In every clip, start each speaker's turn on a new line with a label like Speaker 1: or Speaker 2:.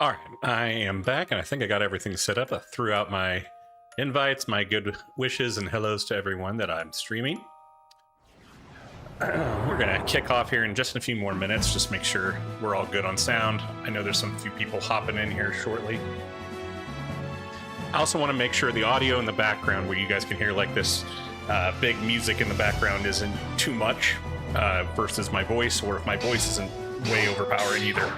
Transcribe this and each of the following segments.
Speaker 1: All right, I am back, and I think I got everything set up. I threw out my invites, my good wishes, and hellos to everyone that I'm streaming. We're going to kick off here in just a few more minutes, just make sure we're all good on sound. I know there's some few people hopping in here shortly. I also want to make sure the audio in the background, where you guys can hear like this big music in the background, isn't too much versus my voice, or if my voice isn't way overpowering either.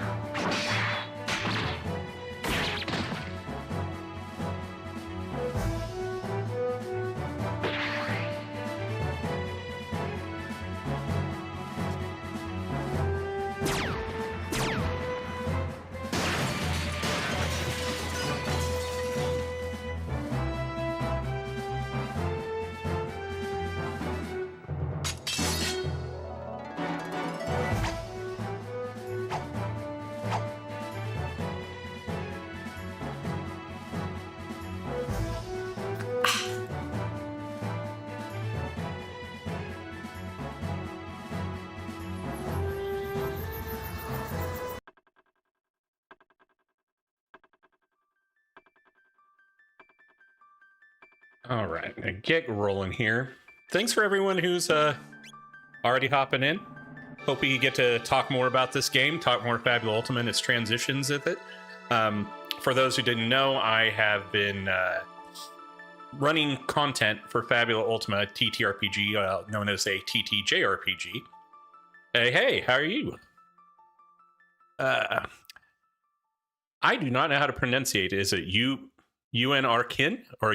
Speaker 1: All right, gonna get rolling here. Thanks for everyone who's already hopping in. Hope we get to talk more about this game, talk more Fabula Ultima and its transitions with it. For those who didn't know, I have been running content for Fabula Ultima TTRPG, known as a TTJRPG. Hey, how are you? I do not know how to pronunciate. Is it UN Arkin or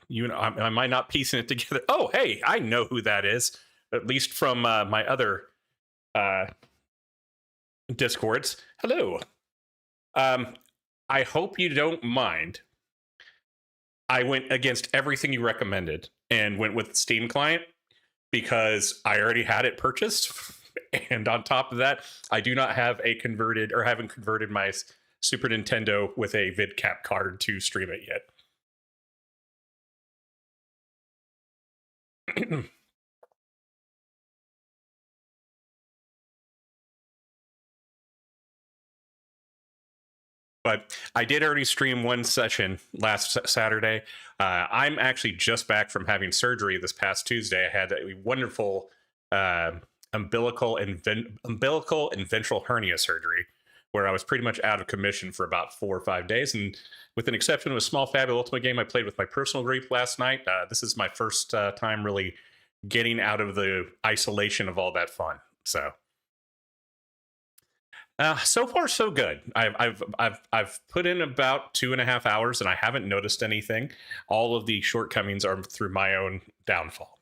Speaker 1: I might not piecing it together. Oh, hey, I know who that is, at least from my other Discords. Hello. I hope you don't mind. I went against everything you recommended and went with the Steam client because I already had it purchased. And on top of that, I do not have haven't converted my Super Nintendo with a VidCap card to stream it yet. But I did already stream one session last Saturday. I'm actually just back from having surgery this past Tuesday. I had a wonderful umbilical and ventral hernia surgery, where I was pretty much out of commission for about 4 or 5 days. And with an exception of a small Fabula Ultima game I played with my personal group last night, this is my first time really getting out of the isolation of all that fun. So far so good. I've put in about 2.5 hours and I haven't noticed anything. All of the shortcomings are through my own downfall.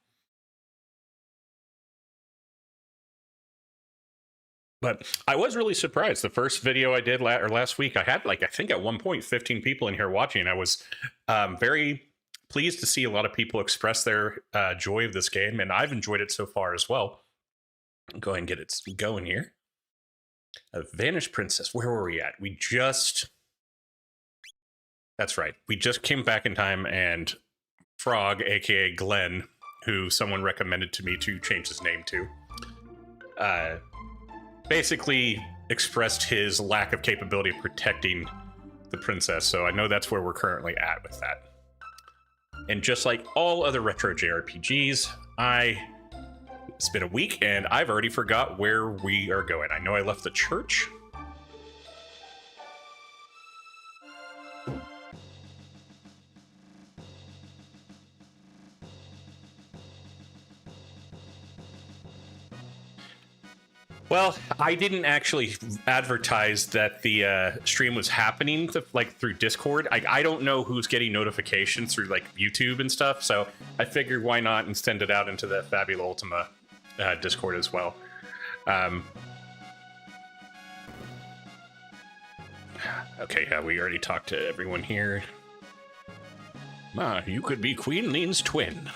Speaker 1: But I was really surprised. The first video I did last week, I had I think at one point 15 people in here watching. I was very pleased to see a lot of people express their joy of this game, and I've enjoyed it so far as well. Go ahead and get it going here. A Vanished Princess. Where were we at? That's right. We just came back in time, and Frog, aka Glenn, who someone recommended to me to change his name to, basically expressed his lack of capability of protecting the princess. So I know that's where we're currently at with that. And just like all other retro JRPGs, it's been a week and I've already forgot where we are going. I know I left the church. Well, I didn't actually advertise that the stream was happening through Discord. I don't know who's getting notifications through YouTube and stuff, so I figured why not and send it out into the Fabula Ultima Discord as well. Okay, yeah, we already talked to everyone here. You could be Queen Lean's twin.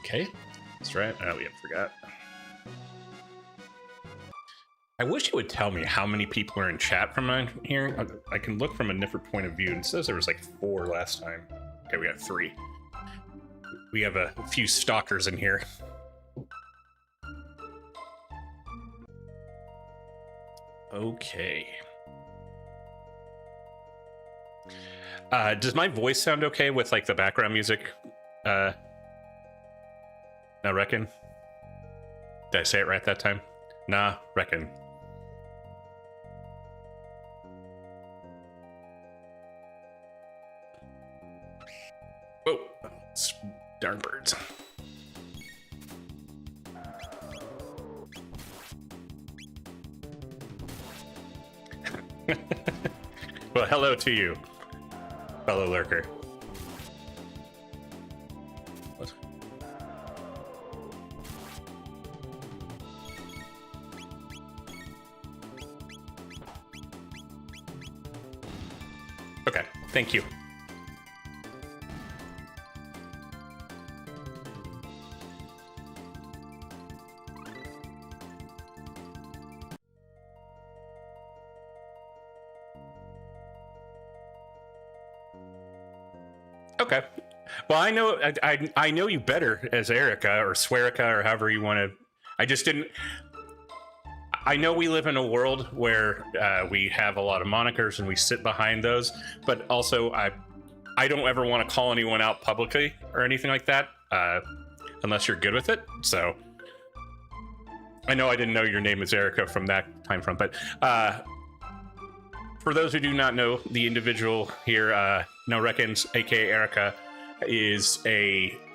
Speaker 1: Okay, that's right. Oh, yeah, forgot. I wish it would tell me how many people are in chat from here. I can look from a different point of view. It says there was 4 last time. Okay, we have 3. We have a few stalkers in here. Okay. Does my voice sound okay with like the background music? I reckon. Did I say it right that time? Nah, reckon. Oh, darn birds. Well, hello to you, fellow lurker. What? Okay, thank you. Okay. Well, I know you better as Erica or Swearica or however you want to. I just didn't. I know we live in a world where we have a lot of monikers and we sit behind those, but also I don't ever want to call anyone out publicly or anything like that, unless you're good with it. So I know I didn't know your name is Erica from that time front, but for those who do not know, the individual here, No Reckons, aka Erica, is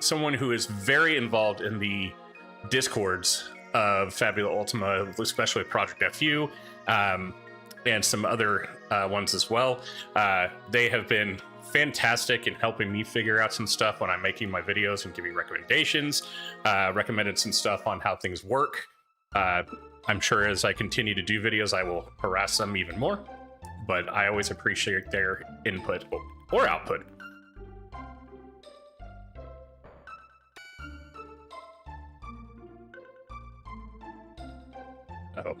Speaker 1: someone who is very involved in the discords of Fabula Ultima, especially Project FU, and some other ones as well. They have been fantastic in helping me figure out some stuff when I'm making my videos and giving recommendations, recommended some stuff on how things work. I'm sure as I continue to do videos, I will harass them even more, but I always appreciate their input or output. Oh.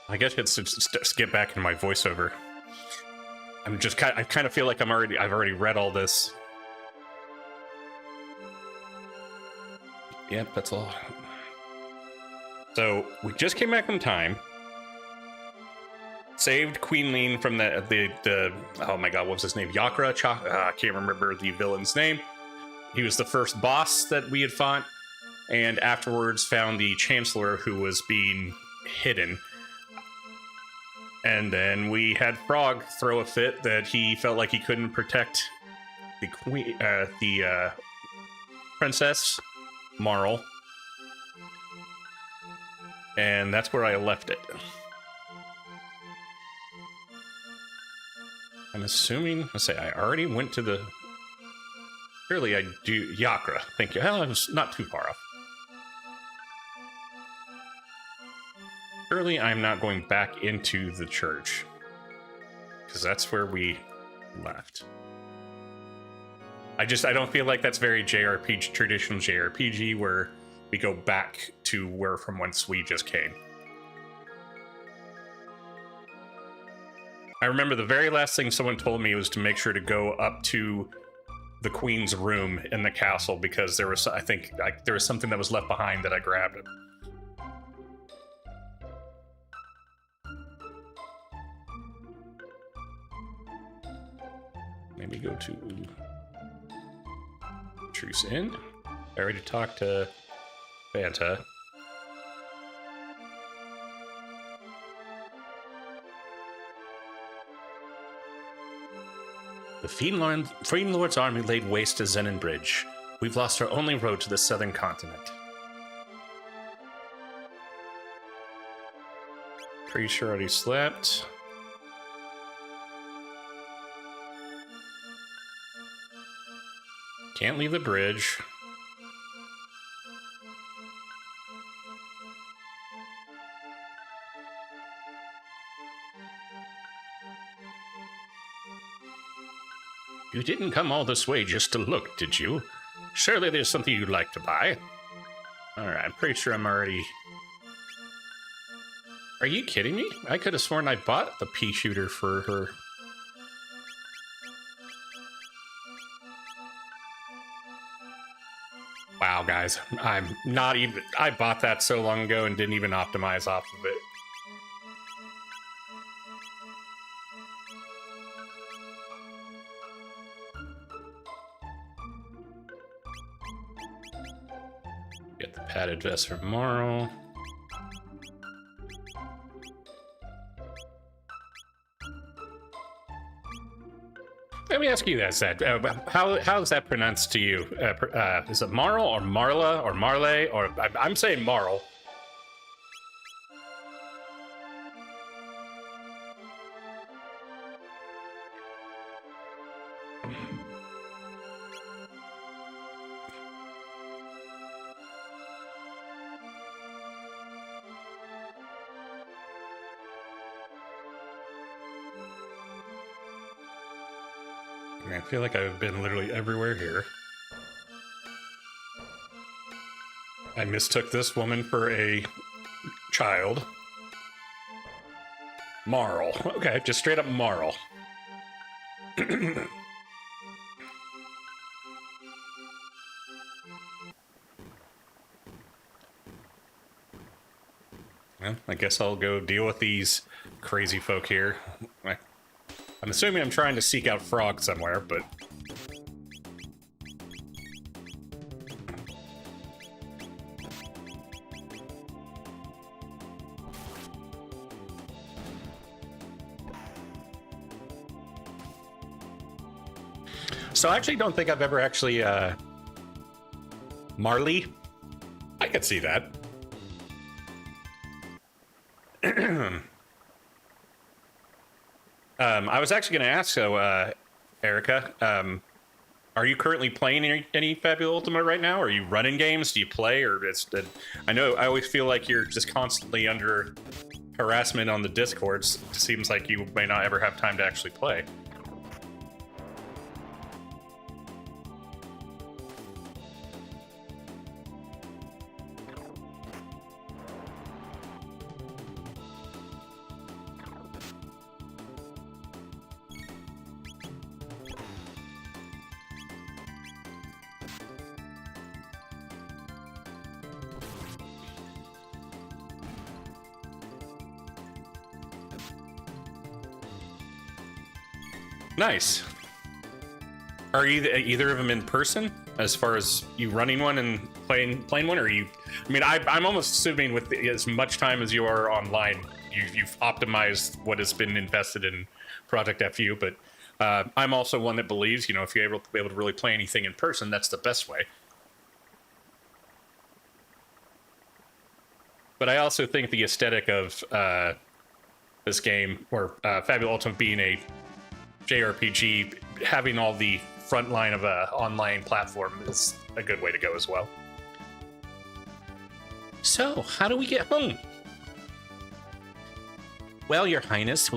Speaker 1: I guess it's to get back into my voiceover. I kind of feel like I've already read all this. Yep, that's all. So we just came back in time. Saved Queen Lean from the oh my god, what was his name? Yakra? I can't remember the villain's name. He was the first boss that we had fought, and afterwards found the Chancellor who was being hidden. And then we had Frog throw a fit that he felt like he couldn't protect the queen, the Princess Marl, and that's where I left it. I'm assuming. Let's say I already went to the. Surely I do Yakra. Thank you. Well, I was not too far off. Surely I'm not going back into the church, because that's where we left. I don't feel like that's very JRPG, traditional JRPG, where we go back to from whence we just came. I remember the very last thing someone told me was to make sure to go up to the queen's room in the castle, because there was, I think, there was something that was left behind that I grabbed it. Maybe go to Truce Inn. I already talked to Fanta. The Fiend Lord's army laid waste to Zenin Bridge. We've lost our only road to the southern continent. Pretty sure I already slept. Can't leave the bridge. You didn't come all this way just to look, did you? Surely there's something you'd like to buy. Alright, I'm pretty sure I'm already... Are you kidding me? I could have sworn I bought the pea shooter for her. Wow, guys. I bought that so long ago and didn't even optimize off of it. Padded vest for Marl. Let me ask you that, Zed. How is that pronounced to you? Is it Marl or Marla or Marley? Or I'm saying Marl. I feel like I've been literally everywhere here. I mistook this woman for a child. Marl. Okay, just straight up Marl. Well, I guess I'll go deal with these crazy folk here. I'm assuming I'm trying to seek out Frog somewhere, but... So I actually don't think I've ever actually, Marley? I could see that. I was actually going to ask, so, Erica, are you currently playing any Fabula Ultima right now? Are you running games? Do you play? Or I know I always feel like you're just constantly under harassment on the Discords. It seems like you may not ever have time to actually play. Nice. Are either of them in person, as far as you running one and playing one, or are you? I mean, I'm almost assuming with as much time as you are online, you've optimized what has been invested in Project FU. But I'm also one that believes, you know, if you're able to really play anything in person, that's the best way. But I also think the aesthetic of this game, or Fabula Ultima being a JRPG, having all the front line of a online platform is a good way to go as well. So, how do we get home? Well, Your Highness,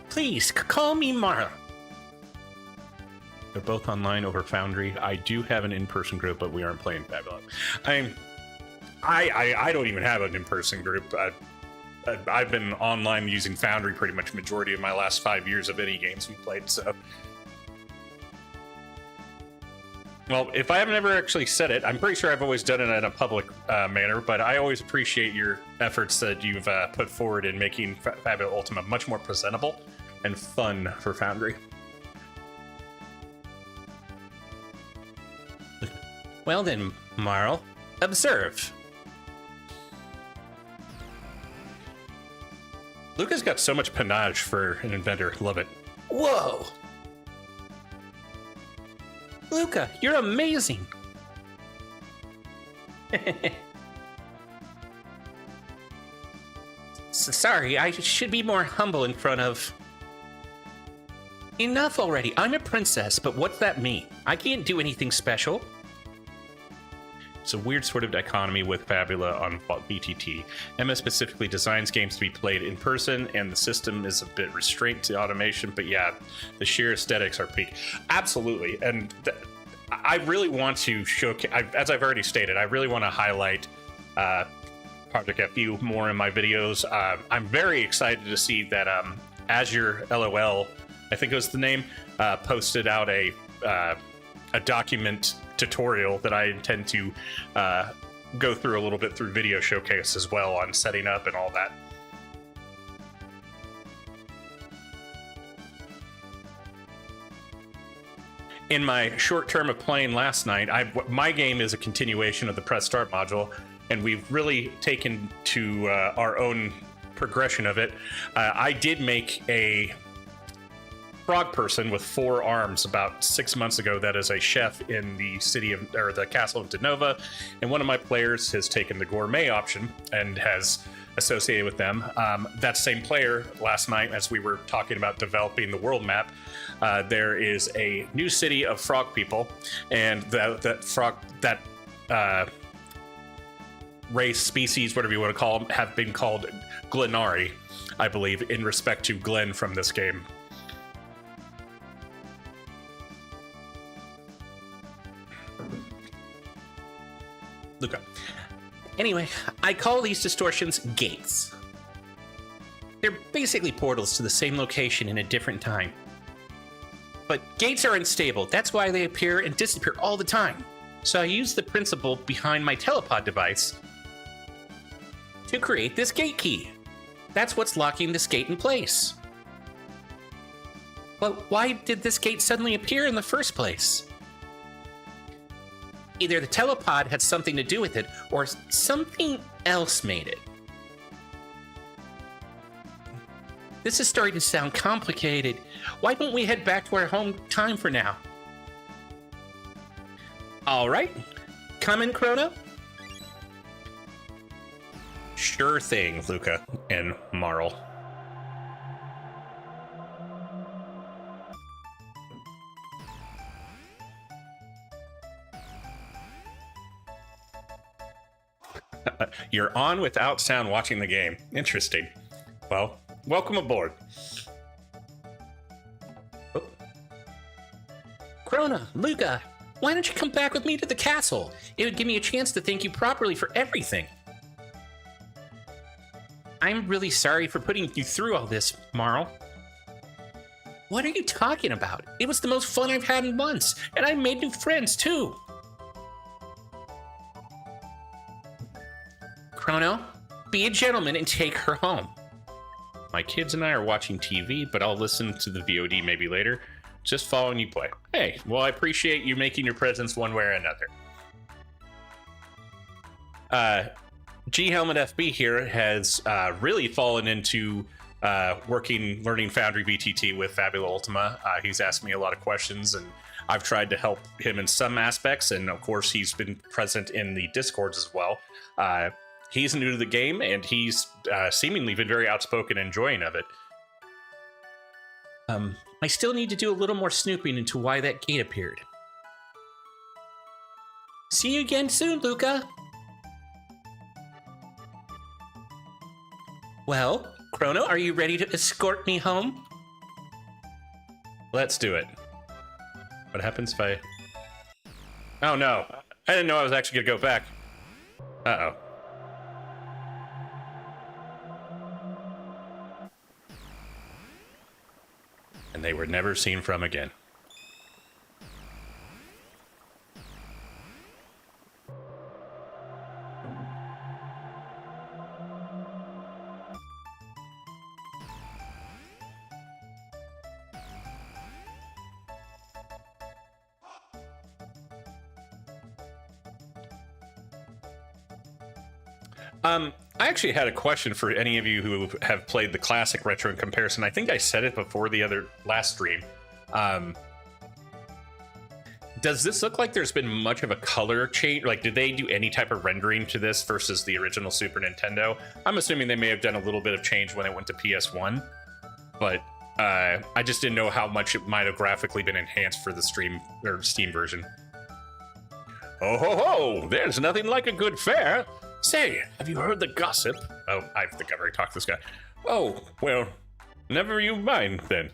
Speaker 1: Please, call me Mara. They're both online over Foundry. I do have an in-person group, but we aren't playing Fabula. I don't even have an in-person group. I've been online using Foundry pretty much majority of my last 5 years of any games we played, so... Well, if I haven't ever actually said it, I'm pretty sure I've always done it in a public manner, but I always appreciate your efforts that you've put forward in making Fabula Ultima much more presentable and fun for Foundry. Well then, Marl, observe. Luca's got so much panache for an inventor. Love it. Whoa! Luca, you're amazing! Sorry, I should be more humble in front of... Enough already. I'm a princess, but what's that mean? I can't do anything special. It's a weird sort of dichotomy with Fabula on BTT. Emma specifically designs games to be played in person, and the system is a bit restrained to automation, but yeah, the sheer aesthetics are peak. Absolutely, and I really want to showcase, as I've already stated, I really want to highlight Project FU more in my videos. I'm very excited to see that Azure LOL, I think it was the name, posted out a document tutorial that I intend to go through a little bit through video showcase as well on setting up and all that. in my short term of playing last night, my game is a continuation of the press start module, and we've really taken to our own progression of it. I did make a frog person with 4 arms about 6 months ago that is a chef in the the castle of Denova, and one of my players has taken the gourmet option and has associated with them. That same player last night, as we were talking about developing the world map, there is a new city of frog people, and that race, species, whatever you want to call them, have been called Glenari, I believe, in respect to Glenn from this game. Luca. Anyway, I call these distortions gates. They're basically portals to the same location in a different time. But gates are unstable. That's why they appear and disappear all the time. So I use the principle behind my telepod device to create this gate key. That's what's locking this gate in place. But why did this gate suddenly appear in the first place? Either the telepod had something to do with it, or something else made it. This is starting to sound complicated. Why don't we head back to our home time for now? All right. Coming, Chrono? Sure thing, Luca and Marl. You're on without sound watching the game. Interesting. Well, welcome aboard. Oh.
Speaker 2: Chrono, Luca, why don't you come back with me to the castle? It would give me a chance to thank you properly for everything. I'm really sorry for putting you through all this, Marl. What are you talking about? It was the most fun I've had in months, and I made new friends too. Chrono, be a gentleman and take her home.
Speaker 1: My kids and I are watching TV, but I'll listen to the VOD maybe later. Just following you play. Hey, well, I appreciate you making your presence one way or another. G Helmet FB here has really fallen into learning Foundry BTT with Fabula Ultima. He's asked me a lot of questions, and I've tried to help him in some aspects, and of course he's been present in the Discords as well. He's new to the game, and he's seemingly been very outspoken and enjoying of it.
Speaker 2: I still need to do a little more snooping into why that gate appeared. See you again soon, Luca. Well, Chrono, are you ready to escort me home?
Speaker 1: Let's do it. What happens if I... Oh no, I didn't know I was actually gonna go back. Uh-oh. And they were never seen from again. I actually had a question for any of you who have played the classic retro in comparison. I think I said it before the last stream. Does this look like there's been much of a color change? Like, did they do any type of rendering to this versus the original Super Nintendo? I'm assuming they may have done a little bit of change when it went to PS1, but I just didn't know how much it might have graphically been enhanced for the Steam version. Oh ho ho! There's nothing like a good fare. Say, have you heard the gossip? Oh, I think I've already talked to this guy. Oh, well, never you mind then.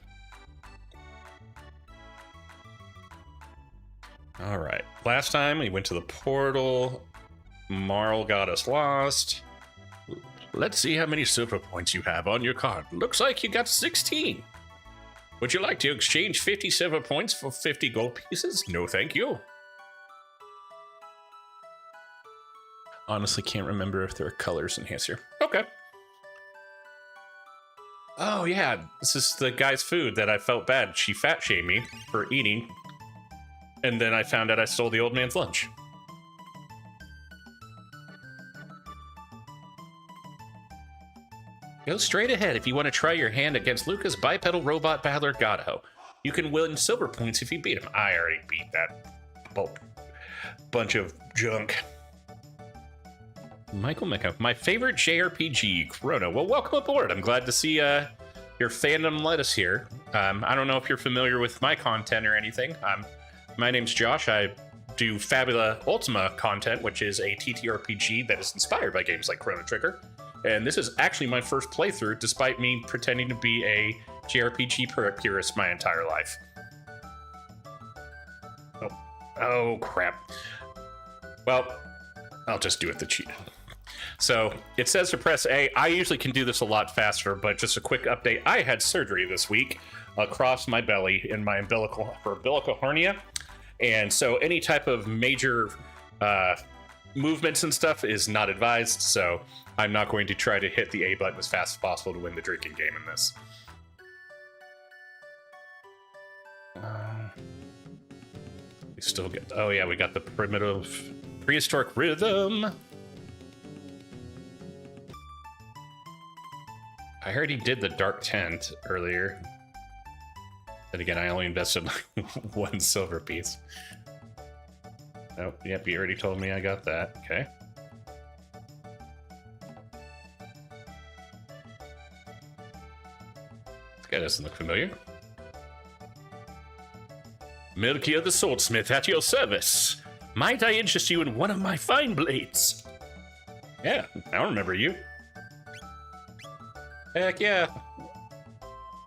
Speaker 1: All right. Last time we went to the portal. Marl got us lost. Let's see how many silver points you have on your card. Looks like you got 16. Would you like to exchange 50 silver points for 50 gold pieces? No, thank you. Honestly, can't remember if there are colors in here. Okay. Oh, yeah. This is the guy's food that I felt bad. She fat shamed me for eating. And then I found out I stole the old man's lunch.
Speaker 2: Go straight ahead if you want to try your hand against Luca's bipedal robot battler Godho. You can win silver points if you beat him.
Speaker 1: I already beat that bunch of junk.
Speaker 2: Michael Mecca, my favorite JRPG, Chrono. Well, welcome aboard. I'm glad to see your fandom let us here. I don't know if you're familiar with my content or anything. My name's Josh. I do Fabula Ultima content, which is a TTRPG that is inspired by games like Chrono Trigger. And this is actually my first playthrough, despite me pretending to be a JRPG purist my entire life. Oh, crap. Well, I'll just do it the cheat. So it says to press A. I usually can do this a lot faster, but just a quick update. I had surgery this week across my belly in my umbilical hernia. And so any type of major movements and stuff is not advised. So I'm not going to try to hit the A button as fast as possible to win the drinking game in this. We still get... Oh, yeah, we got the primitive prehistoric rhythm. I heard he did the dark tent earlier. Then again, I only invested one silver piece. Oh, yep, you already told me I got that. Okay. This guy doesn't look familiar. Melchior the Swordsmith at your service. Might I interest you in one of my fine blades? Yeah, I don't remember you. Heck yeah.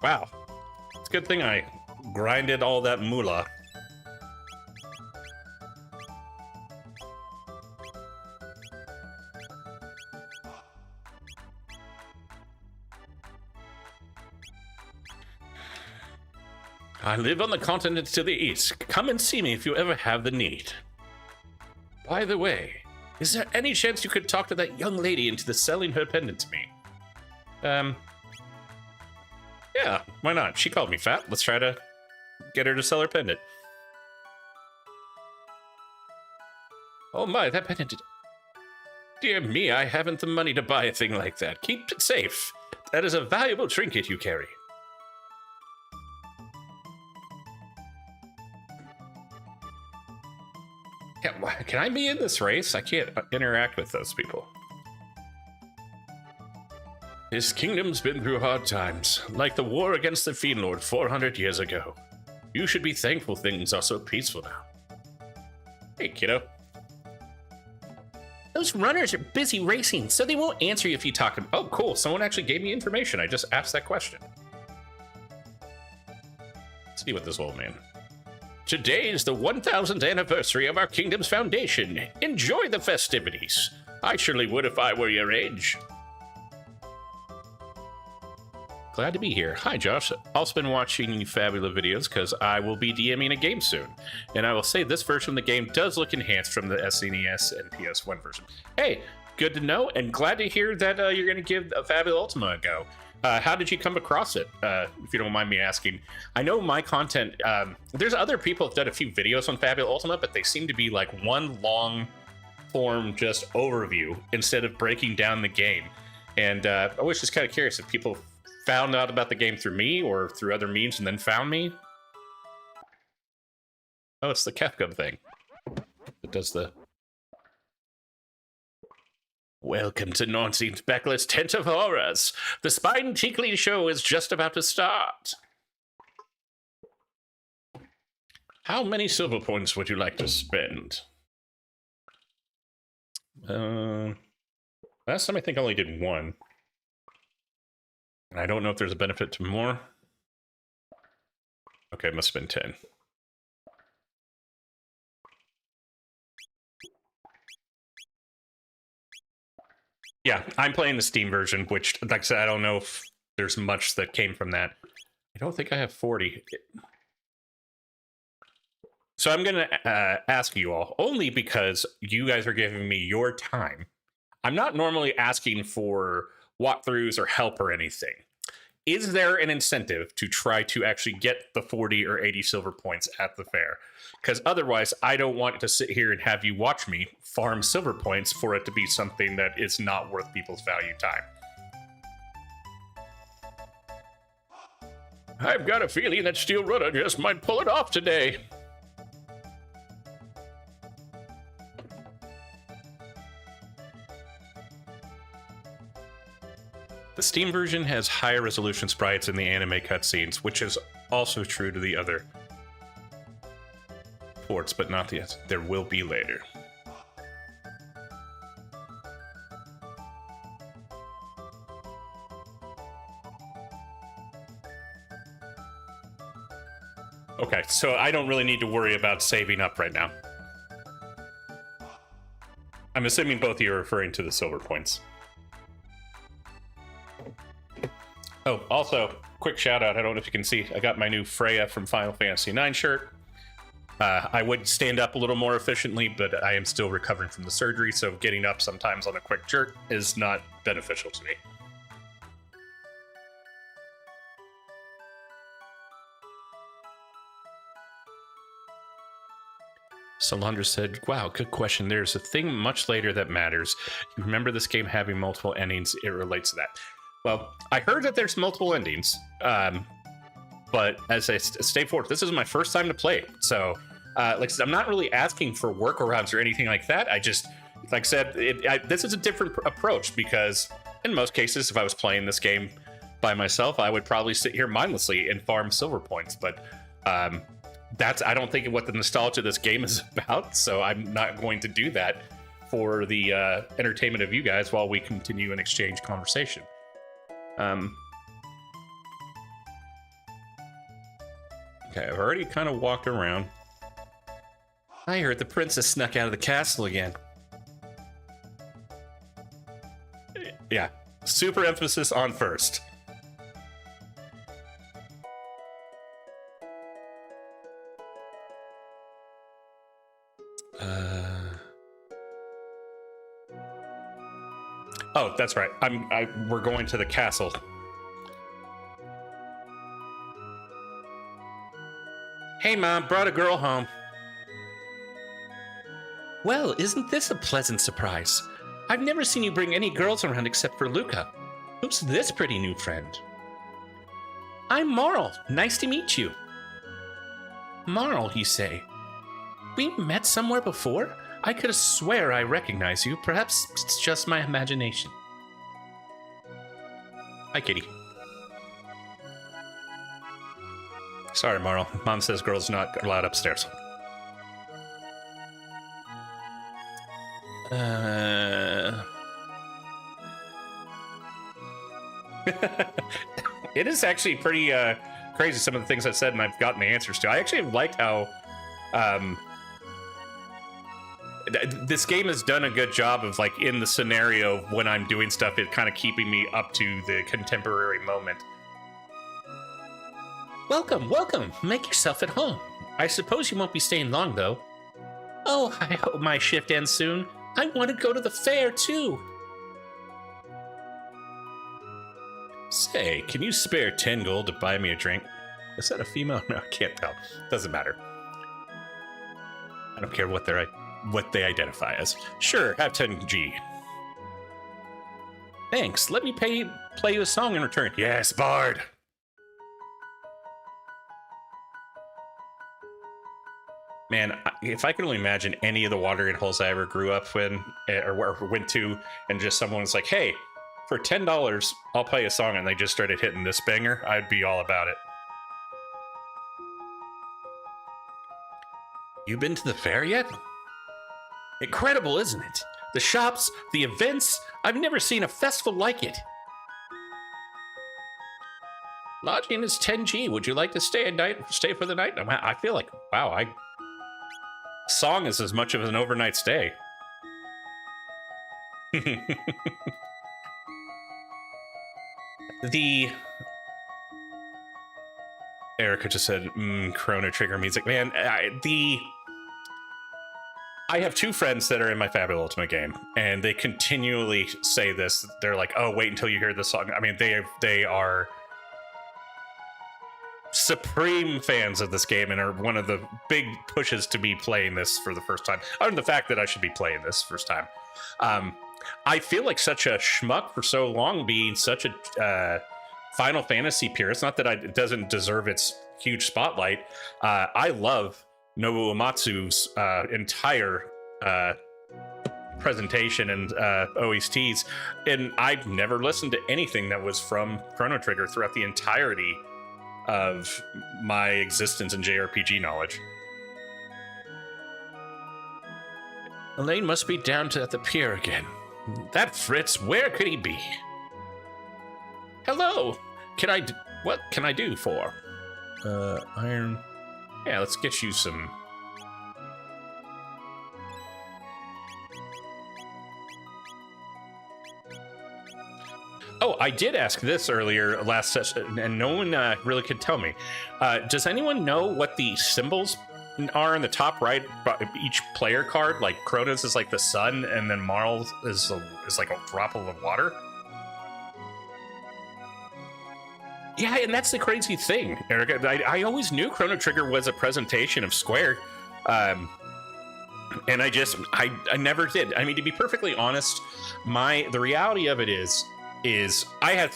Speaker 2: Wow. It's a good thing I grinded all that moolah. I live on the continent to the east. Come and see me if you ever have the need. By the way, is there any chance you could talk to that young lady into selling her pendant to me? Yeah, why not? She called me fat. Let's try to get her to sell her pendant. Oh my, that pendant. Dear me, I haven't the money to buy a thing like that. Keep it safe. That is a valuable trinket you carry. Can I be in this race? I can't interact with those people. His kingdom's been through hard times, like the war against the Fiend Lord 400 years ago. You should be thankful things are so peaceful now. Hey, kiddo. Those runners are busy racing, so they won't answer you if you talk to them. Oh, cool. Someone actually gave me information. I just asked that question. Let's see what this old man... Today is the 1000th anniversary of our kingdom's foundation. Enjoy the festivities. I surely would if I were your age. Glad to be here. Hi, Josh. Also been watching Fabula videos because I will be DMing a game soon. And I will say this version of the game does look enhanced from the SNES and PS1 version. Hey, good to know, and glad to hear that you're going to give Fabula Ultima a go. How did you come across it, if you don't mind me asking? I know my content, there's other people who've done a few videos on Fabula Ultima, but they seem to be like one long form just overview instead of breaking down the game. And I was just kind of curious if people found out about the game through me or through other means and then found me. Oh, it's the Capcom thing. It does the... Welcome to Nancy's Backless Tent of Horrors. The spine-tickling show is just about to start. How many silver points would you like to spend? Last time I think I only did one. And I don't know if there's a benefit to more. Okay, it must have been 10. Yeah, I'm playing the Steam version, which, like I said, I don't know if there's much that came from that. I don't think I have 40. So I'm going to ask you all, only because you guys are giving me your time. I'm not normally asking for walkthroughs or help or anything.
Speaker 1: is there an incentive to try to actually get the 40 or 80 silver points at the fair? Because otherwise, I don't want to sit here and have you watch me farm silver points for it to be something that is not worth people's value time.
Speaker 2: I've got a feeling that Steel Runner just might pull it off today.
Speaker 1: The Steam version has higher resolution sprites in the anime cutscenes, which is also true to the other ports, but not yet. There will be later. Okay, so I don't really need to worry about saving up right now. I'm assuming both of you are referring to the silver points. Oh, also, quick shout out. I don't know if you can see, I got my new Freya from Final Fantasy IX shirt. I would stand up a little more efficiently, but I am still recovering from the surgery, so getting up sometimes on a quick jerk is not beneficial to me. Solandra said, wow, good question. There's a thing much later that matters. You remember this game having multiple endings? It relates to that. Well, I heard that there's multiple endings, but as I stay forth, this is my first time to play. So, like I said, I'm not really asking for workarounds or anything like that. I just, like I said, this is a different approach because in most cases, if I was playing this game by myself, I would probably sit here mindlessly and farm silver points. But that's, I don't think, what the nostalgia of this game is about. So I'm not going to do that for the entertainment of you guys while we continue an exchange conversation. Okay, I've already kind of walked around. I heard the princess snuck out of the castle again. Yeah, super emphasis on first. Oh, that's right. We're going to the castle. Hey, Mom, brought a girl home. Well, isn't this a pleasant surprise? I've never seen you bring any girls around except for Luca. Who's this pretty new friend? I'm Marl. Nice to meet you. Marl, you say? We met somewhere before? I could swear I recognize you. Perhaps it's just my imagination. Hi, kitty. Sorry, Marl. Mom says girls not allowed upstairs. It is actually pretty crazy, some of the things I've said and I've gotten the answers to. I actually liked how this game has done a good job of, like, in the scenario when I'm doing stuff, it kind of keeping me up to the contemporary moment. Welcome, welcome. Make yourself at home. I suppose you won't be staying long, though. Oh, I hope my shift ends soon. I want to go to the fair, too. Say, can you spare 10 gold to buy me a drink? Is that a female? No, I can't tell. Doesn't matter. I don't care what they identify as. Sure, have 10G. Thanks. Let me play you a song in return. Yes, Bard. Man, if I could only imagine any of the watering holes I ever grew up in or went to, and just someone was like, hey, for $10, I'll play a song, and they just started hitting this banger, I'd be all about it. You been to the fair yet? Incredible, isn't it? The shops, the events, I've never seen a festival like it. Lodging is 10G. Would you like to stay for the night? I feel like, wow, song is as much of an overnight stay. Erica just said, Chrono Trigger music. Man, I have two friends that are in my Fabula Ultima game, and they continually say this. They're like, oh, wait until you hear this song. I mean, they are supreme fans of this game and are one of the big pushes to be playing this for the first time. Other than the fact that I should be playing this first time. I feel like such a schmuck for so long being such a Final Fantasy purist. Not that it doesn't deserve its huge spotlight. I love Nobuo Uematsu's entire presentation and OSTs, and I've never listened to anything that was from Chrono Trigger throughout the entirety of my existence in JRPG knowledge.
Speaker 2: Elaine must be down at the pier again. That Fritz, where could he be? Hello. What can I do for? Iron. Yeah, let's get you some. Oh, I did ask this earlier last session, and no one really could tell me. Does anyone know what the symbols are in the top right? Each player card, like Kronos is like the sun, and then Marl is like a drop of water. Yeah, and that's the crazy thing, Eric. I always knew Chrono Trigger was a presentation of Square, and I never did. I mean, to be perfectly honest, the reality of it is I had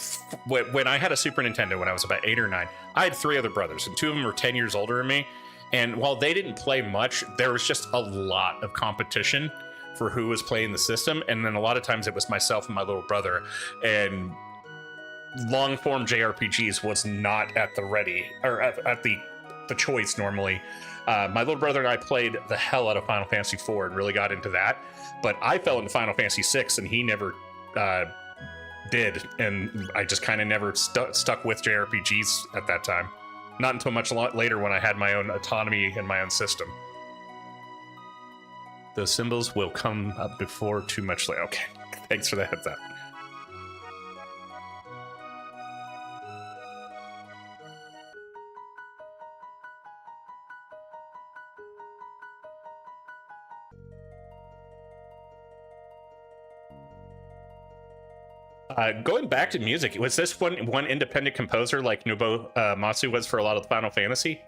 Speaker 2: when I had a Super Nintendo when I was about 8 or 9, I had 3 other brothers, and 2 of them were 10 years older than me. And while they didn't play much, there was just a lot of competition for who was playing the system. And then a lot of times it was myself and my little brother. And long form JRPGs was not at the ready, or at the choice normally. My little brother and I played the hell out of Final Fantasy IV and really got into that. But I fell into Final Fantasy VI, and he never did. And I just kind of never stuck with JRPGs at that time. Not until much later when I had my own autonomy and my own system. Those symbols will come up before too much later. Okay, thanks for the heads up. Going back to music, was this one independent composer like Nobuo Uematsu was for a lot of Final Fantasy?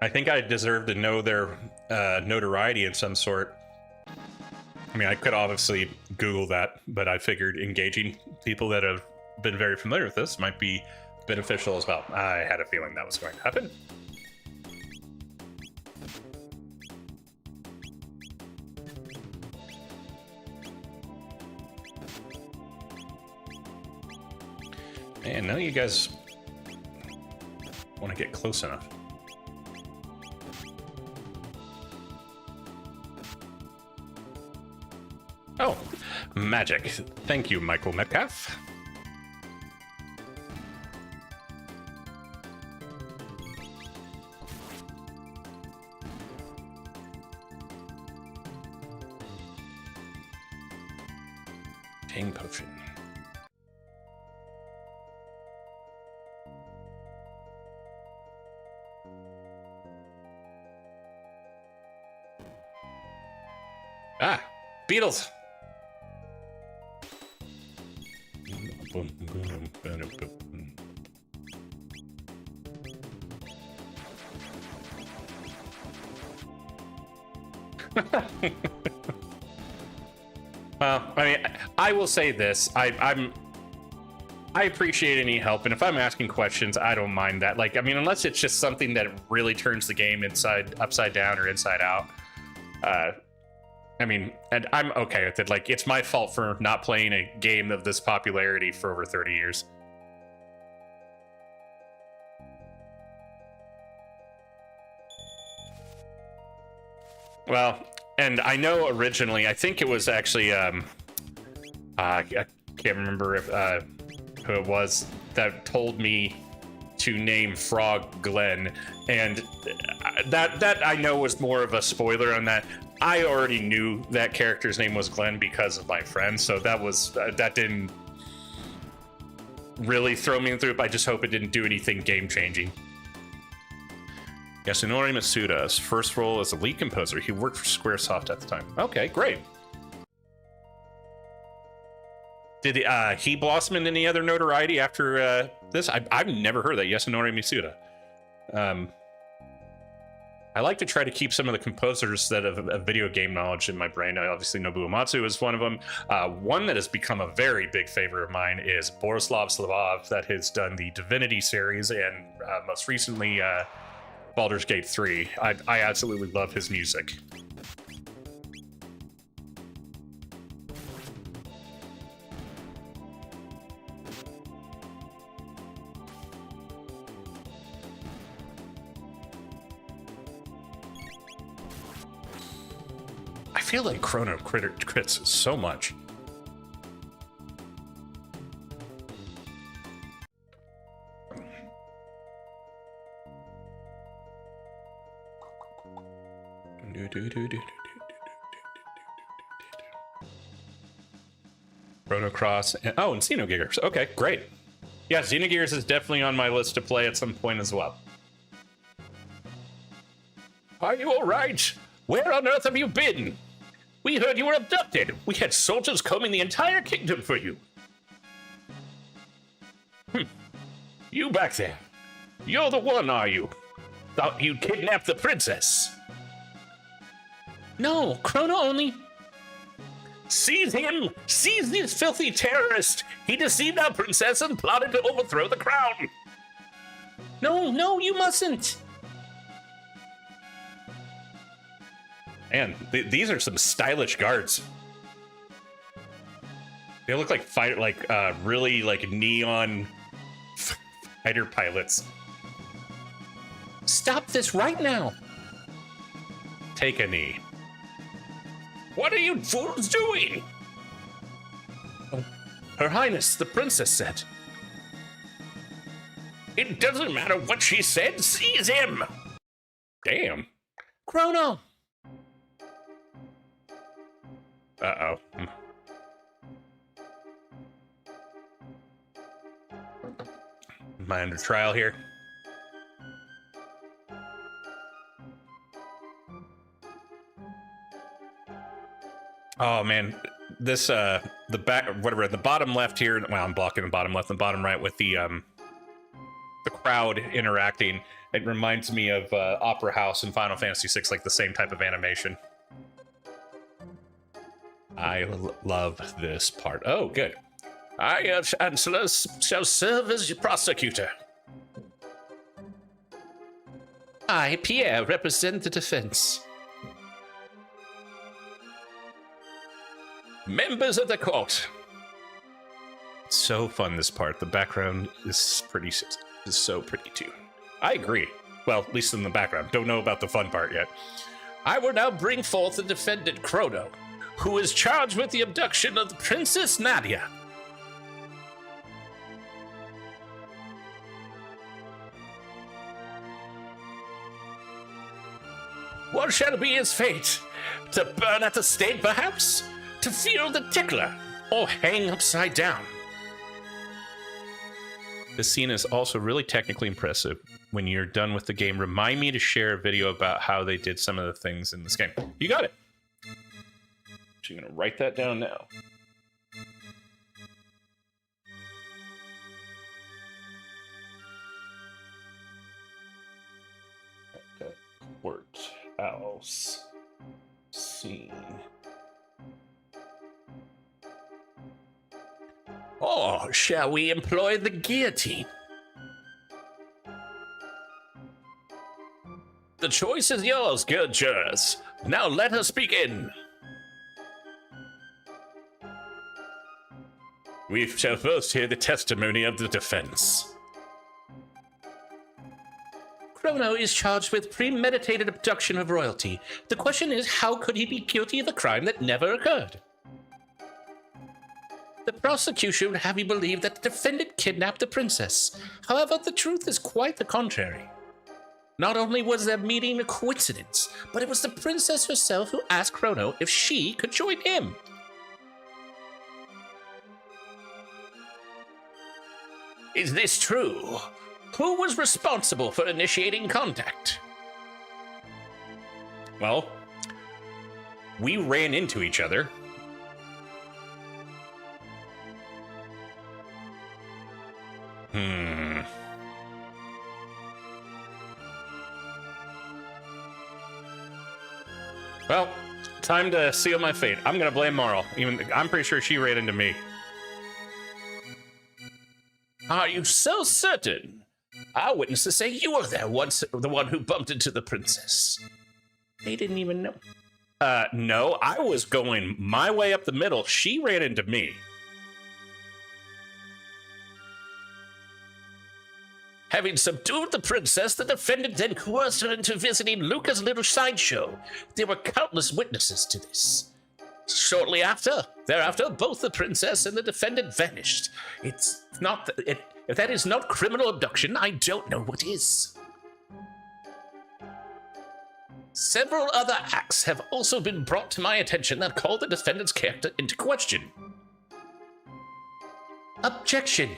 Speaker 2: I think I deserve to know their notoriety in some sort. I mean, I could obviously Google that, but I figured engaging people that have been very familiar with this might be beneficial as well. I had a feeling that was going to happen. And now you guys want to get close enough. Oh, magic. Thank you, Michael Metcalf. Tang potion. Ah, Beatles. Well, I mean, I will say this. I appreciate any help, and if I'm asking questions, I don't mind that. Like, I mean, unless it's just something that really turns the game upside down or inside out. I mean, and I'm okay with it. Like, it's my fault for not playing a game of this popularity for over 30 years. Well, and I know originally, I think it was actually, I can't remember if, who it was that told me to name Frog Glenn, and that I know was more of a spoiler on that. I already knew that character's name was Glenn because of my friend, so that didn't really throw me through it. I just hope it didn't do anything game changing. Yasunori Masuda's first role as a lead composer. He worked for Squaresoft at the time. Okay, great. Did he blossom in any other notoriety after this? I've never heard that, Yasunori Masuda. I like to try to keep some of the composers that have a video game knowledge in my brain. Obviously, Nobuo Uematsu is one of them. One that has become a very big favorite of mine is Borislav Slavov, that has done the Divinity series and most recently Baldur's Gate 3. I absolutely love his music. I feel like Chrono Trigger crits so much. Chrono Cross and Xenogears. Okay, great. Yeah, Xenogears is definitely on my list to play at some point as well. Are you all right? Where on earth have you been? We heard you were abducted. We had soldiers combing the entire kingdom for you. You back there. You're the one, are you? Thought you'd kidnapped the princess. No, Chrono only... Seize him! Seize this filthy terrorist! He deceived our princess and plotted to overthrow the crown! No, you mustn't! Man, these are some stylish guards. They look like really like neon fighter pilots. Stop this right now! Take a knee. What are you fools doing? Her Highness, the princess said. It doesn't matter what she said, seize him! Damn. Chrono! Uh-oh. Am I under trial here? Oh man, this the bottom left here. Well, I'm blocking the bottom left and bottom right with the crowd interacting. It reminds me of Opera House in Final Fantasy VI, like the same type of animation. I love this part. Oh, good. I, Chancellor, shall serve as your prosecutor. I, Pierre, represent the defense. Members of the court. It's so fun, this part. The background is so pretty, too. I agree. Well, at least in the background. Don't know about the fun part yet. I will now bring forth the defendant, Chrono, who is charged with the abduction of the Princess Nadia. What shall be his fate? To burn at the stake, perhaps? To feel the tickler? Or hang upside down? This scene is also really technically impressive. When you're done with the game, remind me to share a video about how they did some of the things in this game. You got it. So I'm going to write that down now. Okay. Courthouse scene. Or shall we employ the guillotine? The choice is yours, good jurors. Now let us begin. We shall first hear the testimony of the defense. Chrono is charged with premeditated abduction of royalty. The question is, how could he be guilty of a crime that never occurred? The prosecution would have you believe that the defendant kidnapped the princess. However, the truth is quite the contrary. Not only was their meeting a coincidence, but it was the princess herself who asked Chrono if she could join him. Is this true? Who was responsible for initiating contact?
Speaker 1: Well, we ran into each other. Well, time to seal my fate. I'm gonna blame Marl. I'm pretty sure she ran into me.
Speaker 2: Are you so certain? Our witnesses say you were there once, the one who bumped into the princess. They didn't even know.
Speaker 1: No, I was going my way up the middle. She ran into me.
Speaker 2: Having subdued the princess, the defendant then coerced her into visiting Luca's little sideshow. There were countless witnesses to this. Shortly thereafter, both the princess and the defendant vanished. If that is not criminal abduction, I don't know what is. Several other acts have also been brought to my attention that call the defendant's character into question. Objection.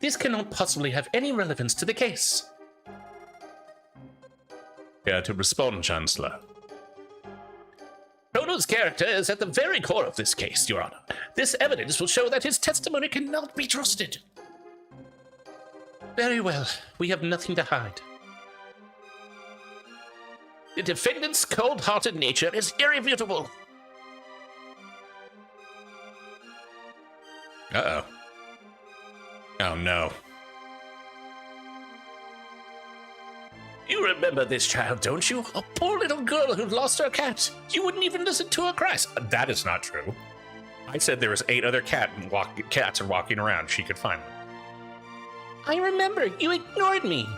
Speaker 2: This cannot possibly have any relevance to the case.
Speaker 1: Yeah, to respond, Chancellor.
Speaker 2: Chrono's character is at the very core of this case, Your Honor. This evidence will show that his testimony cannot be trusted. Very well. We have nothing to hide. The defendant's cold-hearted nature is irrefutable.
Speaker 1: Uh-oh. Oh, no.
Speaker 2: You remember this child, don't you? A poor little girl who lost her cat. You wouldn't even listen to her cries.
Speaker 1: That is not true. I said there was 8 other cats are walking around. She could find them.
Speaker 2: I remember. You ignored me.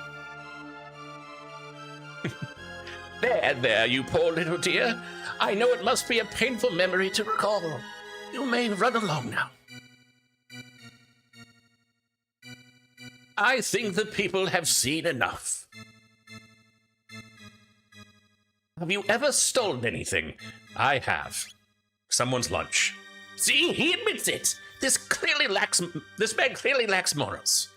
Speaker 2: There, you poor little dear. I know it must be a painful memory to recall. You may run along now. I think the people have seen enough. Have you ever stolen anything?
Speaker 1: I have. Someone's lunch.
Speaker 2: See, he admits it. This man clearly lacks morals.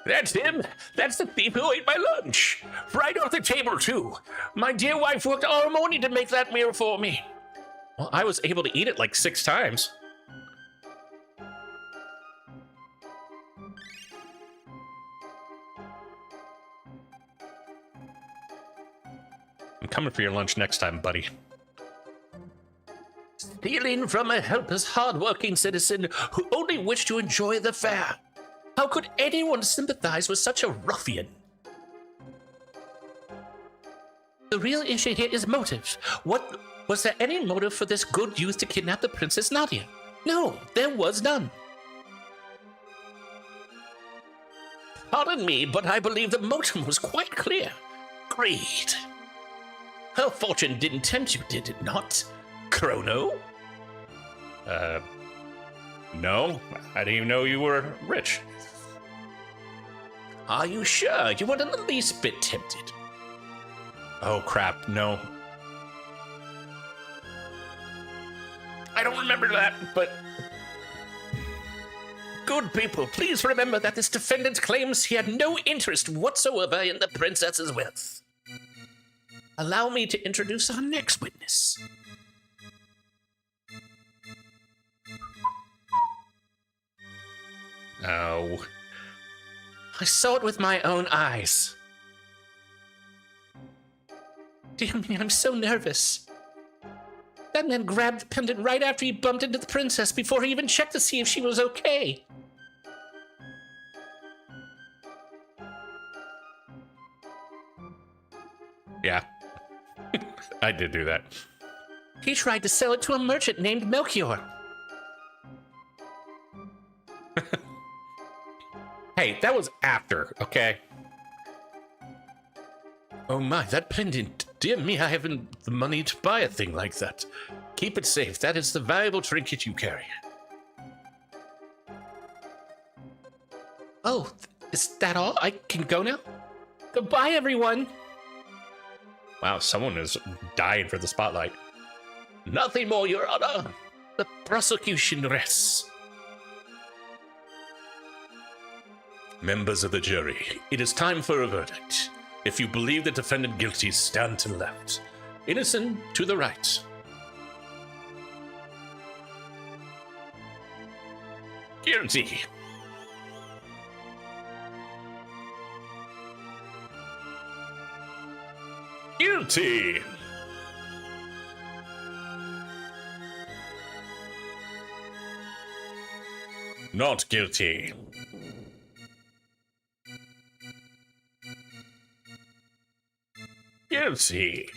Speaker 2: That's him. That's the thief who ate my lunch. Right off the table, too. My dear wife worked all morning to make that meal for me.
Speaker 1: Well, I was able to eat it like 6 times. I'm coming for your lunch next time, buddy.
Speaker 2: Stealing from a helpless, hard-working citizen who only wished to enjoy the fare. How could anyone sympathize with such a ruffian? The real issue here is motive. Was there any motive for this good youth to kidnap the Princess Nadia? No, there was none. Pardon me, but I believe the motive was quite clear. Greed. Her fortune didn't tempt you, did it not, Chrono?
Speaker 1: No. I didn't even know you were rich.
Speaker 2: Are you sure you weren't in the least bit tempted?
Speaker 1: Oh, crap, no.
Speaker 2: I don't remember that, but... Good people, please remember that this defendant claims he had no interest whatsoever in the princess's wealth. Allow me to introduce our next witness.
Speaker 1: Oh.
Speaker 2: I saw it with my own eyes. Dear me, I'm so nervous. That man grabbed the pendant right after he bumped into the princess before he even checked to see if she was okay.
Speaker 1: Yeah. I did do that.
Speaker 2: He tried to sell it to a merchant named Melchior.
Speaker 1: Hey, that was after, okay?
Speaker 2: Oh my, that pendant. Dear me, I haven't the money to buy a thing like that. Keep it safe. That is the valuable trinket you carry. Oh, is that all? I can go now? Goodbye, everyone.
Speaker 1: Wow, someone is dying for the spotlight.
Speaker 2: Nothing more, Your Honor. The prosecution rests. Members of the jury, it is time for a verdict. If you believe the defendant guilty, stand to the left. Innocent to the right. Guilty. Guilty. Not guilty. Guilty.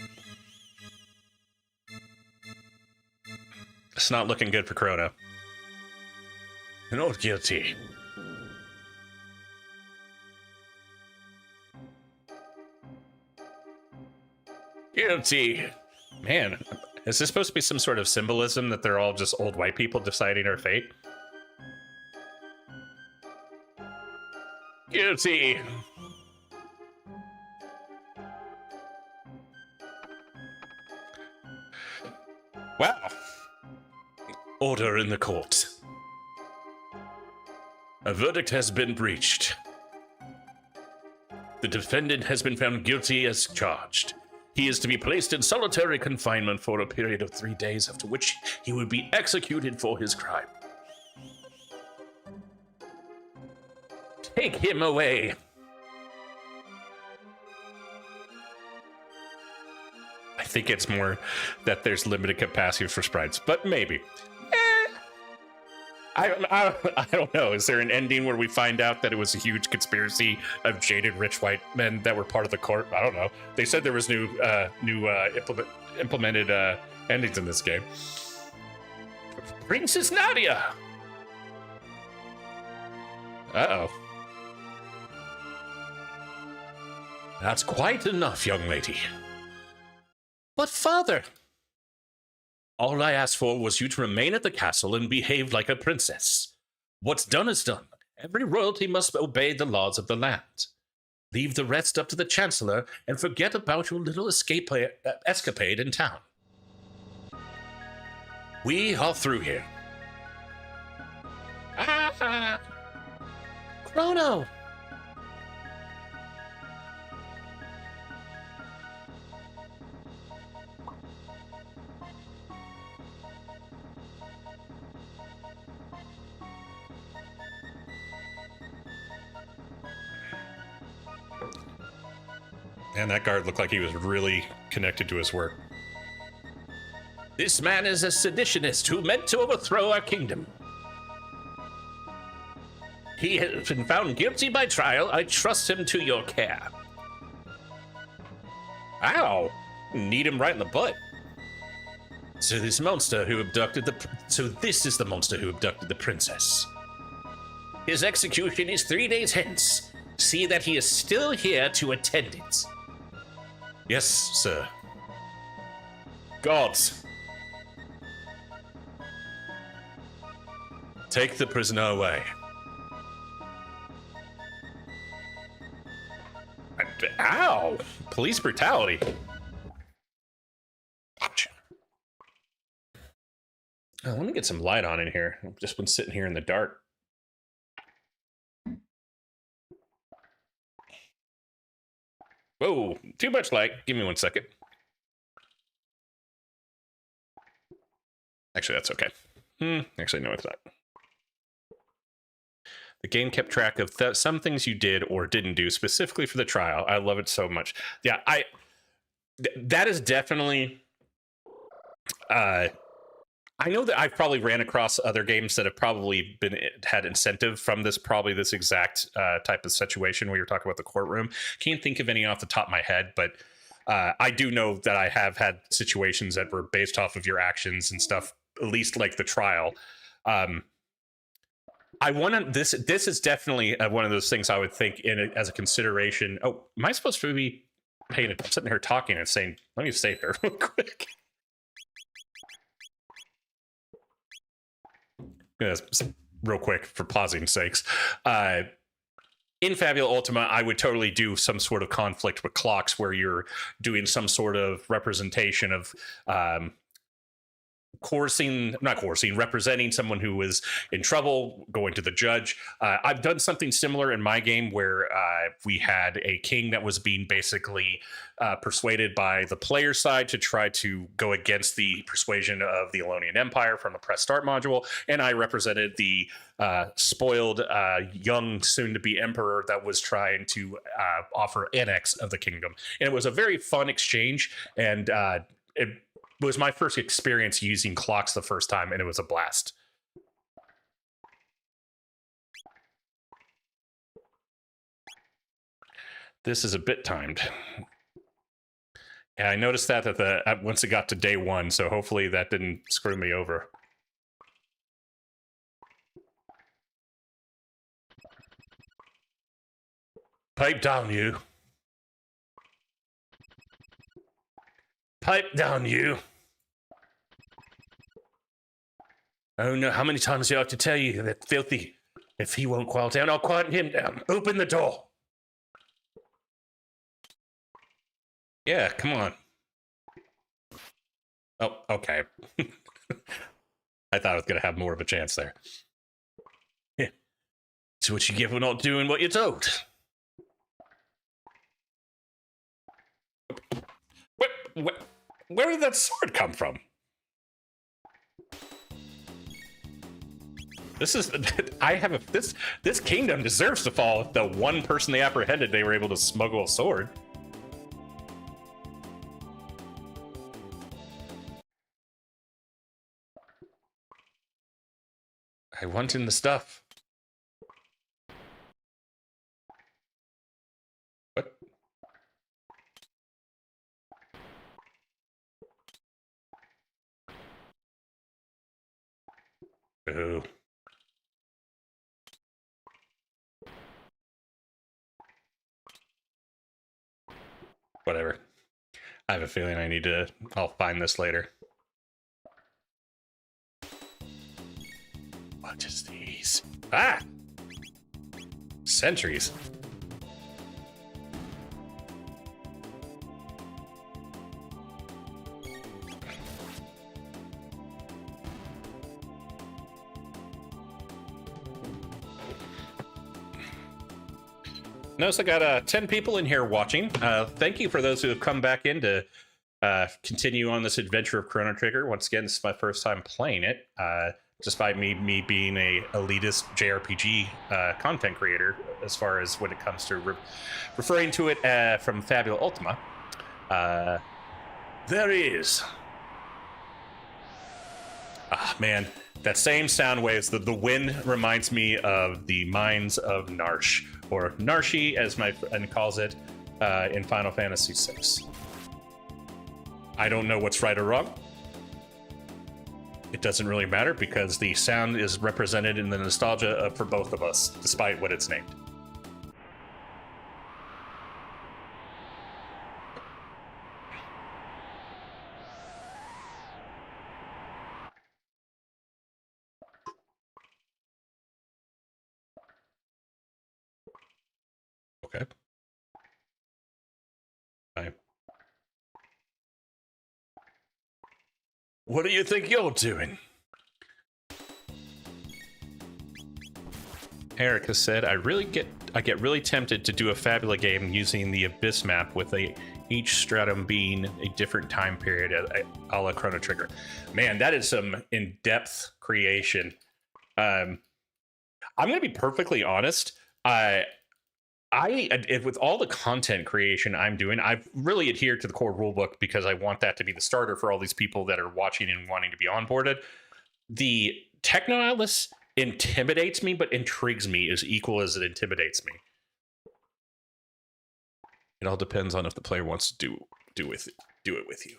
Speaker 1: It's not looking good for Chrono.
Speaker 2: Not guilty. Guilty.
Speaker 1: Man, is this supposed to be some sort of symbolism that they're all just old white people deciding our fate?
Speaker 2: Guilty.
Speaker 1: Wow.
Speaker 2: Order in the court. A verdict has been reached. The defendant has been found guilty as charged. He is to be placed in solitary confinement for a period of 3 days, after which he will be executed for his crime. Take him away.
Speaker 1: I think it's more that there's limited capacity for sprites, but maybe. I don't know. Is there an ending where we find out that it was a huge conspiracy of jaded rich white men that were part of the court? I don't know. They said there was new implemented endings in this game.
Speaker 2: Princess Nadia.
Speaker 1: Uh-oh.
Speaker 2: That's quite enough, young lady.
Speaker 1: But father...
Speaker 2: All I asked for was you to remain at the castle and behave like a princess. What's done is done. Every royalty must obey the laws of the land. Leave the rest up to the Chancellor and forget about your little escapade in town. We are through here.
Speaker 1: Chrono! And that guard looked like he was really connected to his work.
Speaker 2: This man is a seditionist who meant to overthrow our kingdom. He has been found guilty by trial. I trust him to your care.
Speaker 1: Ow! Need him right in the butt.
Speaker 2: So this is the monster who abducted the princess. His execution is 3 days hence. See that he is still here to attend it.
Speaker 1: Yes, sir. Gods.
Speaker 2: Take the prisoner away.
Speaker 1: Ow! Police brutality. Oh, let me get some light on in here. I've just been sitting here in the dark. Whoa, too much light. Give me 1 second. Actually, that's okay. Actually, no, it's not. The game kept track of some things you did or didn't do specifically for the trial. I love it so much. Yeah, that is definitely... I know that I've probably ran across other games that have probably had incentive from this exact type of situation where you're talking about the courtroom. Can't think of any off the top of my head, but I do know that I have had situations that were based off of your actions and stuff, at least like the trial. I want to. This is definitely one of those things I would think in it as a consideration. Oh, am I supposed to be paying attention? I'm sitting here talking and saying, "Let me stay here real quick." Real quick for pausing sakes. In Fabula Ultima, I would totally do some sort of conflict with clocks where you're doing some sort of representation of representing someone who was in trouble, going to the judge. I've done something similar in my game where we had a king that was being basically persuaded by the player side to try to go against the persuasion of the Alonian Empire from the press start module, and I represented the spoiled young soon-to-be emperor that was trying to offer annex of the kingdom. And it was a very fun exchange, and it was my first experience using clocks the first time, and it was a blast. This is a bit timed. And I noticed that at once it got to day 1, so hopefully that didn't screw me over. Pipe down, you. Pipe down, you. Oh no, how many times do I have to tell you that filthy? If he won't quiet down, I'll quiet him down. Open the door. Yeah, come on. Oh, okay. I thought I was going to have more of a chance there. Yeah. It's what you get for not doing what you're told. Where did that sword come from? This kingdom deserves to fall if the one person they apprehended they were able to smuggle a sword. I want in the stuff. What? Ooh. Whatever. I have a feeling I'll find this later. What is these? Ah! Sentries. Notice I got 10 people in here watching. Thank you for those who have come back in to continue on this adventure of Chrono Trigger. Once again, this is my first time playing it, despite me being a elitist JRPG content creator as far as when it comes to referring to it from Fabula Ultima. There he is. Ah, man. That same sound waves, the wind reminds me of the mines of Narsh, or Narshi, as my friend calls it, in Final Fantasy VI. I don't know what's right or wrong. It doesn't really matter because the sound is represented in the nostalgia for both of us, despite what it's named. Okay. What do you think you're doing? Eric has said, I get really tempted to do a Fabula game using the Abyss map with each stratum being a different time period a la Chrono Trigger. Man, that is some in-depth creation. I'm going to be perfectly honest. With all the content creation I'm doing, I've really adhered to the core rulebook because I want that to be the starter for all these people that are watching and wanting to be onboarded. The Techno-Atlas intimidates me, but intrigues me as equal as it intimidates me. It all depends on if the player wants to do it with you.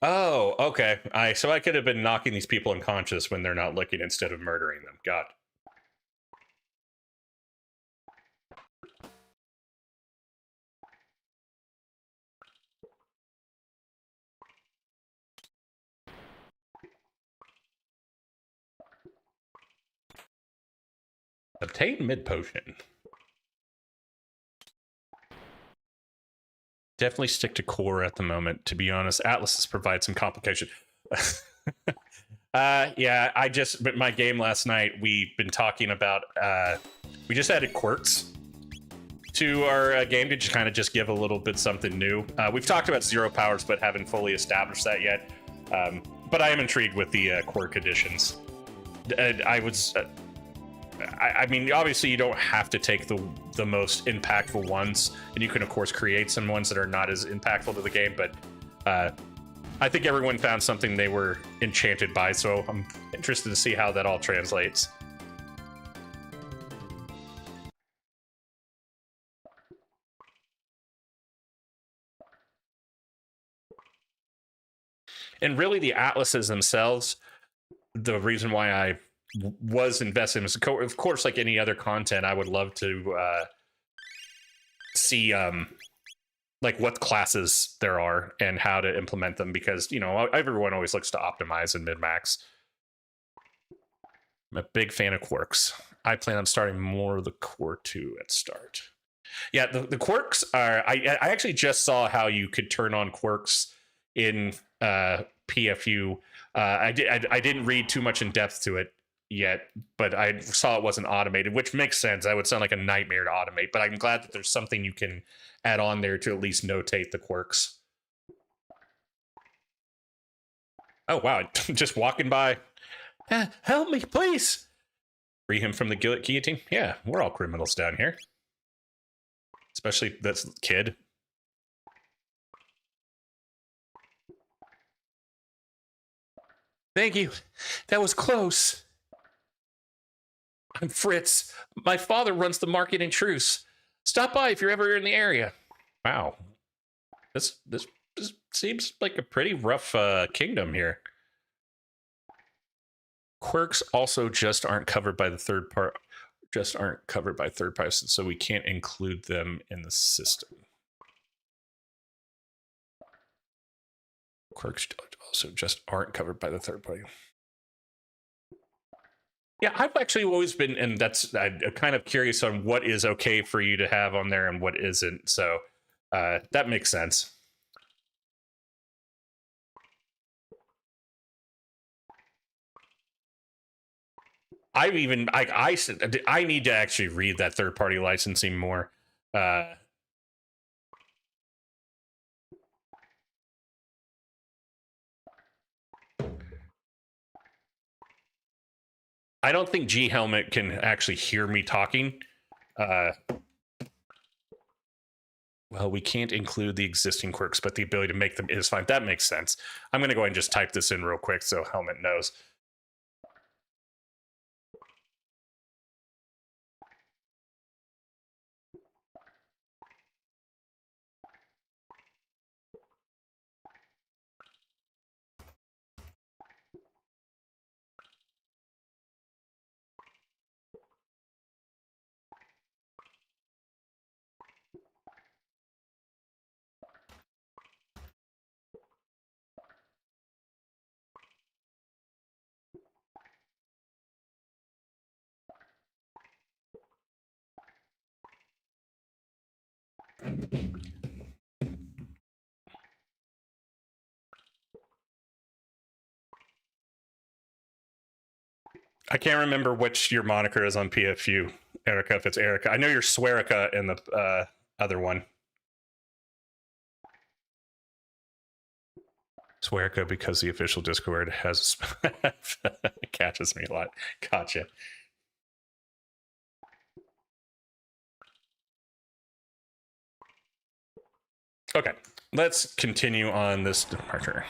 Speaker 1: Oh, okay. So I could have been knocking these people unconscious when they're not looking instead of murdering them. God. Obtain mid potion. Definitely stick to core at the moment. To be honest, atlases provide some complication. Yeah, but my game last night, we've been talking about, we just added quirks to our game to just kind of just give a little bit something new. We've talked about zero powers, but haven't fully established that yet. But I am intrigued with the quirk additions. I mean, obviously you don't have to take the most impactful ones, and you can of course create some ones that are not as impactful to the game, but I think everyone found something they were enchanted by, so I'm interested to see how that all translates. And really the atlases themselves, the reason why I was invested in this, of course, like any other content, I would love to see like what classes there are and how to implement them, because, you know, everyone always looks to optimize and min-max. I'm a big fan of quirks. I plan on starting more of the core 2 at start. Yeah, the quirks are, I actually just saw how you could turn on quirks in PFU. I didn't read too much in depth to it yet, but I saw it wasn't automated, which makes sense. That would sound like a nightmare to automate, but I'm glad that there's something you can add on there to at least notate the quirks. Oh wow, just walking by. Help me, please. Free him from the guillotine. Yeah, we're all criminals down here, especially this kid. Thank you. That was close. I'm Fritz. My father runs the market in Truce. Stop by if you're ever in the area. Wow. This seems like a pretty rough kingdom here. Quirks also just aren't covered by the third part. Just aren't covered by third parties, so we can't include them in the system. Quirks also just aren't covered by the third party. Yeah, I've actually always been, and that's, I'm kind of curious on what is okay for you to have on there and what isn't. So that makes sense. I need to actually read that third-party licensing more. I don't think G Helmet can actually hear me talking. Well, we can't include the existing quirks, but the ability to make them is fine. That makes sense. I'm going to go ahead and just type this in real quick so Helmet knows. I can't remember which your moniker is on PFU, Erica, if it's Erica. I know you're Swearica in the other one. Swearica because the official Discord has catches me a lot. Gotcha. Okay, let's continue on this departure.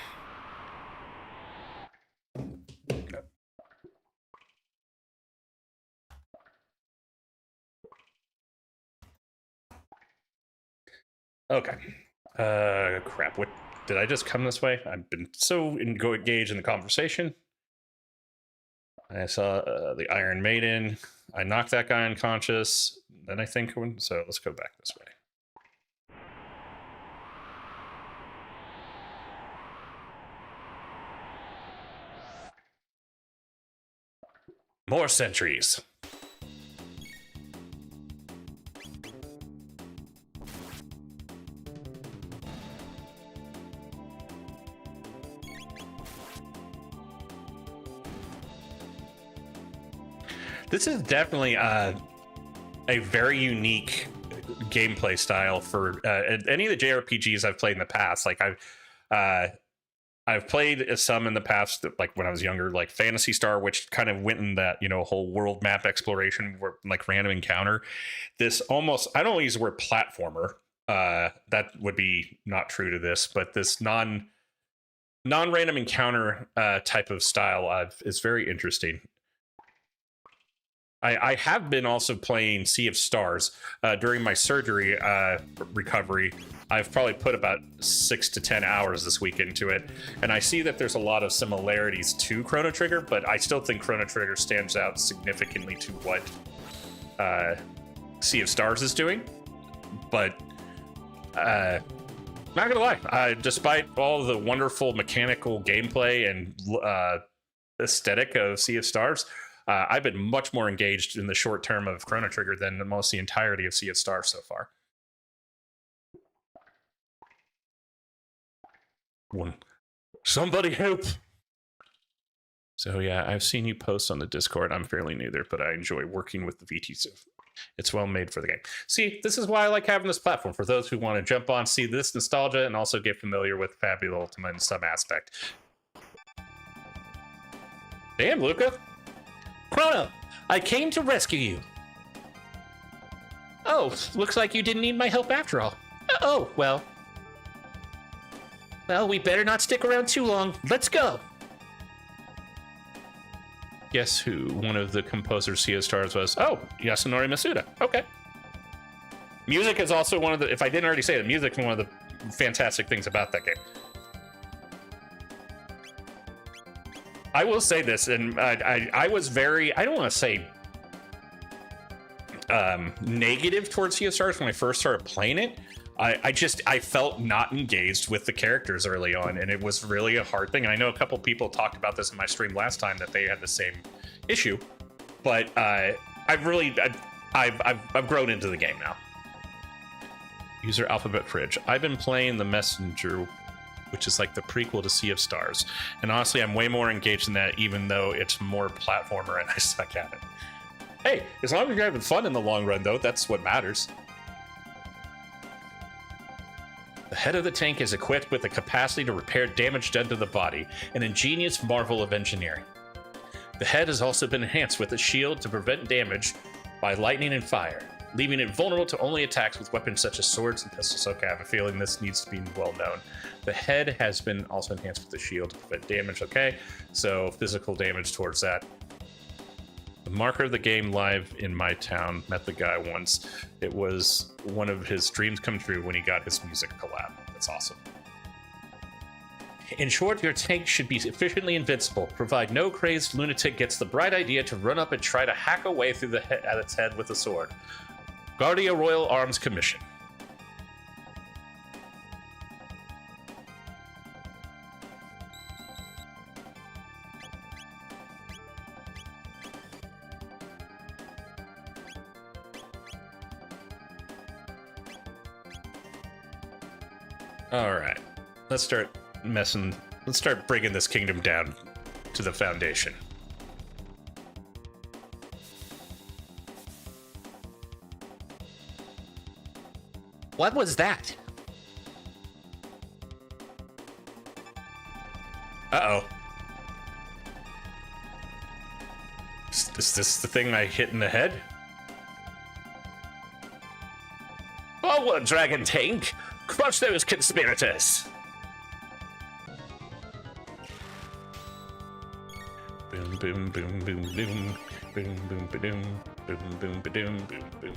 Speaker 1: Okay. Crap. What did I just come this way? I've been so engaged in the conversation. I saw the Iron Maiden. I knocked that guy unconscious. Then I think so. Let's go back this way. More sentries. This is definitely a very unique gameplay style for any of the JRPGs I've played in the past. Like I've played some in the past, like when I was younger, like Phantasy Star, which kind of went in that, whole world map exploration, where like random encounter. This almost, I don't use the word platformer. That would be not true to this, but this non-random encounter type of style is very interesting. I have been also playing Sea of Stars during my surgery recovery. I've probably put about 6 to 10 hours this week into it, and I see that there's a lot of similarities to Chrono Trigger, but I still think Chrono Trigger stands out significantly to what Sea of Stars is doing. But not gonna lie, despite all the wonderful mechanical gameplay and aesthetic of Sea of Stars, I've been much more engaged in the short term of Chrono Trigger than most the entirety of Sea of Stars so far. Somebody help! So yeah, I've seen you post on the Discord. I'm fairly new there, but I enjoy working with the VTs. It's well made for the game. See, this is why I like having this platform, for those who want to jump on, see this nostalgia, and also get familiar with Fabula Ultima in some aspect. Damn, Luca!
Speaker 3: Chrono, I came to rescue you. Oh, looks like you didn't need my help after all. Oh, well. Well, we better not stick around too long. Let's go.
Speaker 2: Guess who one of the composers Sea of Stars was? Oh, Yasunori Masuda. Okay. Music is also one of the, if I didn't already say it, music is one of the fantastic things about that game. I will say this, and I was very, I don't want to say negative towards Sea of Stars when I first started playing it. I felt not engaged with the characters early on, and it was really a hard thing. And I know a couple people talked about this in my stream last time, that they had the same issue, but I've grown into the game now. User Alphabet Fridge. I've been playing The Messenger, which is like the prequel to Sea of Stars, and honestly, I'm way more engaged in that, even though it's more platformer and I suck at it. Hey, as long as you're having fun in the long run, though, that's what matters. The head of the tank is equipped with the capacity to repair damage done to the body, an ingenious marvel of engineering. The head has also been enhanced with a shield to prevent damage by lightning and fire, leaving it vulnerable to only attacks with weapons such as swords and pistols. Okay, I have a feeling this needs to be well known. The head has been also enhanced with the shield to prevent damage. Okay, so physical damage towards that. The marker of the game live in my town met the guy once. It was one of his dreams come true when he got his music collab. That's awesome. In short, your tank should be efficiently invincible, provide no crazed lunatic gets the bright idea to run up and try to hack away through at its head with a sword. Guardia Royal Arms Commission. All right, let's start messing. Let's start bringing this kingdom down to the foundation.
Speaker 3: What was that?
Speaker 1: Uh-oh. Is this the thing I hit in the head?
Speaker 3: Forward, Dragon Tank! Crush those conspirators!
Speaker 2: Boom, boom, boom, boom, boom, boom, boom, ba-doom, boom, boom, ba-doom, boom, boom.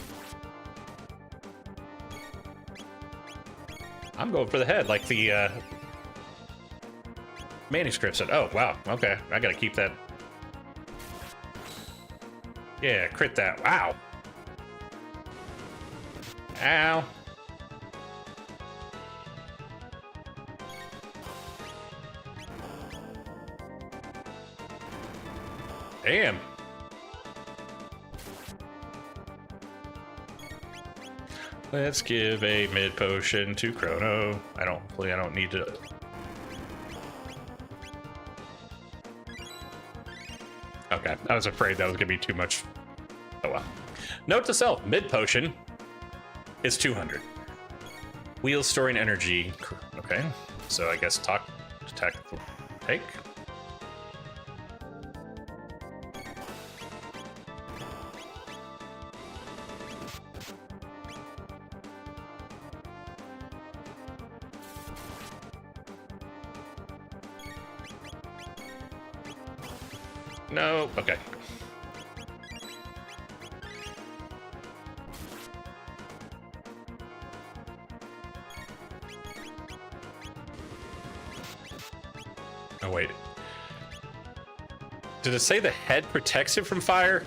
Speaker 1: I'm going for the head, like the manuscript said. Oh, wow. Okay, I gotta keep that. Yeah, crit that. Wow. Ow. Damn. Let's give a mid potion to Chrono. I don't need to. Okay, I was afraid that was gonna be too much Oh well. Note to self: mid potion is 200. Wheels storing energy. Okay, so I guess tactical take. No, okay. Oh, wait. Did it say the head protects it from fire?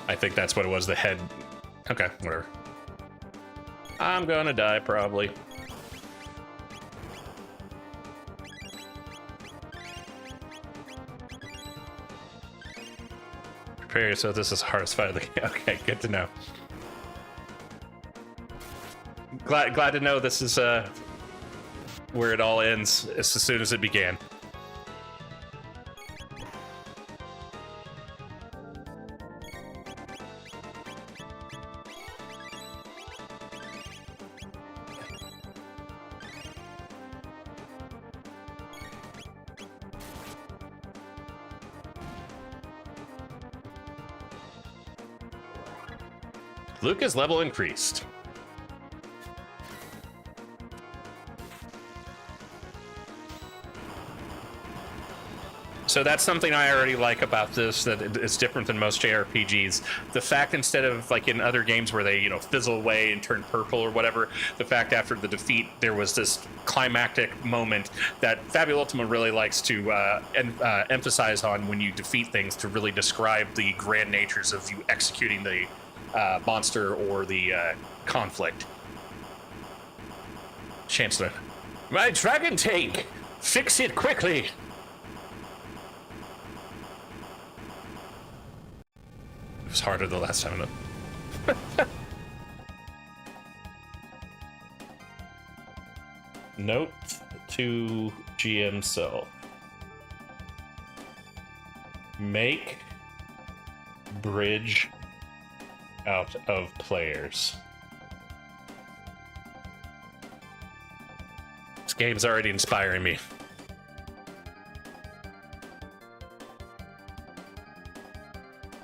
Speaker 1: I think that's what it was, the head. Okay, whatever. I'm gonna die, probably. Prepare yourself, this is the hardest fight of the game. Okay, good to know. Glad to know this is where it all ends as soon as it began. Luca's level increased. So that's something I already like about this, that it's different than most JRPGs. The fact, instead of like in other games where they, fizzle away and turn purple or whatever, the fact after the defeat there was this climactic moment that Fabula Ultima really likes to emphasize on when you defeat things, to really describe the grand natures of you executing the monster or the conflict. Chancellor. My dragon tank! Fix it quickly! It was harder the last time. Note to GM Cell. Make bridge out of players. This game's already inspiring me.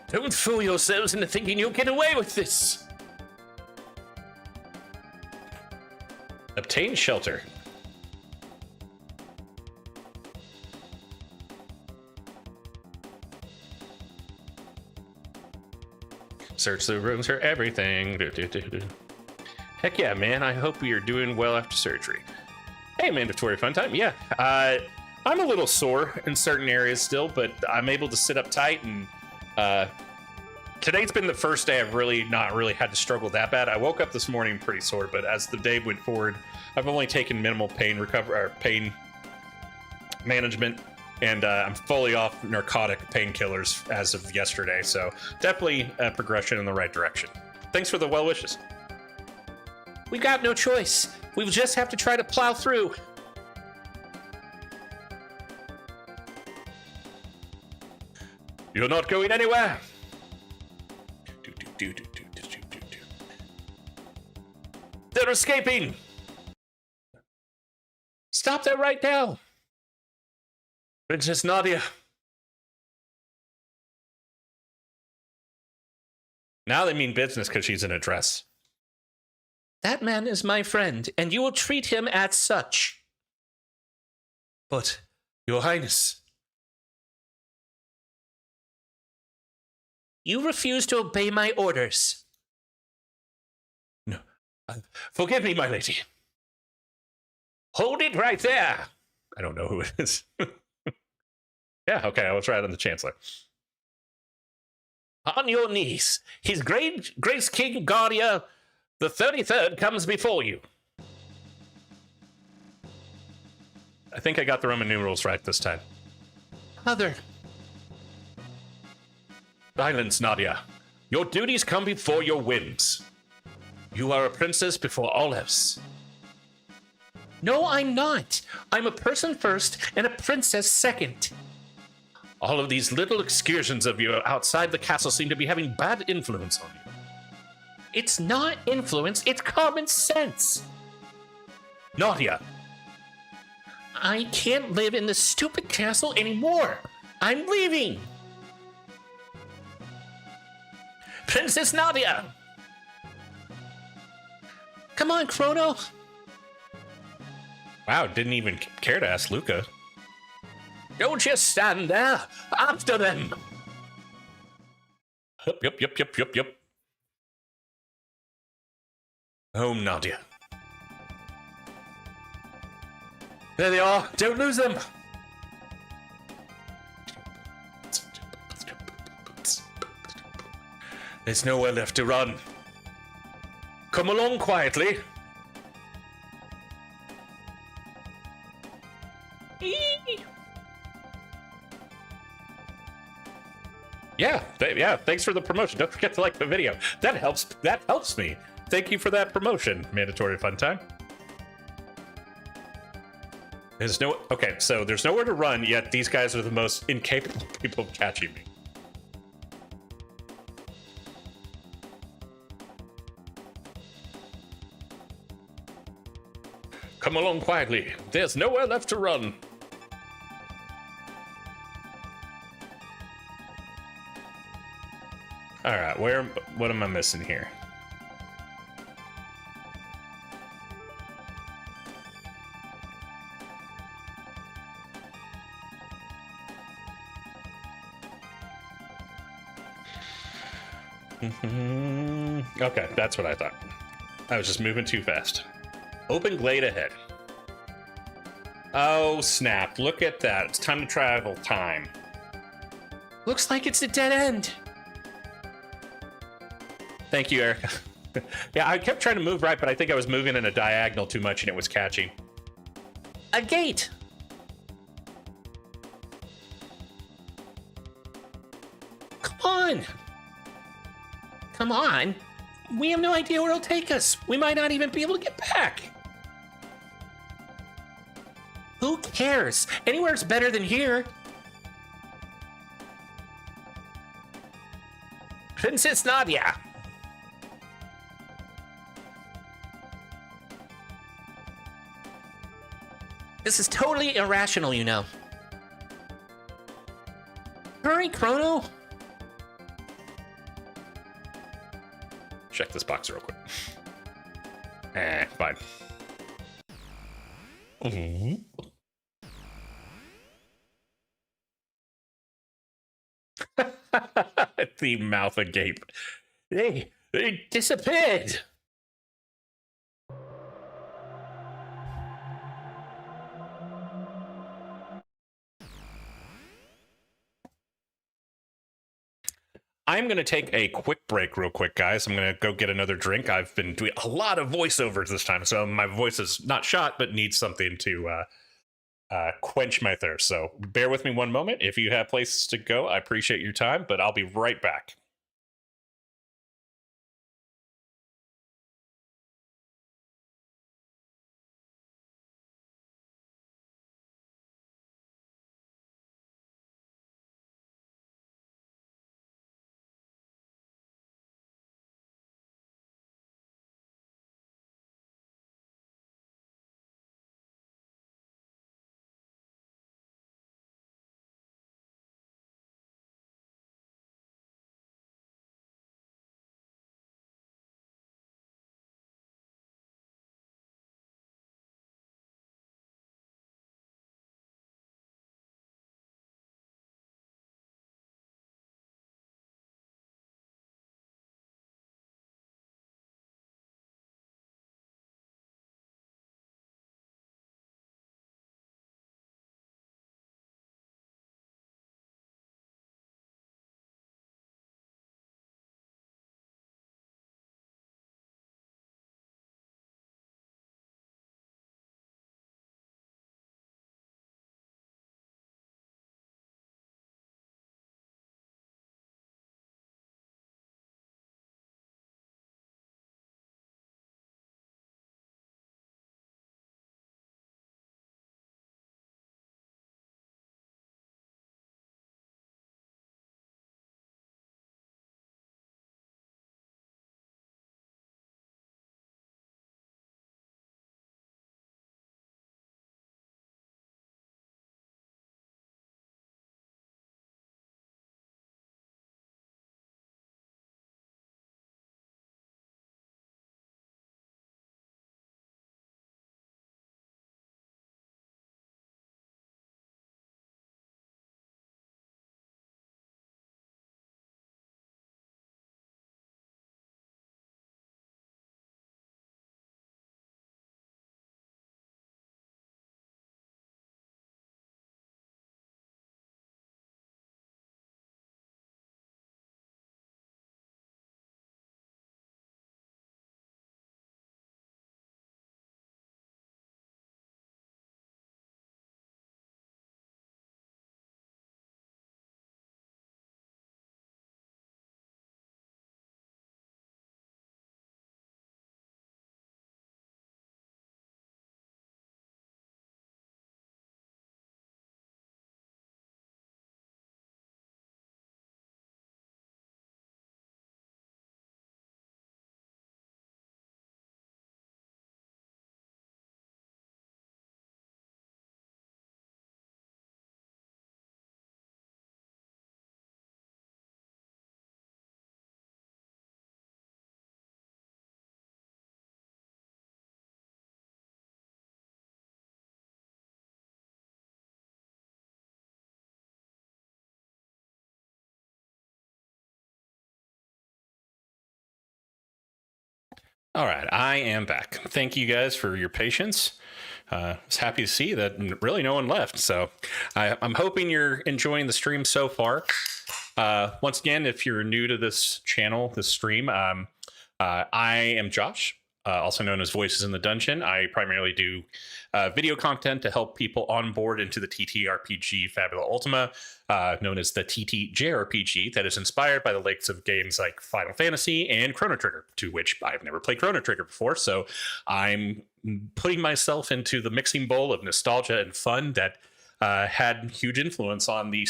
Speaker 1: Don't fool yourselves into thinking you'll get away with this. Obtain shelter. Search the rooms for everything. Heck yeah, man. I hope you're doing well after surgery. Hey, mandatory fun time. Yeah. I'm a little sore in certain areas still, but I'm able to sit up tight, and today's been the first day I've not really had to struggle that bad. I woke up this morning pretty sore, but as the day went forward, I've only taken minimal pain management, and I'm fully off narcotic painkillers as of yesterday. So definitely a progression in the right direction. Thanks for the well wishes.
Speaker 3: We got no choice. We'll just have to try to plow through.
Speaker 1: You're not going anywhere. They're escaping.
Speaker 3: Stop that right now.
Speaker 1: Princess Nadia. Now they mean business because she's in a dress.
Speaker 3: That man is my friend, and you will treat him as such.
Speaker 1: But, Your Highness.
Speaker 3: You refuse to obey my orders.
Speaker 1: No. Forgive me, my lady. Hold it right there. I don't know who it is. Yeah, okay, I will try it on the Chancellor.
Speaker 3: On your knees. His Grace King Guardia, the 33rd, comes before you.
Speaker 1: I think I got the Roman numerals right this time.
Speaker 3: Mother.
Speaker 1: Silence, Nadia. Your duties come before your whims. You are a princess before all else.
Speaker 3: No, I'm not. I'm a person first and a princess second.
Speaker 2: All of these little excursions of you outside the castle seem to be having bad influence on you.
Speaker 3: It's not influence, it's common sense.
Speaker 2: Nadia!
Speaker 3: I can't live in this stupid castle anymore. I'm leaving. Princess Nadia! Come on, Chrono.
Speaker 1: Wow, didn't even care to ask Luca.
Speaker 3: Don't just stand there. After them.
Speaker 1: Yep. Home, Nadia.
Speaker 3: There they are. Don't lose them.
Speaker 1: There's nowhere left to run. Come along quietly. Yeah, thanks for the promotion. Don't forget to like the video. That helps me. Thank you for that promotion. Mandatory fun time. Okay, so there's nowhere to run, yet these guys are the most incapable people of catching me. Come along quietly. There's nowhere left to run. All right, what am I missing here? Okay, that's what I thought. I was just moving too fast. Open glade ahead. Oh, snap. Look at that. It's time to travel time.
Speaker 3: Looks like it's a dead end.
Speaker 1: Thank you, Erica. Yeah, I kept trying to move right, but I think I was moving in a diagonal too much and it was catching.
Speaker 3: A gate. Come on. Come on. We have no idea where it'll take us. We might not even be able to get back. Who cares? Anywhere's better than here. Princess Nadia. This is totally irrational, you know. Hurry, Chrono.
Speaker 1: Check this box real quick. Fine. The mouth agape.
Speaker 3: They disappeared.
Speaker 1: I'm going to take a quick break real quick, guys. I'm going to go get another drink. I've been doing a lot of voiceovers this time, so my voice is not shot, but needs something to quench my thirst. So bear with me one moment. If you have places to go, I appreciate your time, but I'll be right back. All right, I am back. Thank you guys for your patience. I was happy to see that really no one left. So I'm hoping you're enjoying the stream so far. Once again, if you're new to this channel, this stream, I am Josh, also known as Voices in the Dungeon. I primarily do video content to help people onboard into the TTRPG Fabula Ultima, known as the TTJRPG, that is inspired by the likes of games like Final Fantasy and Chrono Trigger, to which I've never played Chrono Trigger before. So I'm putting myself into the mixing bowl of nostalgia and fun that had huge influence on the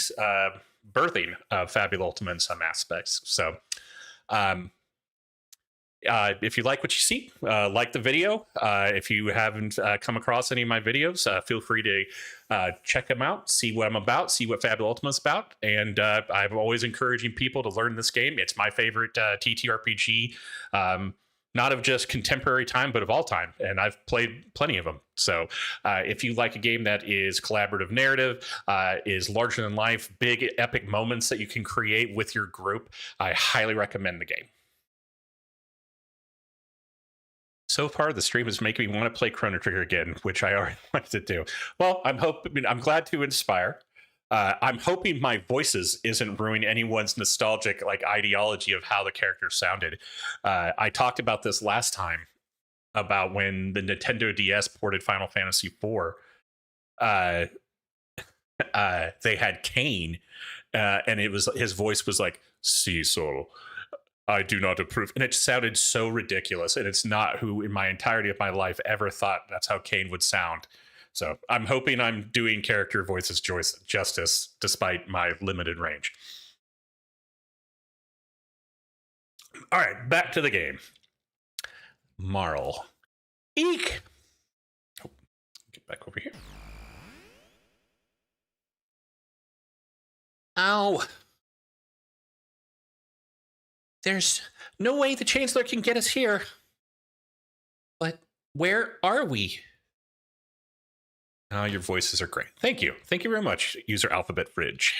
Speaker 1: birthing of Fabula Ultima in some aspects. So if you like what you see, like the video. If you haven't come across any of my videos, feel free to check them out, see what I'm about, see what Fabula Ultima is about. And I'm always encouraging people to learn this game. It's my favorite TTRPG, not of just contemporary time, but of all time. And I've played plenty of them. So if you like a game that is collaborative narrative, is larger than life, big epic moments that you can create with your group, I highly recommend the game. So far, the stream is making me want to play Chrono Trigger again, which I already wanted to do. Well, I'm glad to inspire. I'm hoping my voices isn't ruining anyone's nostalgic ideology of how the character sounded. I talked about this last time about when the Nintendo DS ported Final Fantasy IV. They had Kane, and his voice was like Cecil. I do not approve. And it sounded so ridiculous. And it's not who in my entirety of my life ever thought that's how Kane would sound. So I'm hoping I'm doing character voices justice despite my limited range. All right, back to the game. Marl. Eek! Oh, get back over here.
Speaker 3: Ow. There's no way the Chancellor can get us here. But where are we?
Speaker 1: Oh, your voices are great. Thank you. Thank you very much, user Alphabet Fridge.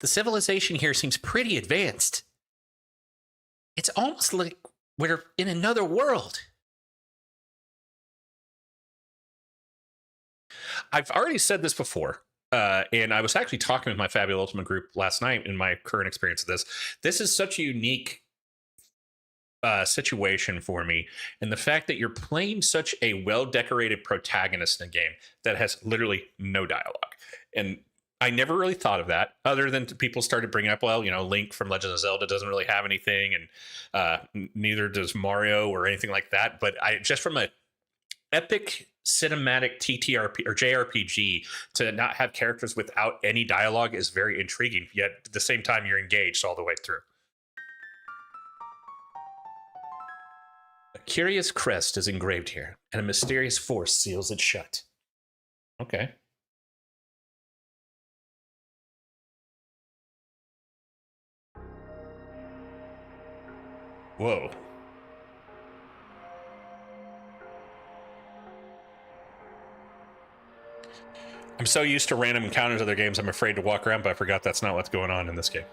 Speaker 3: The civilization here seems pretty advanced. It's almost like we're in another world.
Speaker 1: I've already said this before. And I was actually talking with my Fabula Ultima group last night in my current experience of this. This is such a unique situation for me. And the fact that you're playing such a well-decorated protagonist in a game that has literally no dialogue. And I never really thought of that other than people started bringing up, well, Link from Legend of Zelda doesn't really have anything. And neither does Mario or anything like that. But just from a epic cinematic TTRP or JRPG to not have characters without any dialogue is very intriguing, yet at the same time you're engaged all the way through. A curious crest is engraved here, and a mysterious force seals it shut. Okay. Whoa. I'm so used to random encounters in other games, I'm afraid to walk around, but I forgot that's not what's going on in this game.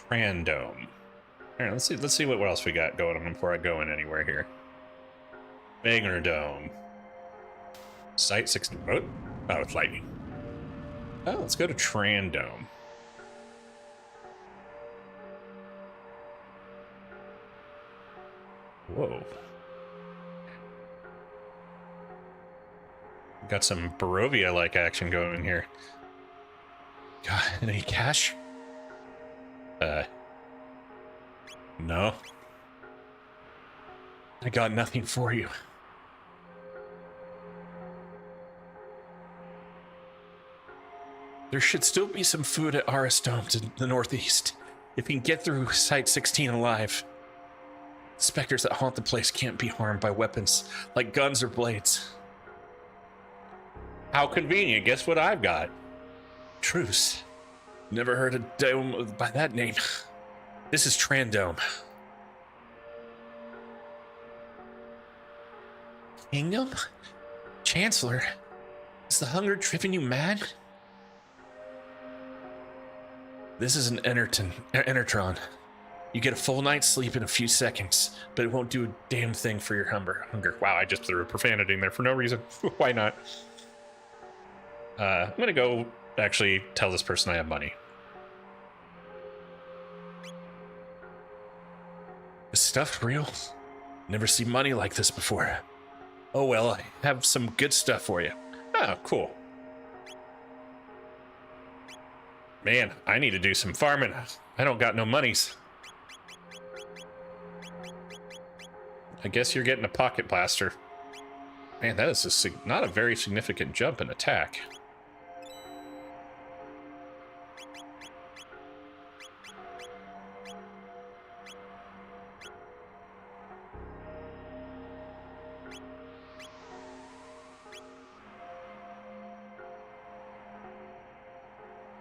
Speaker 1: Trandome. All right, let's see what else we got going on before I go in anywhere here. Banger Dome. Site 60. Oh, it's lightning. Oh, let's go to Trandome. Whoa. Got some Barovia-like action going here. Got any cash? No. I got nothing for you. There should still be some food at Aristome to the northeast. If you can get through Site 16 alive. The specters that haunt the place can't be harmed by weapons like guns or blades. How convenient. Guess what I've got? Truce. Never heard a dome by that name. This is Trandome.
Speaker 3: Kingdom? Chancellor? Is the hunger driven you mad?
Speaker 1: This is an Enertron.
Speaker 2: You get a full night's sleep in a few seconds, but it won't do a damn thing for your hunger. Wow, I just threw a profanity in there for no reason. Why not? I'm gonna go actually tell this person I have money. Is stuff real? Never seen money like this before. Oh well, I have some good stuff for you. Oh, cool. Man, I need to do some farming. I don't got no monies. I guess you're getting a pocket blaster. Man, that is not a very significant jump in attack.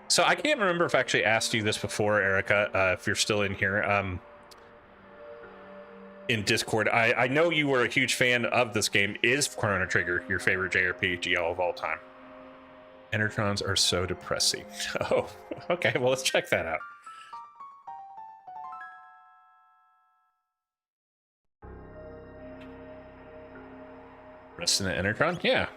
Speaker 2: So I can't remember if I actually asked you this before, Erica, if you're still in here, in Discord. I know you were a huge fan of this game. Is Chrono Trigger your favorite JRPG of all time? Enertrons are so depressing. Oh, okay, well, let's check that out. Rest in the Enertron? Yeah.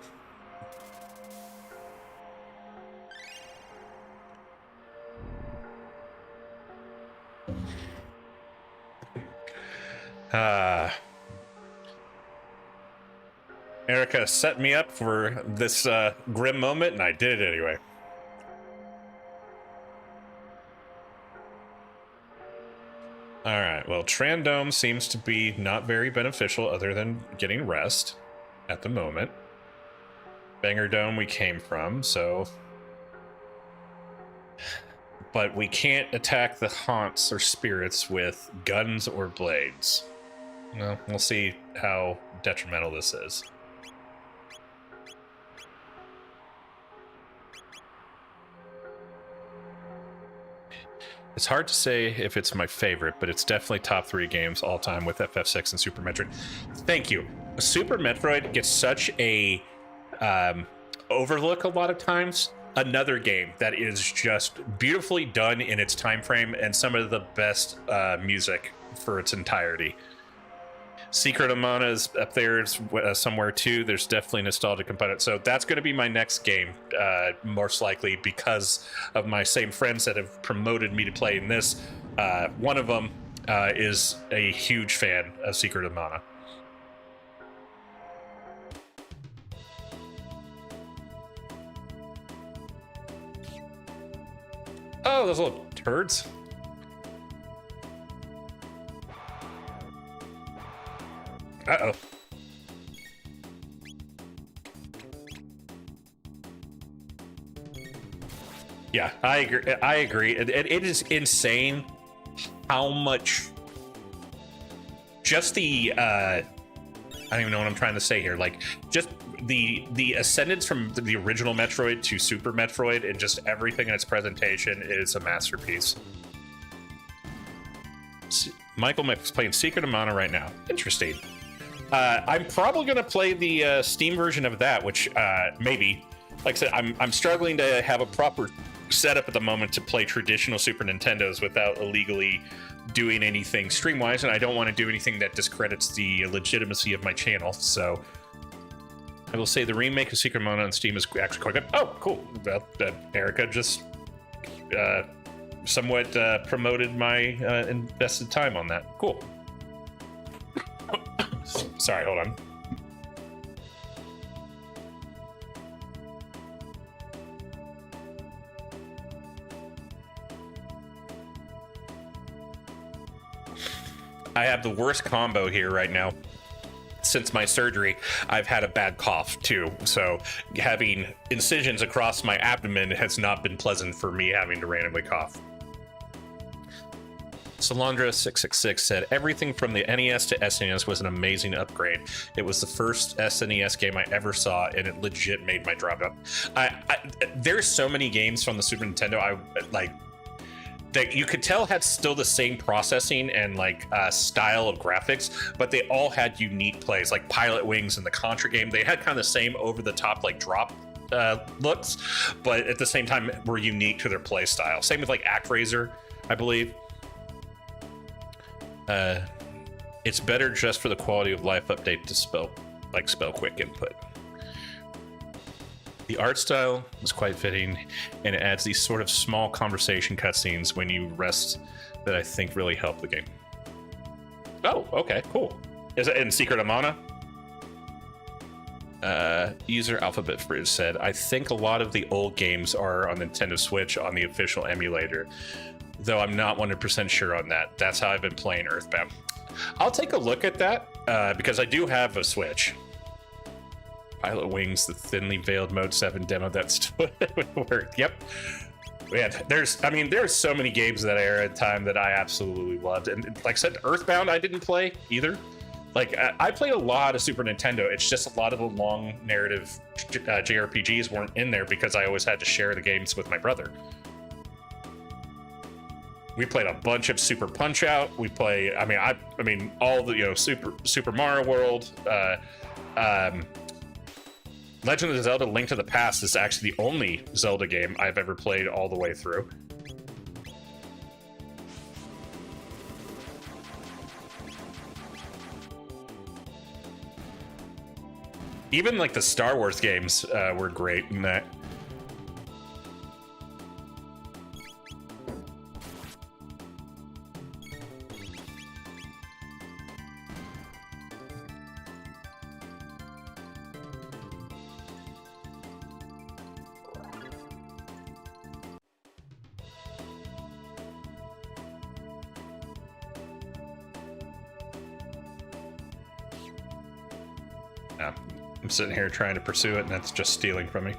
Speaker 2: Erica set me up for this grim moment, and I did it anyway. Alright, well, Trandome seems to be not very beneficial other than getting rest at the moment. Banger Dome we came from, so... But we can't attack the haunts or spirits with guns or blades. Well, we'll see how detrimental this is. It's hard to say if it's my favorite, but it's definitely top 3 games all time with FF6 and Super Metroid. Thank you. Super Metroid gets such a overlook a lot of times. Another game that is just beautifully done in its time frame and some of the best music for its entirety. Secret of Mana is up there somewhere too. There's definitely a nostalgia component. So that's going to be my next game, most likely, because of my same friends that have promoted me to play in this. One of them is a huge fan of Secret of Mana. Oh, those little turds. Uh-oh. Yeah, I agree. It is insane how much just the I don't even know what I'm trying to say here. Like, just the ascendance from the original Metroid to Super Metroid and just everything in its presentation is a masterpiece. Michael is playing Secret of Mana right now. Interesting. I'm probably going to play the Steam version of that, which maybe, like I said, I'm struggling to have a proper setup at the moment to play traditional Super Nintendos without illegally doing anything stream-wise, and I don't want to do anything that discredits the legitimacy of my channel, so I will say the remake of Secret of Mana on Steam is actually quite good. Oh, cool. Well, Erica just somewhat promoted my invested time on that. Cool. Sorry, hold on. I have the worst combo here right now. Since my surgery, I've had a bad cough too, so having incisions across my abdomen has not been pleasant for me having to randomly cough. Salandra666 said, everything from the NES to SNES was an amazing upgrade. It was the first SNES game I ever saw, and it legit made my drop up. There's so many games from the Super Nintendo I like that you could tell had still the same processing and like style of graphics, but they all had unique plays, like Pilot Wings and the Contra game. They had kind of the same over-the-top like drop looks, but at the same time were unique to their play style. Same with like ActRaiser, I believe. It's better just for the quality of life update to spell quick input. The art style is quite fitting, and it adds these sort of small conversation cutscenes when you rest that I think really help the game. Oh, okay, cool. Is it in Secret of Mana? User Alphabet Bridge said, I think a lot of the old games are on Nintendo Switch on the official emulator, though I'm not 100% sure on that. That's how I've been playing Earthbound. I'll take a look at that, because I do have a Switch. Pilot Wings, the thinly veiled Mode 7 demo, that's would work. Yep. Yeah, there's so many games that era and time that I absolutely loved. And like I said, Earthbound I didn't play either. Like, I played a lot of Super Nintendo. It's just a lot of the long narrative JRPGs weren't in there because I always had to share the games with my brother. We played a bunch of Super Punch-Out. We play, all the, Super Mario World. Legend of Zelda: Link to the Past is actually the only Zelda game I've ever played all the way through. Even like the Star Wars games were great in that. I'm sitting here trying to pursue it, and that's just stealing from me.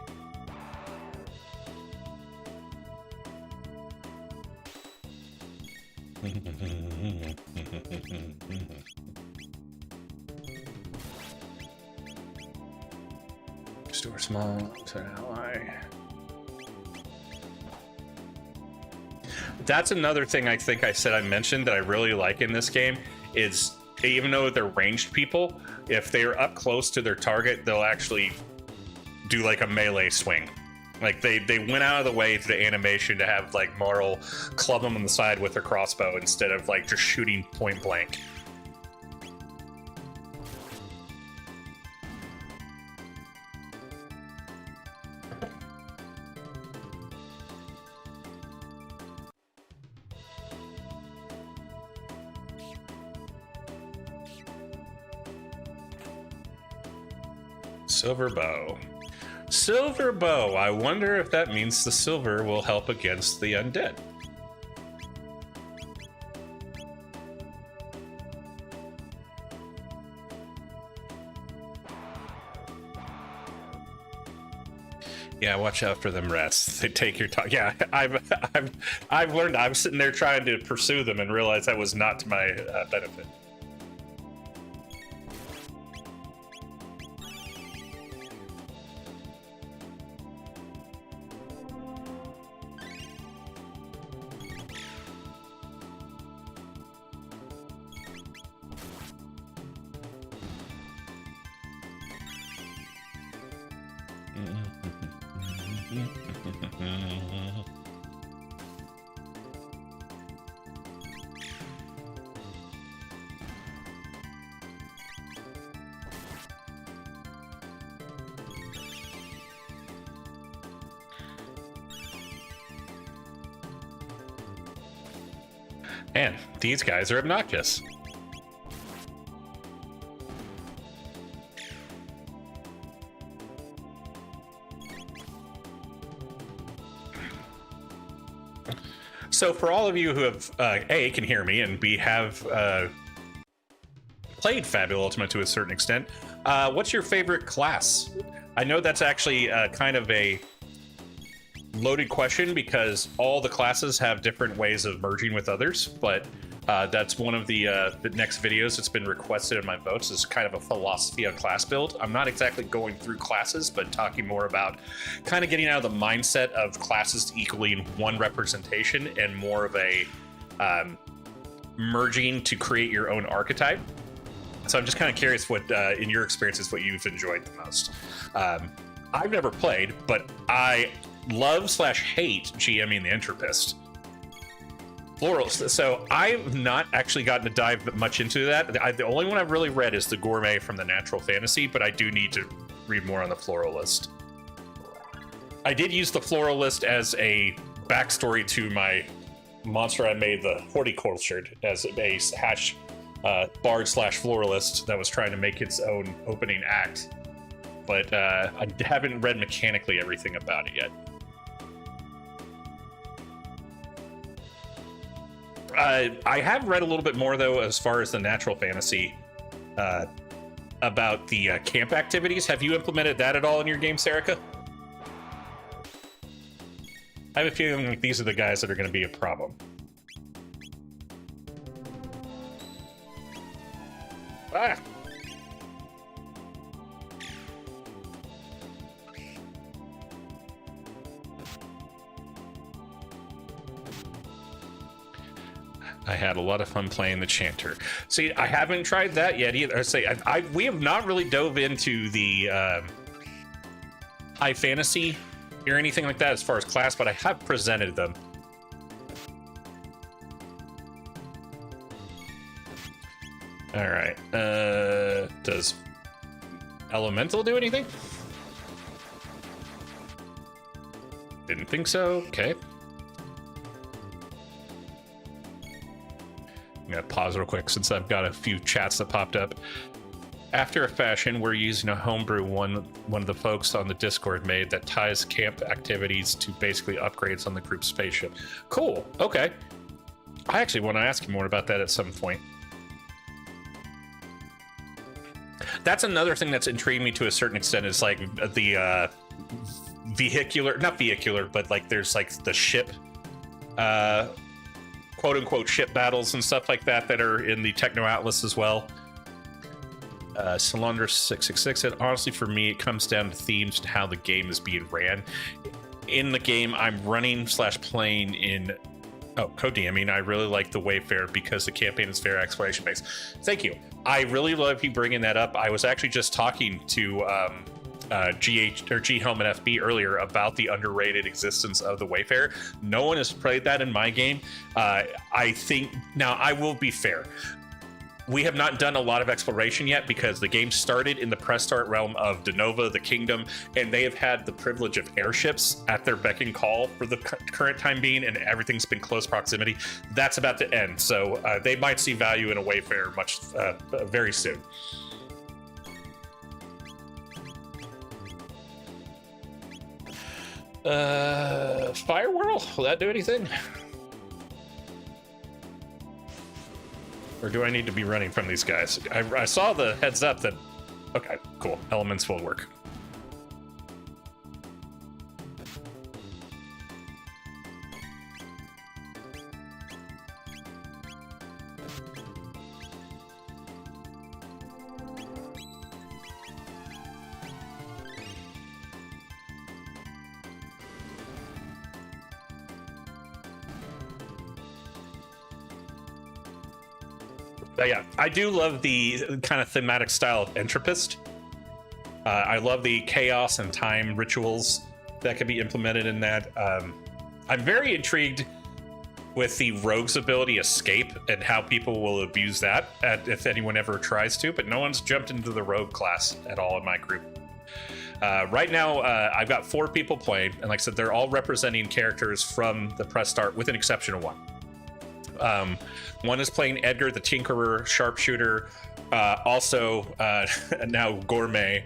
Speaker 2: Store small to ally. That's another thing I think I said I mentioned that I really like in this game is, even though they're ranged people, if they're up close to their target, they'll actually do like a melee swing. Like they went out of the way to the animation to have like Marl club them on the side with their crossbow instead of like just shooting point blank. Silver bow. Silver bow. I wonder if that means the silver will help against the undead. Yeah, watch out for them rats. They take your time. Yeah, I've learned. I was sitting there trying to pursue them and realized that was not to my benefit. Man, these guys are obnoxious. So for all of you who have, A, can hear me, and B, have played Fabula Ultima to a certain extent, what's your favorite class? I know that's actually kind of a loaded question because all the classes have different ways of merging with others, but that's one of the next videos that's been requested in my votes is kind of a philosophy on class build. I'm not exactly going through classes, but talking more about kind of getting out of the mindset of classes equally in one representation and more of a merging to create your own archetype. So I'm just kind of curious what, in your experiences, what you've enjoyed the most. I've never played, but I love/hate GMing the Entropist.
Speaker 1: Florals. So I've not actually gotten to dive much into that. The only one I've really read is the Gourmet from the Natural Fantasy, but I do need to read more on the floral list. I did use the floral list as a backstory to my monster I made, the Horticultured, as a hash bard slash floralist that was trying to make its own opening act. But I haven't read mechanically everything about it yet. I have read a little bit more, though, as far as the Natural Fantasy about the camp activities. Have you implemented that at all in your game, Serica? I have a feeling like these are the guys that are going to be a problem. Ah! I had a lot of fun playing the Chanter. See, I haven't tried that yet either. I say we have not really dove into the high fantasy or anything like that as far as class, but I have presented them. All right. Does Elemental do anything? Didn't think so. Okay. I'm gonna pause real quick since I've got a few chats that popped up. After a fashion, we're using a homebrew one of the folks on the Discord made that ties camp activities to basically upgrades on the group's spaceship. Cool. Okay. I actually want to ask you more about that at some point. That's another thing that's intrigued me to a certain extent, is like the not vehicular, but like there's like the ship quote unquote ship battles and stuff like that that are in the Techno Atlas as well. Solandra 666 said, honestly, for me, it comes down to themes and how the game is being ran. In the game, I'm running / playing in co-DMing. I really like the Wayfarer because the campaign is very exploration based. Thank you. I really love you bringing that up. I was actually just talking to G Home and FB earlier about the underrated existence of the Wayfarer. No one has played that in my game. I think, now I will be fair, we have not done a lot of exploration yet because the game started in the press start realm of Denova, the kingdom, and they have had the privilege of airships at their beck and call for the current time being, and everything's been close proximity. That's about to end, so they might see value in a Wayfarer very soon. Firewhirl, will that do anything? Or do I need to be running from these guys? I saw the heads up that... Okay, cool. Elements will work. Yeah, I do love the kind of thematic style of Entropist. I love the chaos and time rituals that can be implemented in that. I'm very intrigued with the rogue's ability Escape and how people will abuse that if anyone ever tries to, but no one's jumped into the rogue class at all in my group. Right now, I've got 4 people playing, and like I said, they're all representing characters from the press start with an exception of one. One is playing Edgar, the Tinkerer Sharpshooter, also now Gourmet.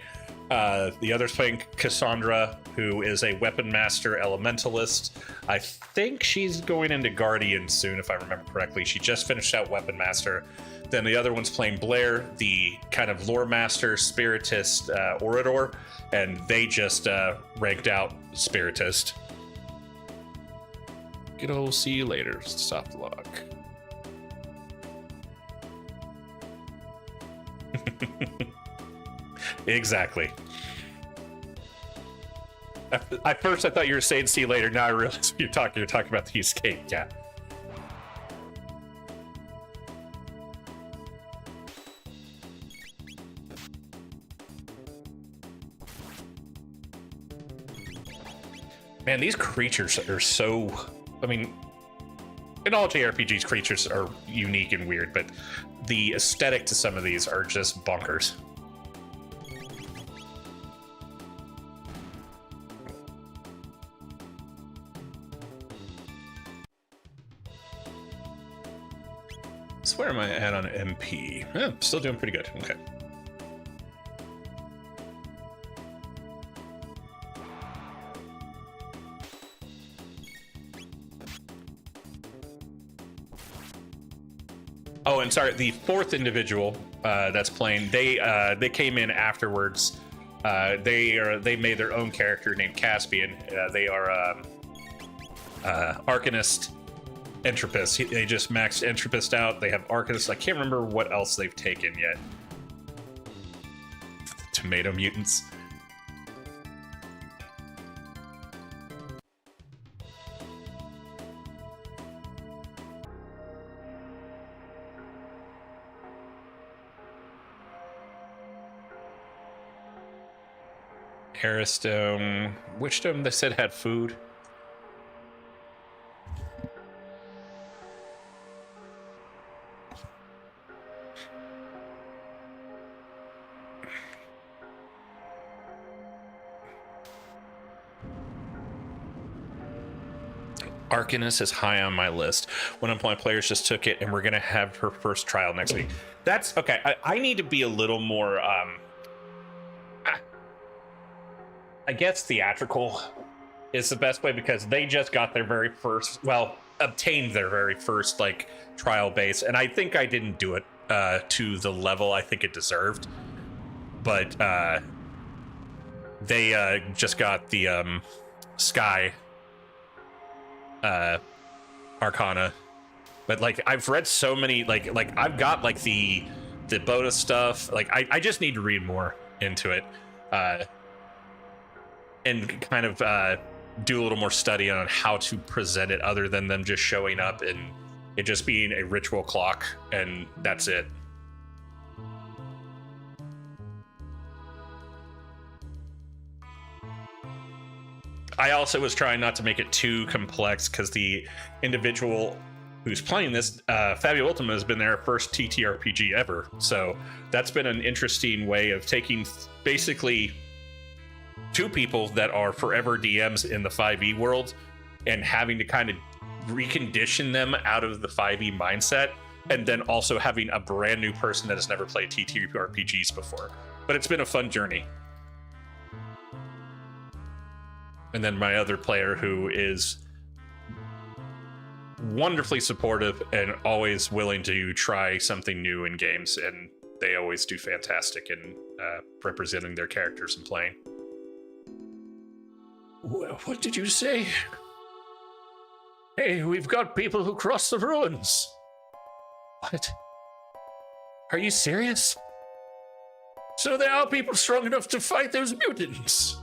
Speaker 1: The other's playing Cassandra, who is a Weapon Master Elementalist. I think she's going into Guardian soon, if I remember correctly. She just finished out Weapon Master. Then the other one's playing Blair, the kind of Lore Master, Spiritist, Orator, and they just ranked out Spiritist. Good old see you later, soft lock. Exactly. At first I thought you were saying see you later. Now I realize you're talking about the escape. Yeah. Man, these creatures are so... I mean, in all JRPGs, creatures are unique and weird, but the aesthetic to some of these are just bonkers. So where am I at on MP? Oh, still doing pretty good. Okay. Oh, and sorry, the fourth individual that's playing, they came in afterwards. They made their own character named Caspian. They are Arcanist Entropist. They just maxed Entropist out. They have Arcanist. I can't remember what else they've taken yet. Tomato mutants. Aristome. Which dome they said had food? Arcanist is high on my list. One of my players just took it, and we're gonna have her first trial next week. That's okay. I need to be a little more I guess theatrical is the best way, because they just got their very first, well, obtained their very first like trial base, and I think I didn't do it to the level I think it deserved. But they just got the Sky Arcana. But like I've read so many like I've got like the Boda stuff. Like I just need to read more into it. And kind of do a little more study on how to present it, other than them just showing up and it just being a ritual clock and that's it. I also was trying not to make it too complex, because the individual who's playing this, Fabula Ultima, has been their first TTRPG ever. So that's been an interesting way of taking basically two people that are forever DMs in the 5e world and having to kind of recondition them out of the 5e mindset, and then also having a brand new person that has never played TTRPGs before. But it's been a fun journey. And then my other player, who is wonderfully supportive and always willing to try something new in games, and they always do fantastic in representing their characters and playing. What did you say? Hey, we've got people who cross the ruins. What? Are you serious? So there are people strong enough to fight those mutants.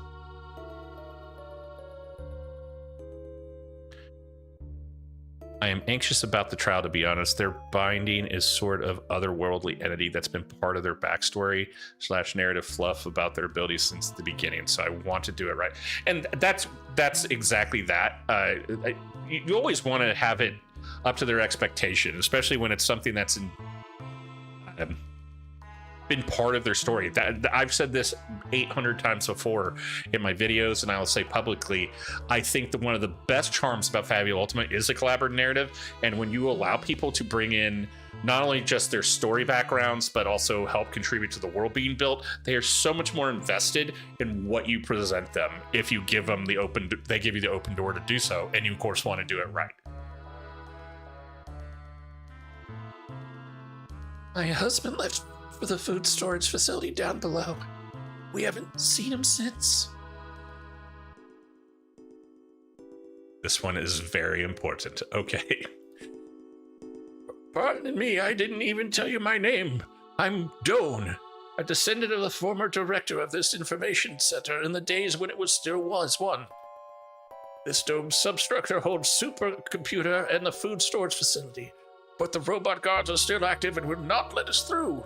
Speaker 1: I am anxious about the trial, to be honest. Their binding is sort of otherworldly entity that's been part of their backstory / narrative fluff about their abilities since the beginning. So I want to do it right. And that's exactly that. You always want to have it up to their expectation, especially when it's something that's been part of their story. That I've said this 800 times before in my videos, and I'll say publicly, I think that one of the best charms about Fabula Ultima is a collaborative narrative. And when you allow people to bring in not only just their story backgrounds, but also help contribute to the world being built, they are so much more invested in what you present them if you give them they give you the open door to do so, and you of course want to do it right. My husband left for the food storage facility down below. We haven't seen him since. This one is very important. Okay. Pardon me, I didn't even tell you my name. I'm Doan, a descendant of the former director of this information center in the days when it still was one. This dome's substructure holds supercomputer and the food storage facility, but the robot guards are still active and would not let us through.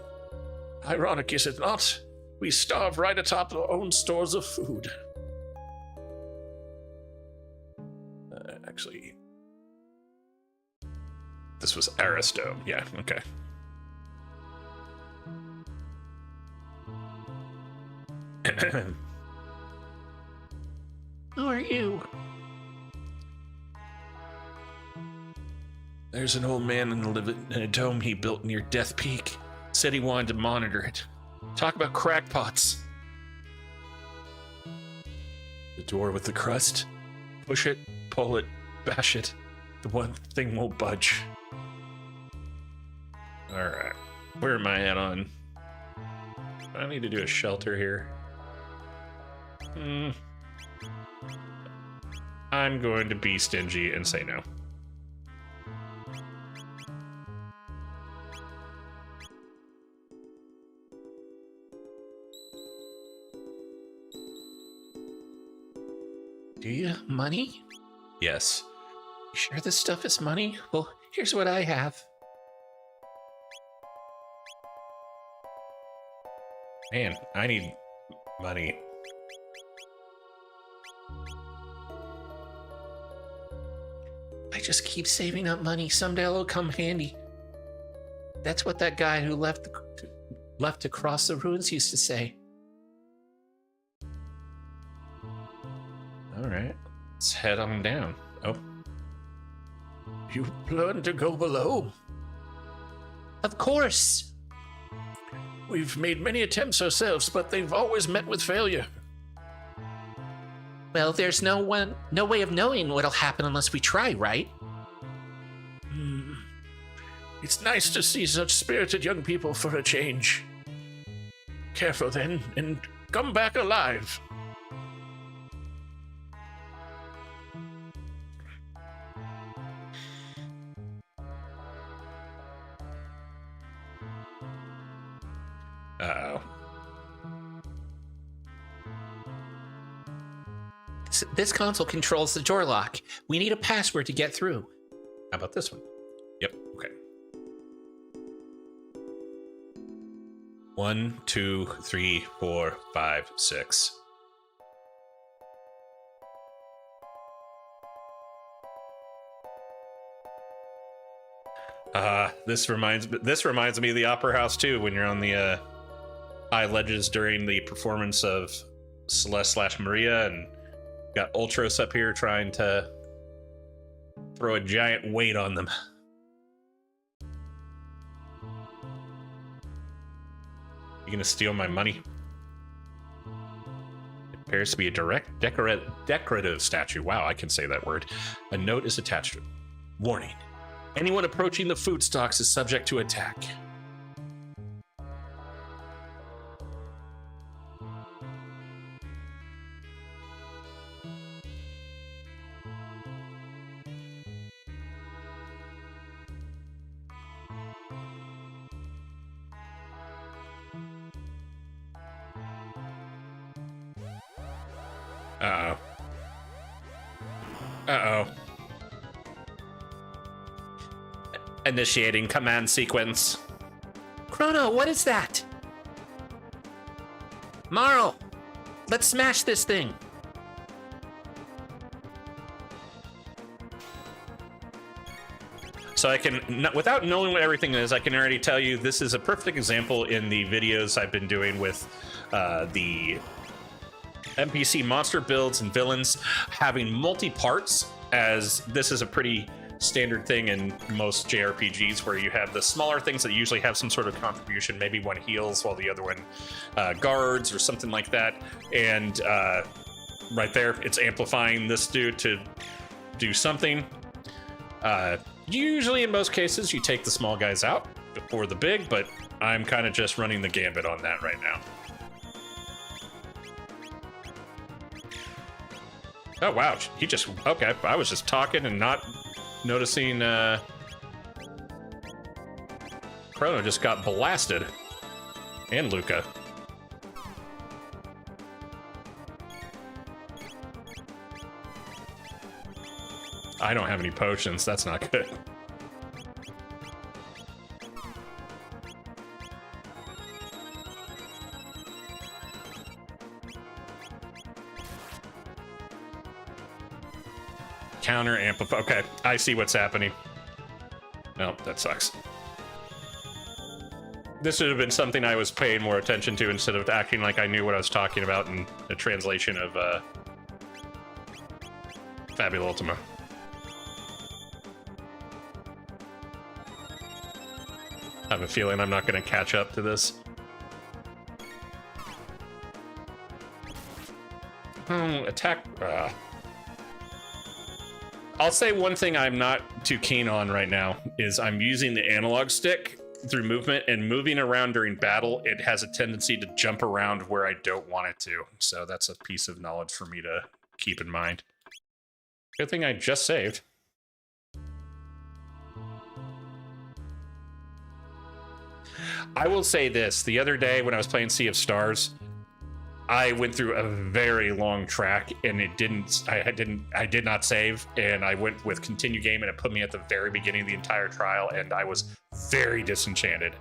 Speaker 1: Ironic, is it not? We starve right atop our own stores of food.
Speaker 2: This was Aristo. Yeah, okay.
Speaker 3: Who are you?
Speaker 2: There's an old man in a dome he built near Death Peak. Said he wanted to monitor it. Talk about crackpots. The door with the crust. Push it, pull it, bash it. The one thing won't budge. Alright. Where am I at on? I need to do a shelter here. I'm going to be stingy and say no.
Speaker 3: Do you? Money?
Speaker 2: Yes.
Speaker 3: You sure this stuff is money? Well, here's what I have.
Speaker 2: Man, I need money.
Speaker 3: I just keep saving up money. Someday it'll come handy. That's what that guy who left to cross the ruins used to say.
Speaker 2: All right, let's head on down. Oh,
Speaker 3: You plan to go below? Of course.
Speaker 2: we've made many attempts ourselves, but they've always met with failure.
Speaker 3: Well, there's no way of knowing what'll happen unless we try, right?
Speaker 2: It's nice to see such spirited young people for a change. Careful then, and come back alive. Uh-oh.
Speaker 3: This console controls the door lock. We need a password to get through.
Speaker 2: How about this one? Yep, okay. 1, 2, 3, 4, 5, 6. This reminds me of the Opera House too, when you're on the high ledges during the performance of Celeste / Maria, and got Ultros up here trying to throw a giant weight on them. You gonna steal my money? It appears to be a decorative statue. Wow, I can say that word. A note is attached to it. Warning. Anyone approaching the food stocks is subject to attack. Uh-oh. Uh-oh. Initiating command sequence.
Speaker 3: Chrono, what is that? Marl, let's smash this thing.
Speaker 2: So I can, without knowing what everything is, I can already tell you this is a perfect example in the videos I've been doing with the NPC monster builds and villains having multi-parts, as this is a pretty standard thing in most JRPGs where you have the smaller things that usually have some sort of contribution. Maybe one heals while the other one guards or something like that. And right there, it's amplifying this dude to do something. Usually in most cases, you take the small guys out before the big, but I'm kind of just running the gambit on that right now. Oh, wow. He just... Okay, I was just talking and not noticing... Chrono just got blasted. And Luca. I don't have any potions. That's not good. Counter amplify. Okay, I see what's happening.
Speaker 1: Well, that sucks. This should have been something I was paying more attention to instead of acting like I knew what I was talking about in the translation of Fabula Ultima. I have a feeling I'm not going to catch up to this. Attack. I'll say one thing I'm not too keen on right now is I'm using the analog stick through movement, and moving around during battle, it has a tendency to jump around where I don't want it to. So that's a piece of knowledge for me to keep in mind. Good thing I just saved. I will say this, the other day when I was playing Sea of Stars, I went through a very long track and I did not save, and I went with continue game and it put me at the very beginning of the entire trial and I was very disenchanted.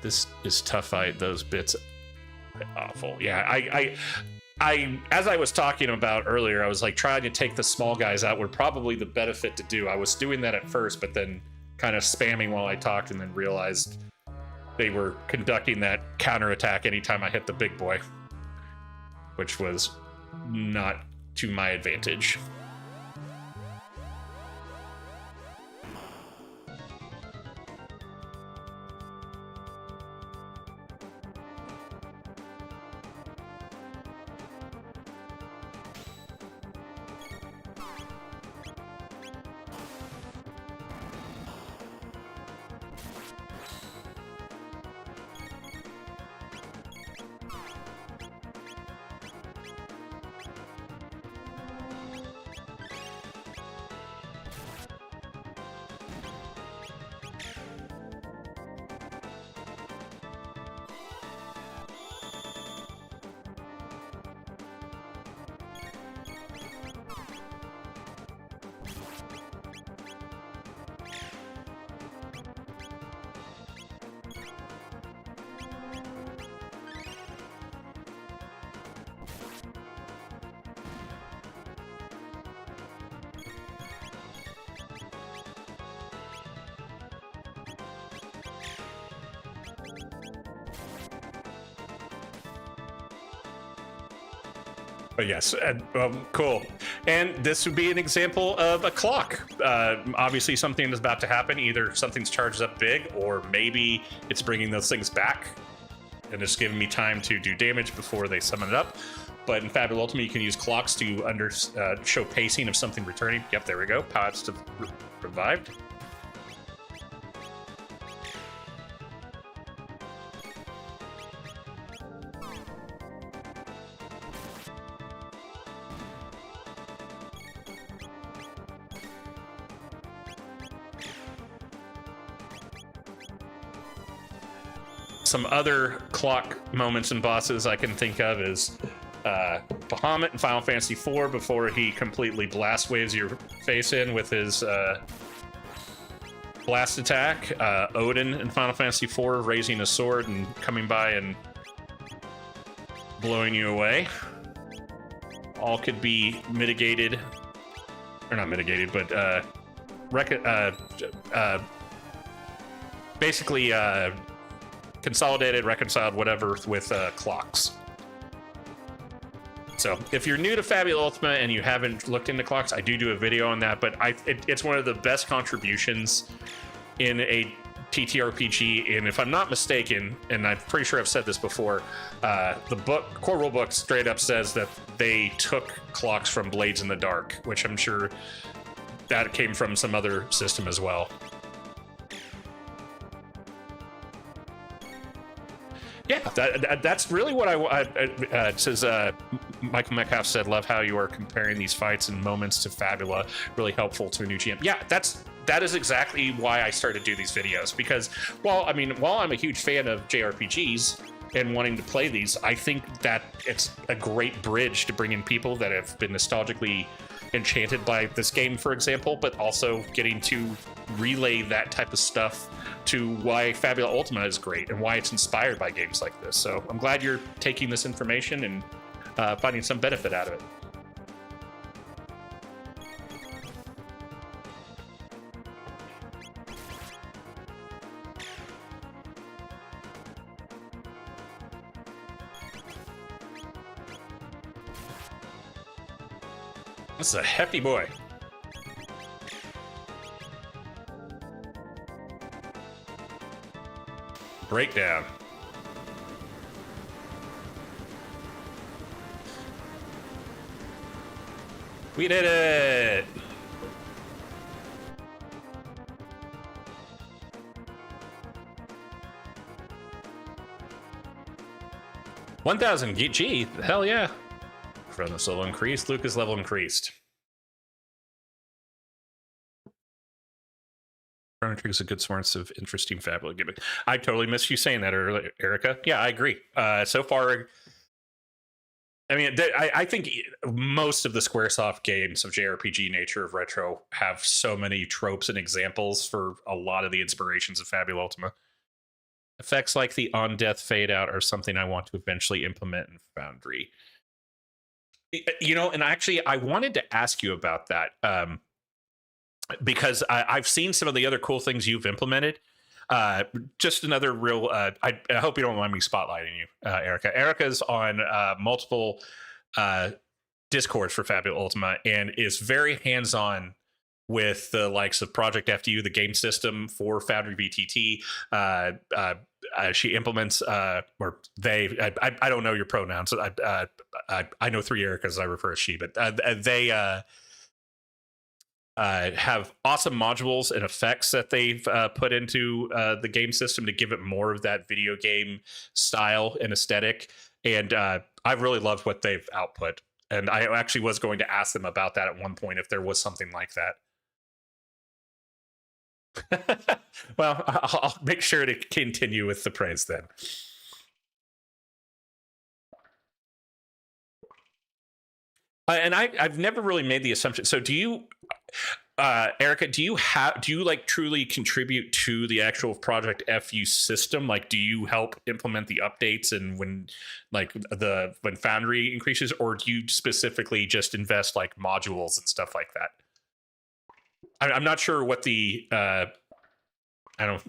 Speaker 1: This is tough. Those bits awful. Yeah, I as I was talking about earlier, I was like trying to take the small guys out would probably the benefit to do. I was doing that at first, but then kind of spamming while I talked and then realized they were conducting that counterattack anytime I hit the big boy, which was not to my advantage. But yes, cool. And this would be an example of a clock. Obviously, something is about to happen. Either something's charged up big, or maybe it's bringing those things back, and it's giving me time to do damage before they summon it up. But in Fabula Ultima, you can use clocks to show pacing of something returning. Yep, there we go. Pods to revived. Some other clock moments and bosses I can think of is Bahamut in Final Fantasy IV before he completely blast waves your face in with his blast attack. Odin in Final Fantasy IV raising a sword and coming by and blowing you away. All could be mitigated, or not mitigated, but basically consolidated, reconciled, whatever, with clocks. So if you're new to Fabula Ultima and you haven't looked into clocks, I do a video on that, but it's one of the best contributions in a TTRPG, and if I'm not mistaken, and I'm pretty sure I've said this before, the core rulebook straight up says that they took clocks from Blades in the Dark, which I'm sure that came from some other system as well. Yeah, that's really what it says. Michael Metcalf said, "Love how you are comparing these fights and moments to Fabula. Really helpful to a new GM." Yeah, that is exactly why I started to do these videos, because while I'm a huge fan of JRPGs and wanting to play these, I think that it's a great bridge to bring in people that have been nostalgically enchanted by this game, for example, but also getting to relay that type of stuff to why Fabula Ultima is great and why it's inspired by games like this. So I'm glad you're taking this information and finding some benefit out of it. This is a hefty boy. Breakdown. We did it! $1,000. Gee, hell yeah. Chronos level increased. Lucas level increased. Chrono Trigger is a good source of interesting Fabula gimmick. I totally missed you saying that earlier, Erica. Yeah, I agree. So far, I mean, I think most of the Squaresoft games of JRPG nature of retro have so many tropes and examples for a lot of the inspirations of Fabula Ultima. Effects like the on-death fade out are something I want to eventually implement in Foundry. You know, and actually, I wanted to ask you about that because I've seen some of the other cool things you've implemented. Just another real, I hope you don't mind me spotlighting you, Erica. Erica's on multiple Discords for Fabula Ultima and is very hands-on with the likes of Project FTU, the game system for Foundry VTT. She implements, or they, I don't know your pronouns. I know 3 Ericas, I refer as she, but they have awesome modules and effects that they've put into the game system to give it more of that video game style and aesthetic. And I've really loved what they've output. And I actually was going to ask them about that at one point if there was something like that. Well, I'll make sure to continue with the praise then. And I've never really made the assumption. So do you, Erica, do you like truly contribute to the actual Project FU system? Like, do you help implement the updates and when Foundry increases, or do you specifically just invest like modules and stuff like that? I'm not sure what the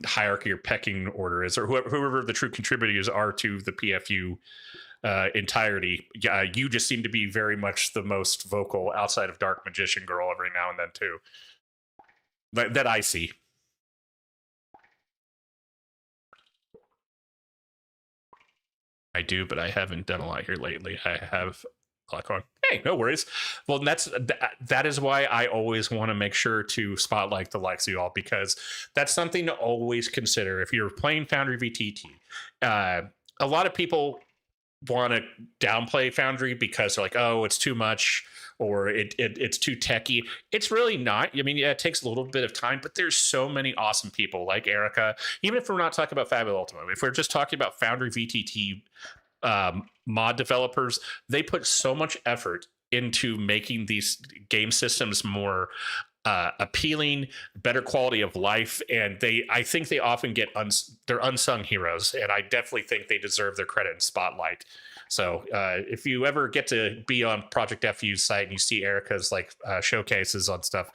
Speaker 1: hierarchy or pecking order is, or whoever the true contributors are to the PFU entirety. You just seem to be very much the most vocal outside of Dark Magician Girl every now and then too. That I see. I do, but I haven't done a lot here lately. I have a lot going. Hey, no worries. Well, that is why I always want to make sure to spotlight the likes of you all, because that's something to always consider if you're playing Foundry VTT. A lot of people want to downplay Foundry because they're like, oh, it's too much, or it's too techy. It's really not. I mean, yeah, it takes a little bit of time, but there's so many awesome people like Erica. Even if we're not talking about Fabula Ultima, if we're just talking about Foundry VTT mod developers, they put so much effort into making these game systems more appealing, better quality of life, and I think they often get they're unsung heroes, and I definitely think they deserve their credit and spotlight. So if you ever get to be on Project FU's site and you see Erica's like showcases on stuff,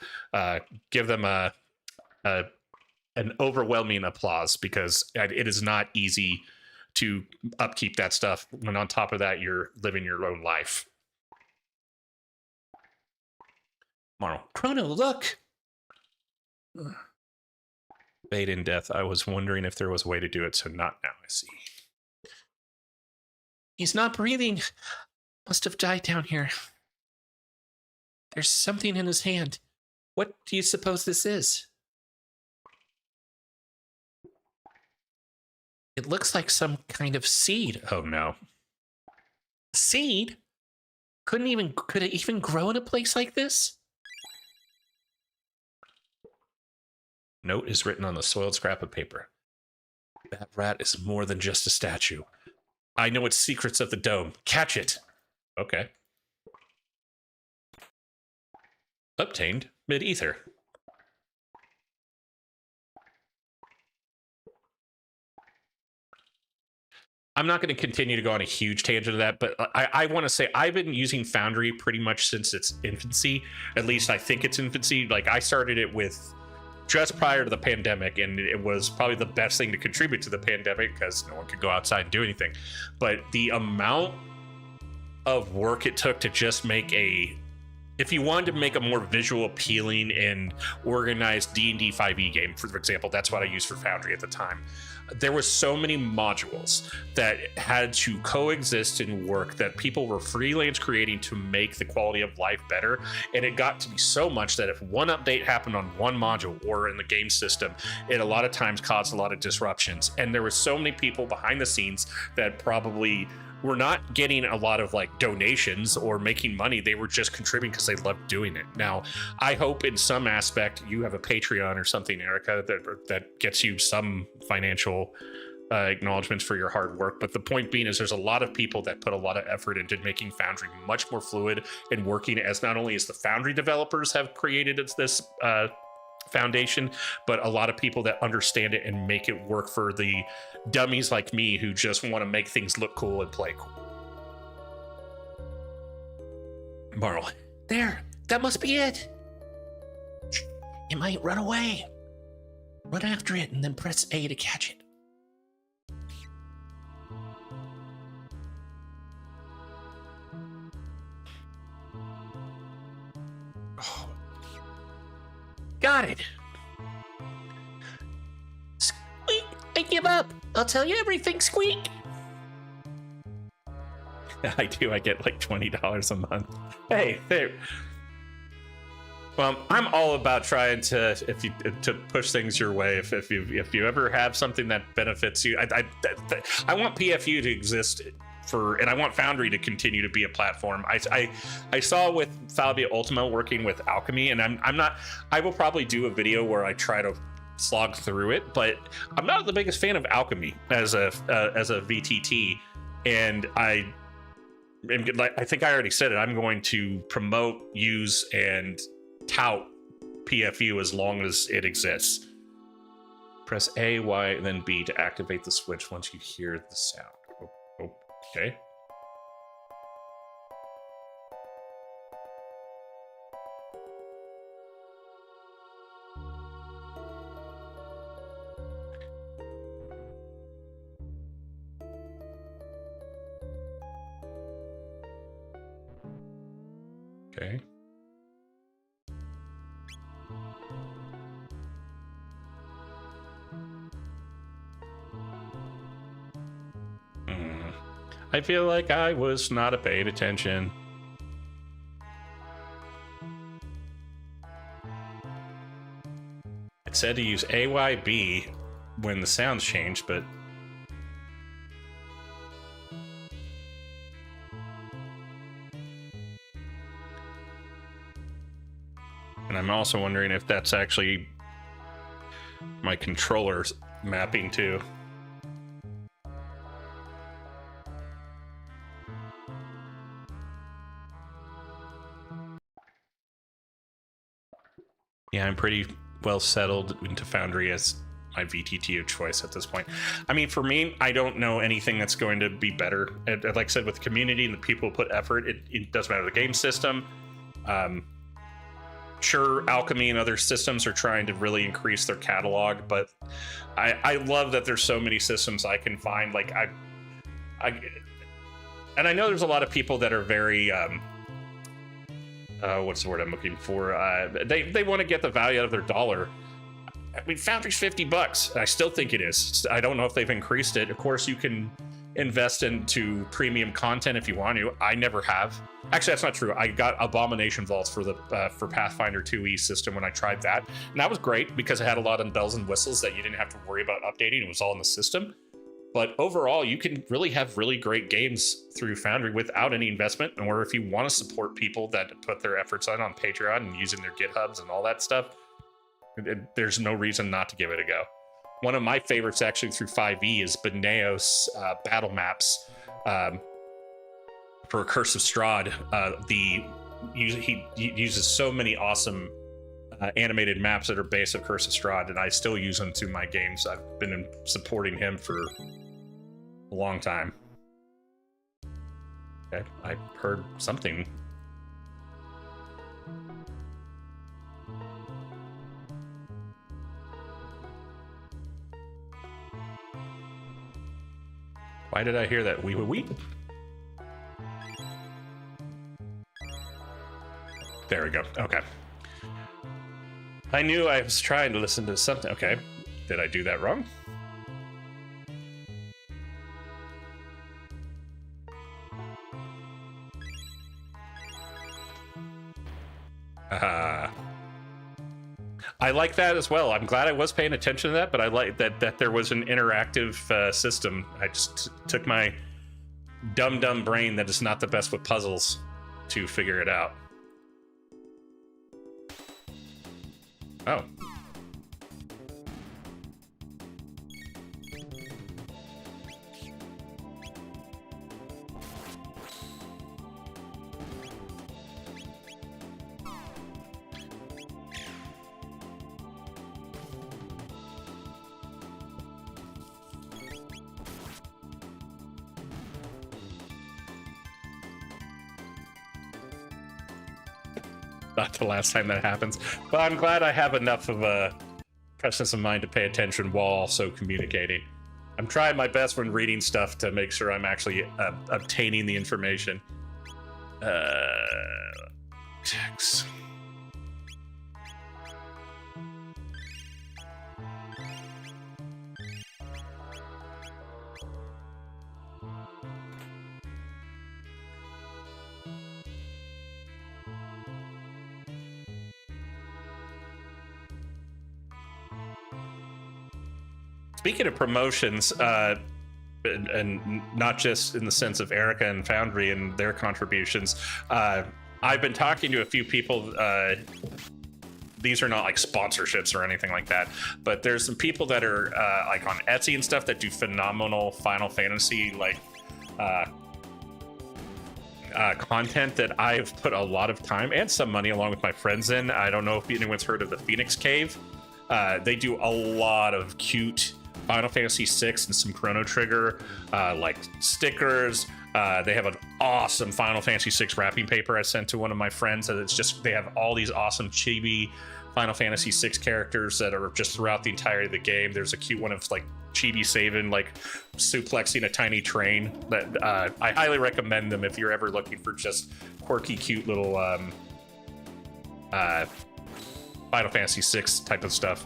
Speaker 1: give them an overwhelming applause, because it is not easy to upkeep that stuff when on top of that you're living your own life. Tomorrow. Chrono, look! Fade in death. I was wondering if there was a way to do it, so not now, I see.
Speaker 3: He's not breathing. Must have died down here. There's something in his hand. What do you suppose this is? It looks like some kind of seed.
Speaker 1: Oh no.
Speaker 3: Seed? Could it even grow in a place like this?
Speaker 1: Note is written on the soiled scrap of paper. That rat is more than just a statue. I know its secrets of the dome. Catch it. Okay. Obtained mid-ether. I'm not going to continue to go on a huge tangent of that, but I want to say I've been using Foundry pretty much since its infancy. At least I think it's infancy. Like, I started it with just prior to the pandemic, and it was probably the best thing to contribute to the pandemic because no one could go outside and do anything. But the amount of work it took to just make a if you wanted to make a more visual appealing and organized D&D 5e game, for example, that's what I used for Foundry at the time. There were so many modules that had to coexist and work that people were freelance creating to make the quality of life better. And it got to be so much that if one update happened on one module or in the game system, it a lot of times caused a lot of disruptions. And there were so many people behind the scenes that probably were not getting a lot of like donations or making money. They were just contributing because they loved doing it. Now, I hope in some aspect you have a Patreon or something, Erica, that gets you some financial acknowledgments for your hard work. But the point being is there's a lot of people that put a lot of effort into making Foundry much more fluid and working as not only as the Foundry developers have created this foundation, but a lot of people that understand it and make it work for the dummies like me who just want to make things look cool and play cool. Marl.
Speaker 3: There, that must be it. It might run away. Run after it and then press A to catch it. Oh. Got it. Squeak! I give up. I'll tell you everything, Squeak.
Speaker 1: I do. I get like $20 a month. Hey, there. Well, I'm all about trying to to push things your way. If you ever have something that benefits you, I want PFU to exist and I want Foundry to continue to be a platform. I saw with Fabula Ultima working with Alchemy, and I will probably do a video where I try to slog through it, but I'm not the biggest fan of Alchemy as a VTT, and I think I already said it. I'm going to promote, use, and tout PFU as long as it exists. Press A, Y, and then B to activate the switch once you hear the sound. Okay. Okay. I feel like I was not paying attention. It said to use AYB when the sounds changed, but and I'm also wondering if that's actually my controller's mapping too. Yeah, I'm pretty well settled into Foundry as my VTT of choice at this point. I mean, for me, I don't know anything that's going to be better. Like I said, with the community and the people who put effort, it doesn't matter the game system. Sure, Alchemy and other systems are trying to really increase their catalog, but I love that there's so many systems I can find. Like and I know there's a lot of people that are very what's the word I'm looking for? They want to get the value out of their dollar. I mean, Foundry's $50. I still think it is. I don't know if they've increased it. Of course, you can invest into premium content if you want to. I never have. Actually, that's not true. I got Abomination Vaults for the for Pathfinder 2e system when I tried that, and that was great because it had a lot of bells and whistles that you didn't have to worry about updating. It was all in the system. But overall, you can really have really great games through Foundry without any investment. Or if you want to support people that put their efforts on Patreon and using their GitHubs and all that stuff, there's no reason not to give it a go. One of my favorites actually through 5e is Beneos battle maps for Curse of Strahd. He uses so many awesome animated maps that are based on Curse of Strahd, and I still use them to my games. I've been supporting him for a long time. Okay, I heard something. Why did I hear that? Wee wee wee. There we go. Okay. I knew I was trying to listen to something. Okay. Did I do that wrong? I like that as well. I'm glad I was paying attention to that, but I like that there was an interactive system. I just took my dumb brain that is not the best with puzzles to figure it out. Oh. Not the last time that happens, but I'm glad I have enough of a presence of mind to pay attention while also communicating. I'm trying my best when reading stuff to make sure I'm actually obtaining the information. Text. Speaking of promotions, and not just in the sense of Erica and Foundry and their contributions, I've been talking to a few people. These are not like sponsorships or anything like that, but there's some people that are like on Etsy and stuff that do phenomenal Final Fantasy content that I've put a lot of time and some money along with my friends in. I don't know if anyone's heard of the Phoenix Cave. They do a lot of cute Final Fantasy VI and some Chrono Trigger like stickers. They have an awesome Final Fantasy VI wrapping paper I sent to one of my friends, and it's just, they have all these awesome chibi Final Fantasy VI characters that are just throughout the entirety of the game. There's a cute one of like Chibi Savin like suplexing a tiny train that I highly recommend them if you're ever looking for just quirky, cute little Final Fantasy VI type of stuff.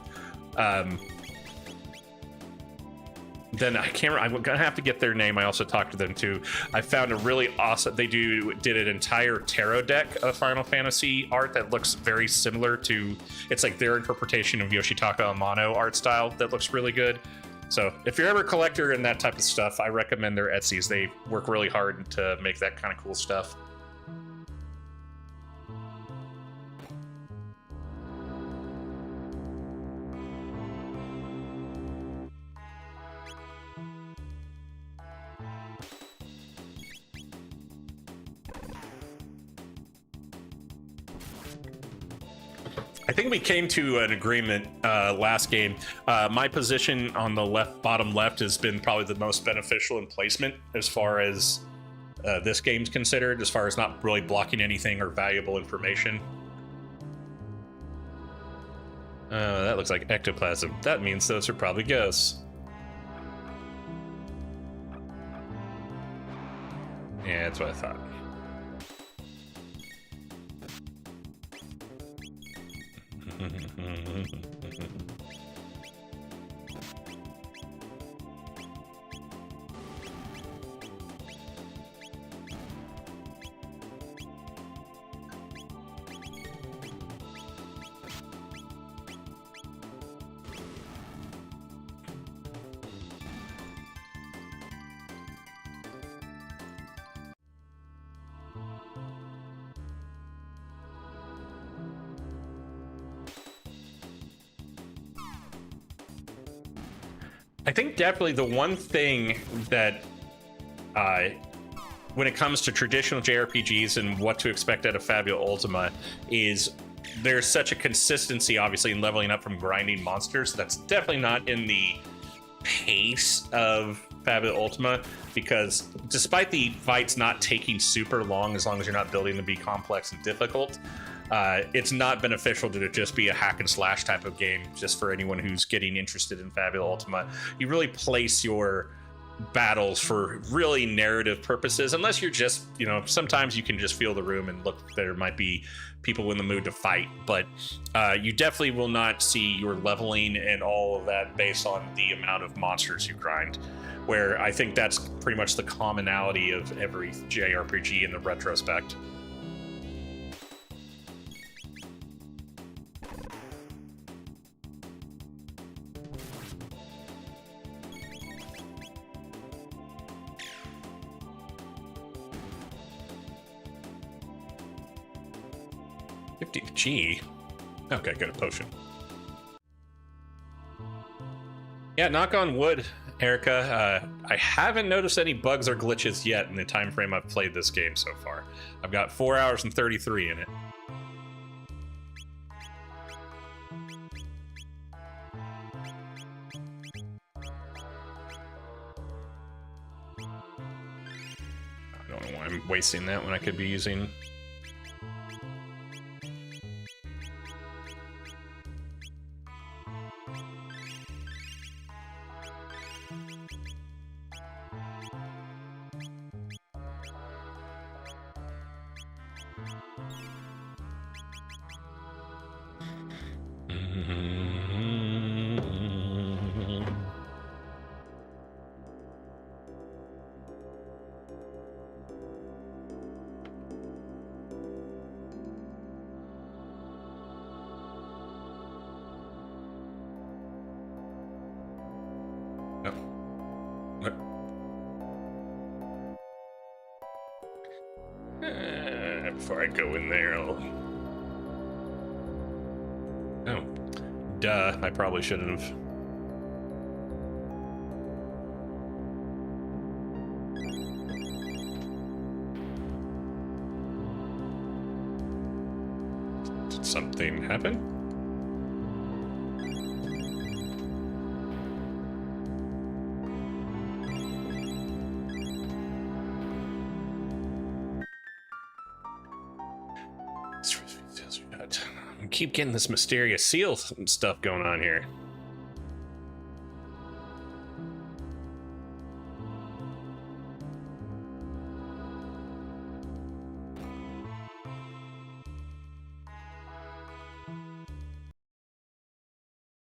Speaker 1: Then I can't. I'm gonna have to get their name. I also talked to them too. I found a really awesome. They did an entire tarot deck of Final Fantasy art that looks very similar to. It's like their interpretation of Yoshitaka Amano art style that looks really good. So if you're ever a collector and that type of stuff, I recommend their Etsy's. They work really hard to make that kind of cool stuff. I think we came to an agreement last game. My position on the bottom left has been probably the most beneficial in placement as far as this game's considered, as far as not really blocking anything or valuable information. That looks like ectoplasm. That means those are probably ghosts. Yeah, that's what I thought. I think definitely the one thing that when it comes to traditional JRPGs and what to expect out of Fabula Ultima is there's such a consistency, obviously, in leveling up from grinding monsters. That's definitely not in the pace of Fabula Ultima, because despite the fights not taking super long, as long as you're not building to be complex and difficult, it's not beneficial to just be a hack and slash type of game. Just for anyone who's getting interested in Fabula Ultima, you really place your battles for really narrative purposes, unless you're just, sometimes you can just feel the room and look, there might be people in the mood to fight, but you definitely will not see your leveling and all of that based on the amount of monsters you grind, where I think that's pretty much the commonality of every JRPG in the retrospect. G. Okay, good, a potion. Yeah, knock on wood, Erica. I haven't noticed any bugs or glitches yet in the time frame I've played this game so far. I've got 4 hours and 33 in it. I don't know why I'm wasting that when I could be using... Before I go in there, Oh, duh, I probably shouldn't have. Did something happen? I keep getting this mysterious seal stuff going on here.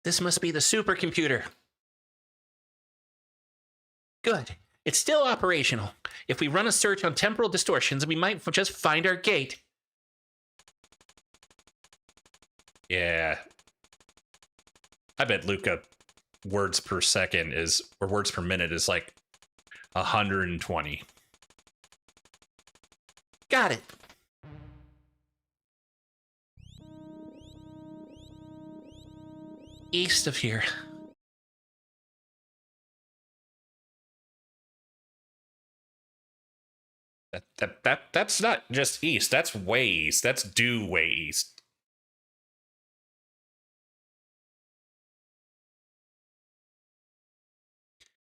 Speaker 3: This must be the supercomputer. Good. It's still operational. If we run a search on temporal distortions, we might just find our gate.
Speaker 1: Yeah. I bet Luca words per second or words per minute is like 120.
Speaker 3: Got it. East of here.
Speaker 1: That's not just east. That's way east. That's due way east.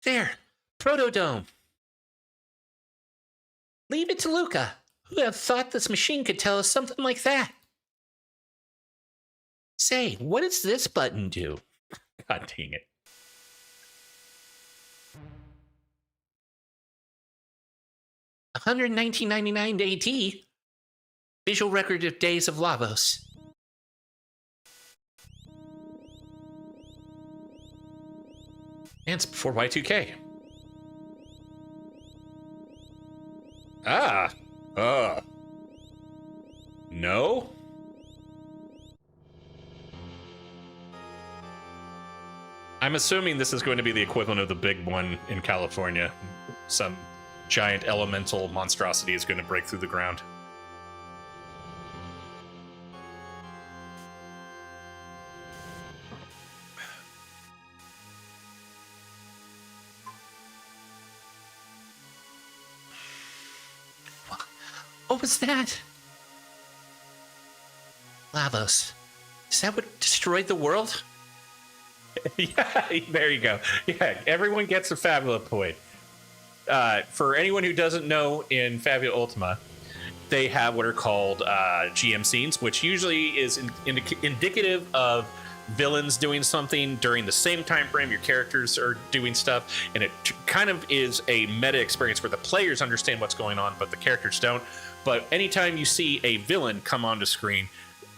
Speaker 3: There, Protodome. Leave it to Luca. Who would have thought this machine could tell us something like that? Say, what does this button do?
Speaker 1: God dang it.
Speaker 3: $119.99 AT. Visual record of days of Lavos.
Speaker 1: And it's before Y2K. Ah. No? I'm assuming this is going to be the equivalent of the big one in California. Some giant elemental monstrosity is going to break through the ground.
Speaker 3: What was that? Lavos. Is that what destroyed the world?
Speaker 1: Yeah, there you go. Yeah, everyone gets a Fabula point. For anyone who doesn't know, in Fabula Ultima, they have what are called GM scenes, which usually is indicative of
Speaker 2: villains doing something during the same time frame your characters are doing stuff, and it kind of is a meta experience where the players understand what's going on but the characters don't. But anytime you see a villain come onto screen,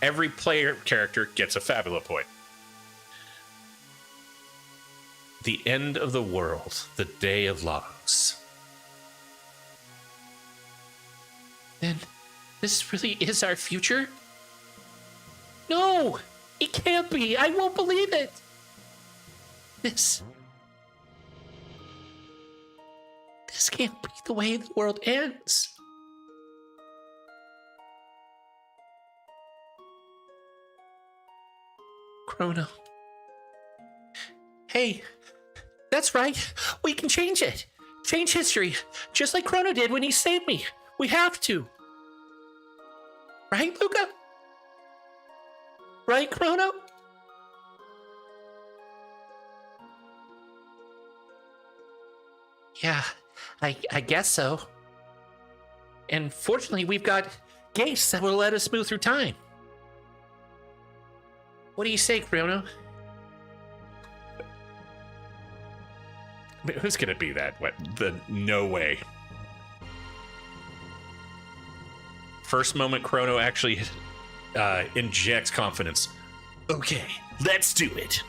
Speaker 2: every player character gets a Fabula point. The end of the world, the day of Lavos.
Speaker 3: Then this really is our future? No! It can't be! I won't believe it! This can't be the way the world ends. Chrono. Hey, that's right. We can change it. Change history, just like Chrono did when he saved me. We have to. Right, Luca? Right, Chrono? Yeah, I guess so. And fortunately, we've got gates that will let us move through time. What do you say, Chrono?
Speaker 2: Who's gonna be that? What? No way. First moment Chrono actually injects confidence. Okay, let's do it.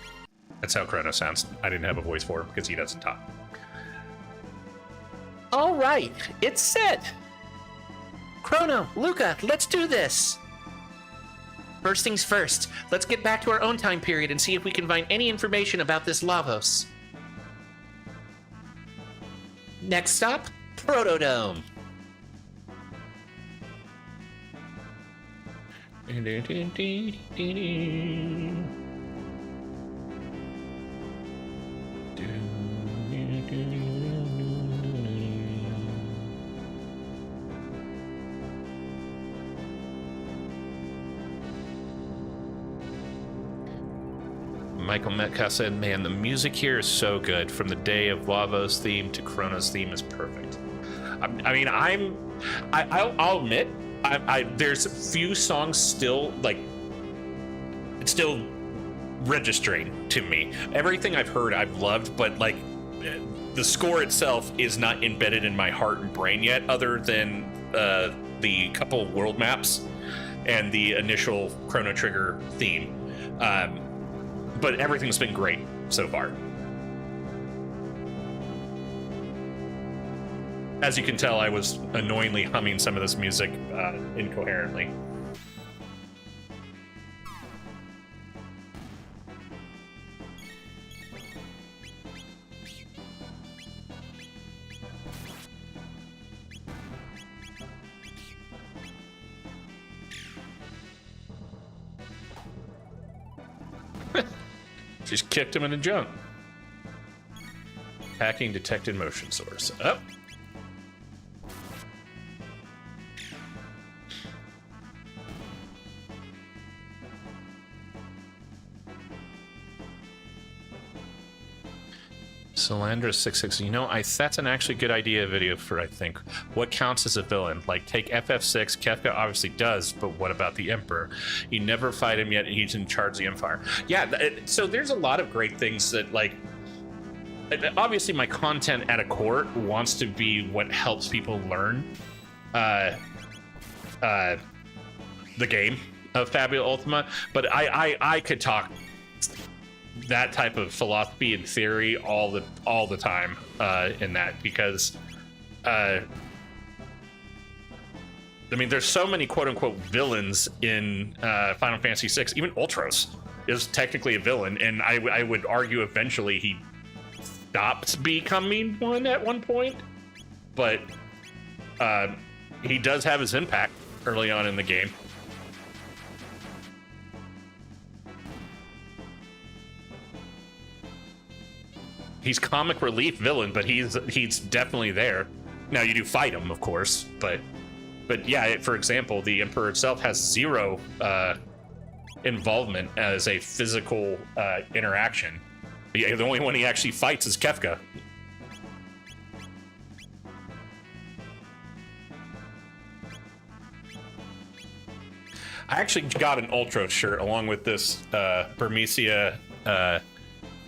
Speaker 2: That's how Chrono sounds. I didn't have a voice for him because he doesn't talk.
Speaker 3: All right, it's set. Chrono, Luca, let's do this. First things first, let's get back to our own time period and see if we can find any information about this Lavos. Next stop, Protodome.
Speaker 2: Michael Metcalf said, man, the music here is so good. From the Day of Lavos theme to Chrono's theme is perfect. I'll admit, there's a few songs still, like, it's still registering to me. Everything I've heard, I've loved, but, like, the score itself is not embedded in my heart and brain yet, other than the couple of world maps and the initial Chrono Trigger theme. But everything's been great so far. As you can tell, I was annoyingly humming some of this music incoherently. Just kicked him in the junk. Hacking detected motion source. Up. Solandra66, you know, that's an actually good idea video for, I think. What counts as a villain? Like, take FF6, Kefka obviously does, but what about the Emperor? You never fight him yet, and he's in charge of the Empire. Yeah, so there's a lot of great things that, like, obviously my content at a core wants to be what helps people learn the game of Fabula Ultima, but I could talk that type of philosophy and theory all the time in that, because I mean, there's so many quote-unquote villains in Final Fantasy VI. Even Ultros is technically a villain, and I would argue eventually he stops becoming one at one point, but he does have his impact early on in the game. He's comic relief villain, but he's definitely there. Now you do fight him, of course, but yeah, for example, the Emperor itself has zero involvement as a physical interaction. The only one he actually fights is Kefka.
Speaker 1: I actually got an Ultra shirt along with this Burmecia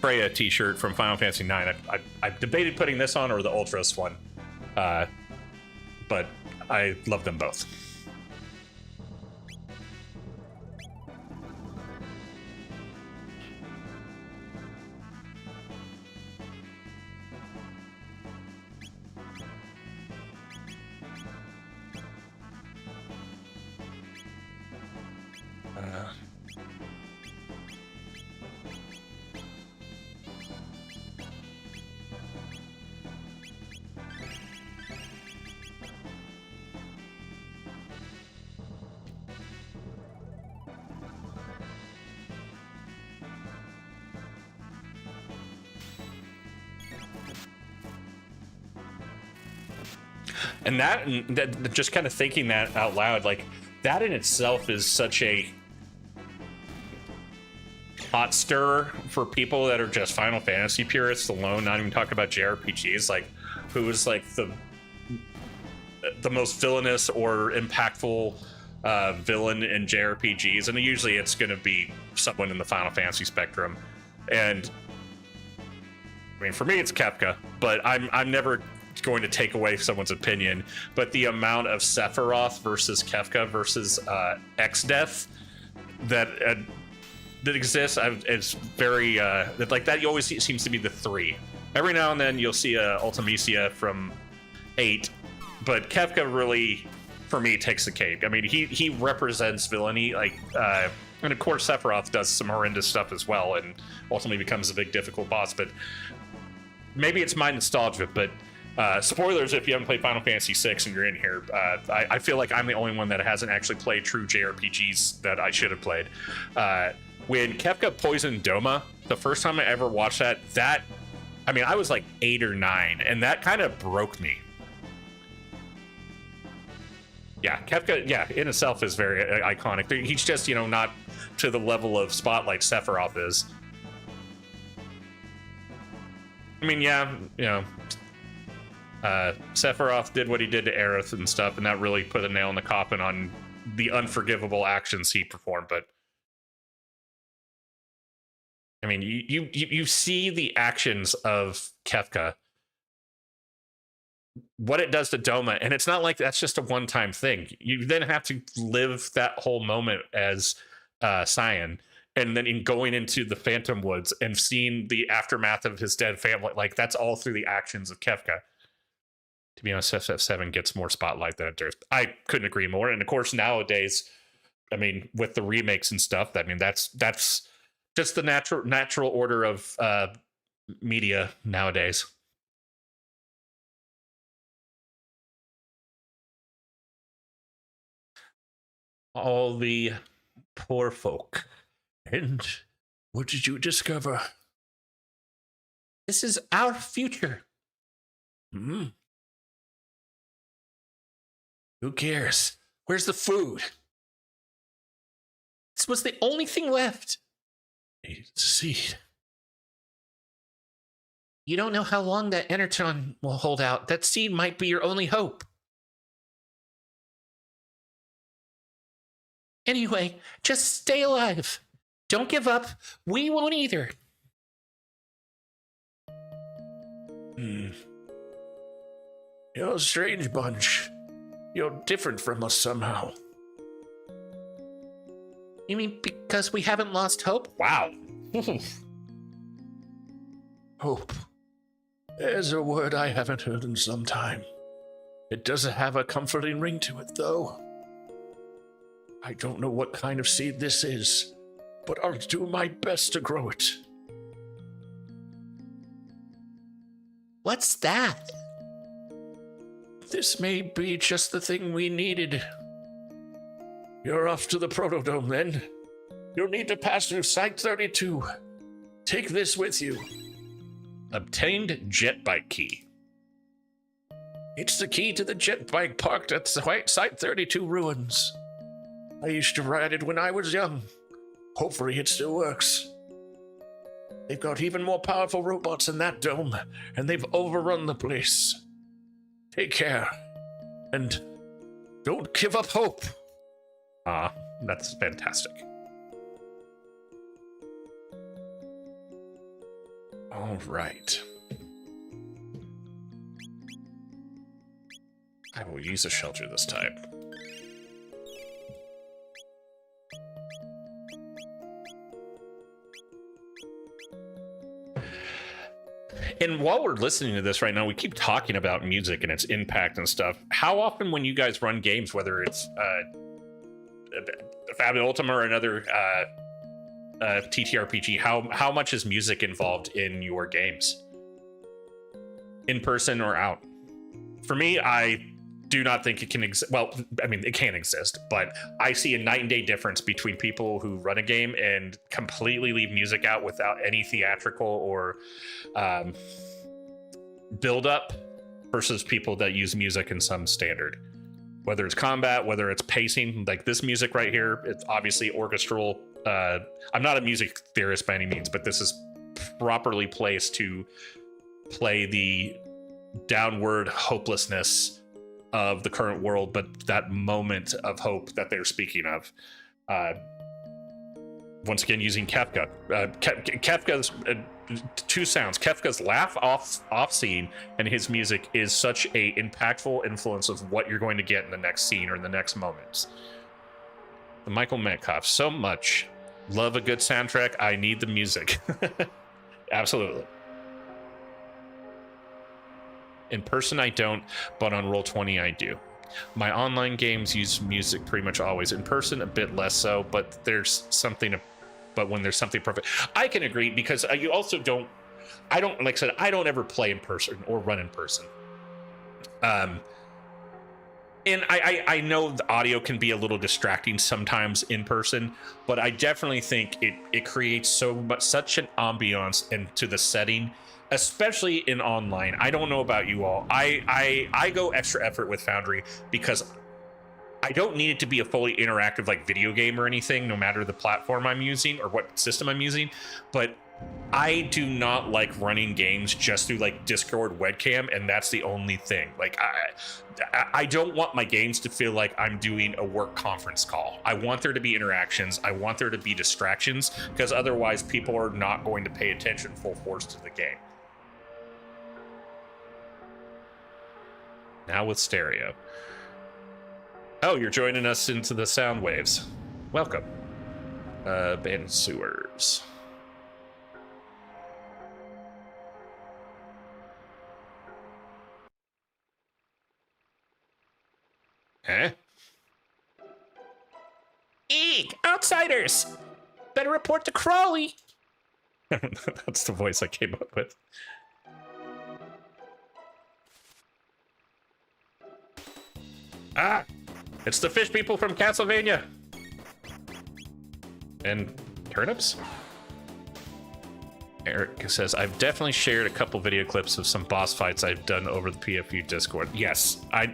Speaker 1: Freya t-shirt from Final Fantasy IX. I debated putting this on or the Ultras one, but I love them both. And that just kind of thinking that out loud, like that in itself is such a hot stirrer for people that are just Final Fantasy purists alone, not even talking about JRPGs, like who is like the most villainous or impactful villain in JRPGs, and usually it's going to be someone in the Final Fantasy spectrum. And I mean, for me, it's Kefka, but I'm never going to take away someone's opinion. But the amount of Sephiroth versus Kefka versus X-Death that exists, it's very like that. You always seems to be the three. Every now and then you'll see a Ultimecia from 8, but Kefka really, for me, takes the cake. I mean, he represents villainy, like, and of course Sephiroth does some horrendous stuff as well, and ultimately becomes a big difficult boss. But maybe it's my nostalgia, but spoilers if you haven't played Final Fantasy VI and you're in here. I feel like I'm the only one that hasn't actually played true JRPGs that I should have played. When Kefka poisoned Doma, the first time I ever watched that, I mean, I was like 8 or 9, and that kind of broke me. Yeah, Kefka, yeah, in itself is very iconic. He's just, not to the level of Spotlight Sephiroth is. I mean, yeah, Sephiroth did what he did to Aerith and stuff, and that really put a nail in the coffin on the unforgivable actions he performed. But I mean, you see the actions of Kefka, what it does to Doma, and it's not like that's just a one-time thing. You then have to live that whole moment as Cyan, and then in going into the Phantom Woods and seeing the aftermath of his dead family, like that's all through the actions of Kefka. To be honest, FF7 gets more spotlight than it does. I couldn't agree more. And of course, nowadays, I mean, with the remakes and stuff, I mean, that's just the natural order of media nowadays. All the poor folk.
Speaker 2: And what did you discover?
Speaker 3: This is our future.
Speaker 2: Who cares? Where's the food?
Speaker 3: This was the only thing left.
Speaker 2: A seed.
Speaker 3: You don't know how long that Enerton will hold out. That seed might be your only hope. Anyway, just stay alive. Don't give up. We won't either.
Speaker 2: You're a strange bunch. You're different from us somehow.
Speaker 3: You mean because we haven't lost hope?
Speaker 1: Wow.
Speaker 2: Hope. There's a word I haven't heard in some time. It doesn't have a comforting ring to it, though. I don't know what kind of seed this is, but I'll do my best to grow it.
Speaker 3: What's that?
Speaker 2: This may be just the thing we needed. You're off to the Protodome, then. You'll need to pass through Site 32. Take this with you.
Speaker 1: Obtained jet bike key.
Speaker 2: It's the key to the jet bike parked at Site 32 ruins. I used to ride it when I was young. Hopefully it still works. They've got even more powerful robots in that dome, and they've overrun the place. Take care, and don't give up hope.
Speaker 1: That's fantastic. All right. I will use a shelter this time. And while we're listening to this right now, we keep talking about music and its impact and stuff. How often when you guys run games, whether it's Fabula Ultima or another TTRPG, how much is music involved in your games? In person or out? For me, I do not think it can exist. Well, I mean, it can exist, but I see a night and day difference between people who run a game and completely leave music out without any theatrical or build up versus people that use music in some standard. Whether it's combat, whether it's pacing, like this music right here, it's obviously orchestral. I'm not a music theorist by any means, but this is properly placed to play the downward hopelessness of the current world, but that moment of hope that they're speaking of. Once again, using Kefka. Kefka's two sounds. Kefka's laugh off scene and his music is such a impactful influence of what you're going to get in the next scene or in the next moments. The Michael Metcalf, so much. Love a good soundtrack. I need the music. Absolutely. In person, I don't, but on Roll20, I do. My online games use music pretty much always. In person, a bit less so, but there's something. But when there's something perfect, I can agree because you also don't. I don't, like I said, I don't ever play in person or run in person. And I know the audio can be a little distracting sometimes in person, but I definitely think it creates such an ambiance into the setting. Especially in online. I don't know about you all. I go extra effort with Foundry because I don't need it to be a fully interactive like video game or anything, no matter the platform I'm using or what system I'm using. But I do not like running games just through like Discord webcam, and that's the only thing. Like I don't want my games to feel like I'm doing a work conference call. I want there to be interactions. I want there to be distractions, because otherwise people are not going to pay attention full force to the game. Now with stereo. Oh, you're joining us into the sound waves. Welcome. Abandoned sewers. Huh?
Speaker 3: Eek! Outsiders! Better report to Crawley!
Speaker 1: That's the voice I came up with. Ah! It's the fish people from Castlevania! And turnips? Eric says, I've definitely shared a couple video clips of some boss fights I've done over the PFU Discord. Yes, I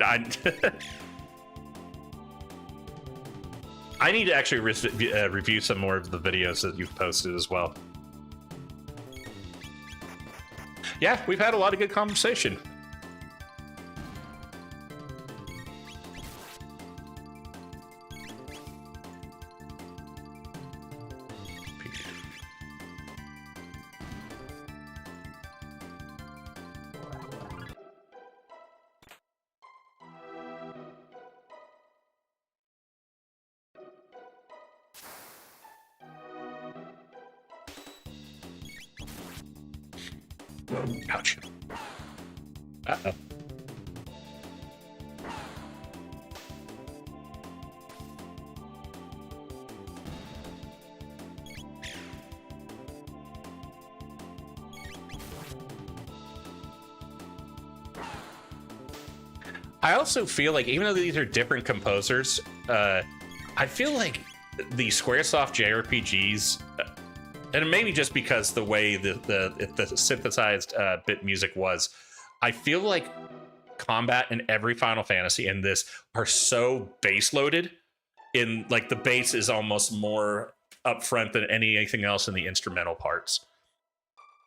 Speaker 1: I need to actually review some more of the videos that you've posted as well. Yeah, we've had a lot of good conversation. Ouch. Uh-oh. I also feel like, even though these are different composers, I feel like the Squaresoft JRPGs, and maybe just because the way the synthesized bit music was, I feel like combat in every Final Fantasy and this are so bass loaded. In like the bass is almost more upfront than anything else in the instrumental parts.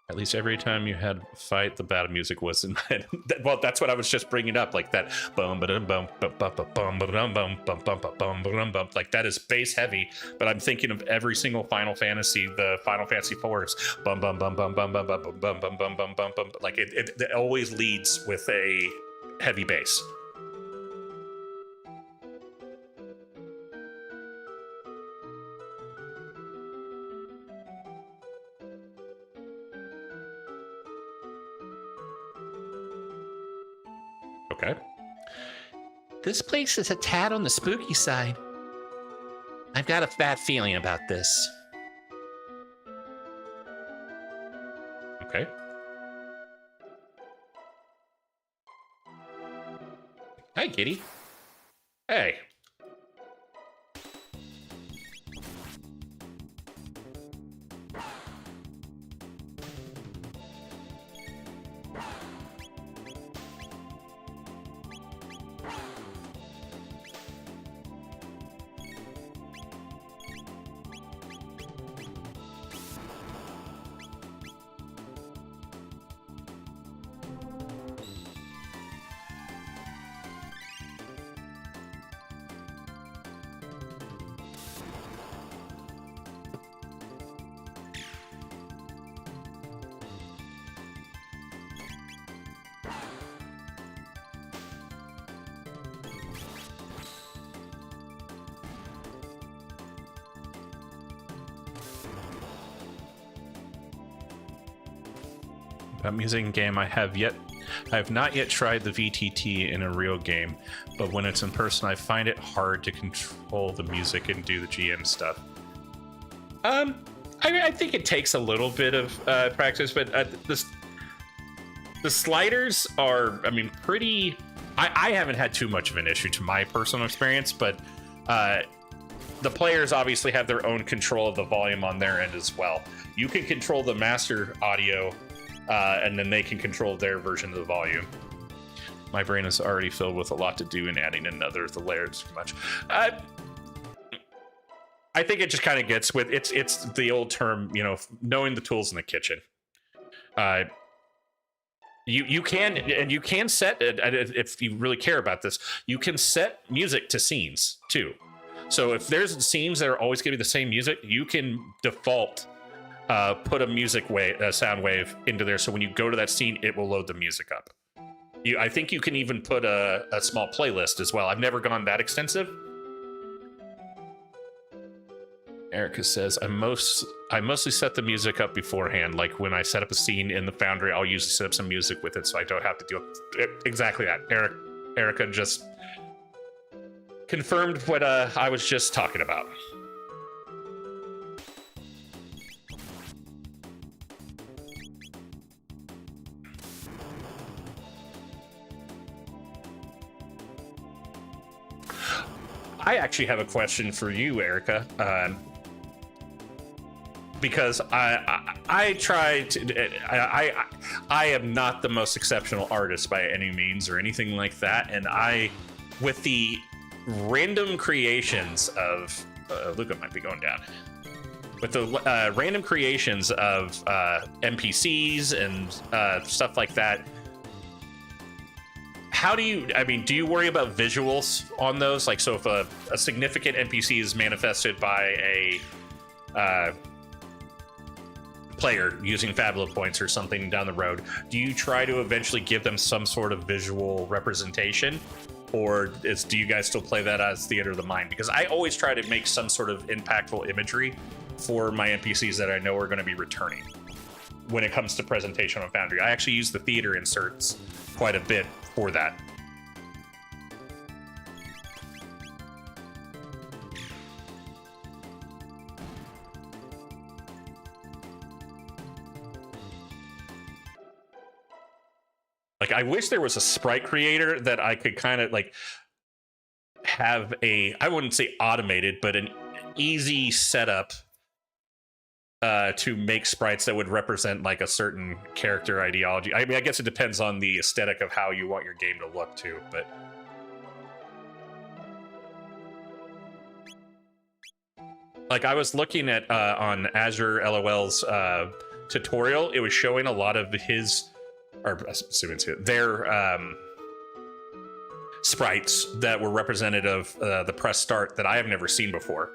Speaker 2: At least every time you had a fight, the battle music was in my head. Well, that's what I was just bringing up, like that bum ba dum bum bum bum bum bum bum bum bum bum bum bum bum. Like that is bass heavy, but I'm thinking of every single Final Fantasy, the Final Fantasy 4s, bum bum bum bum bum bum bum bum bum bum bum bum bum bum. Like it always leads with a heavy bass. Okay.
Speaker 3: This place is a tad on the spooky side. I've got a bad feeling about this.
Speaker 2: Okay. Hi, kitty. Hey. About music in game, I have not yet tried the VTT in a real game, but when it's in person, I find it hard to control the music and do the GM stuff. I think it takes a little bit of practice, but the sliders are, I mean, pretty. I haven't had too much of an issue to my personal experience, but the players obviously have their own control of the volume on their end as well. You can control the master audio. And then they can control their version of the volume. My brain is already filled with a lot to do, and adding another of the layers too much. I think it just kind of gets with it's the old term, you know, knowing the tools in the kitchen. You can set it if you really care about this. You can set music to scenes too. So if there's scenes that are always going to be the same music, you can default. Put a music wave, a sound wave into there, so when you go to that scene, it will load the music up. I think you can even put a small playlist as well. I've never gone that extensive. Erica says, I mostly set the music up beforehand. Like when I set up a scene in the Foundry, I'll usually set up some music with it, so I don't have to do exactly that. Erica just confirmed what I was just talking about. I actually have a question for you, Erica, because I am not the most exceptional artist by any means or anything like that, and with the random creations of Luca might be going down. With the random creations of NPCs and stuff like that. How do you worry about visuals on those? Like, so if a significant NPC is manifested by a player using Fabula points or something down the road, do you try to eventually give them some sort of visual representation? Or do you guys still play that as theater of the mind? Because I always try to make some sort of impactful imagery for my NPCs that I know are going to be returning when it comes to presentation on Foundry. I actually use the theater inserts quite a bit for that. Like, I wish there was a sprite creator that I could kind of like have I wouldn't say automated, but an easy setup to make sprites that would represent like a certain character ideology. I mean, I guess it depends on the aesthetic of how you want your game to look too, but like I was looking at on Azure LOL's
Speaker 1: tutorial, it was showing a lot of his, or assuming it's their sprites that were representative of the press start that I have never seen before.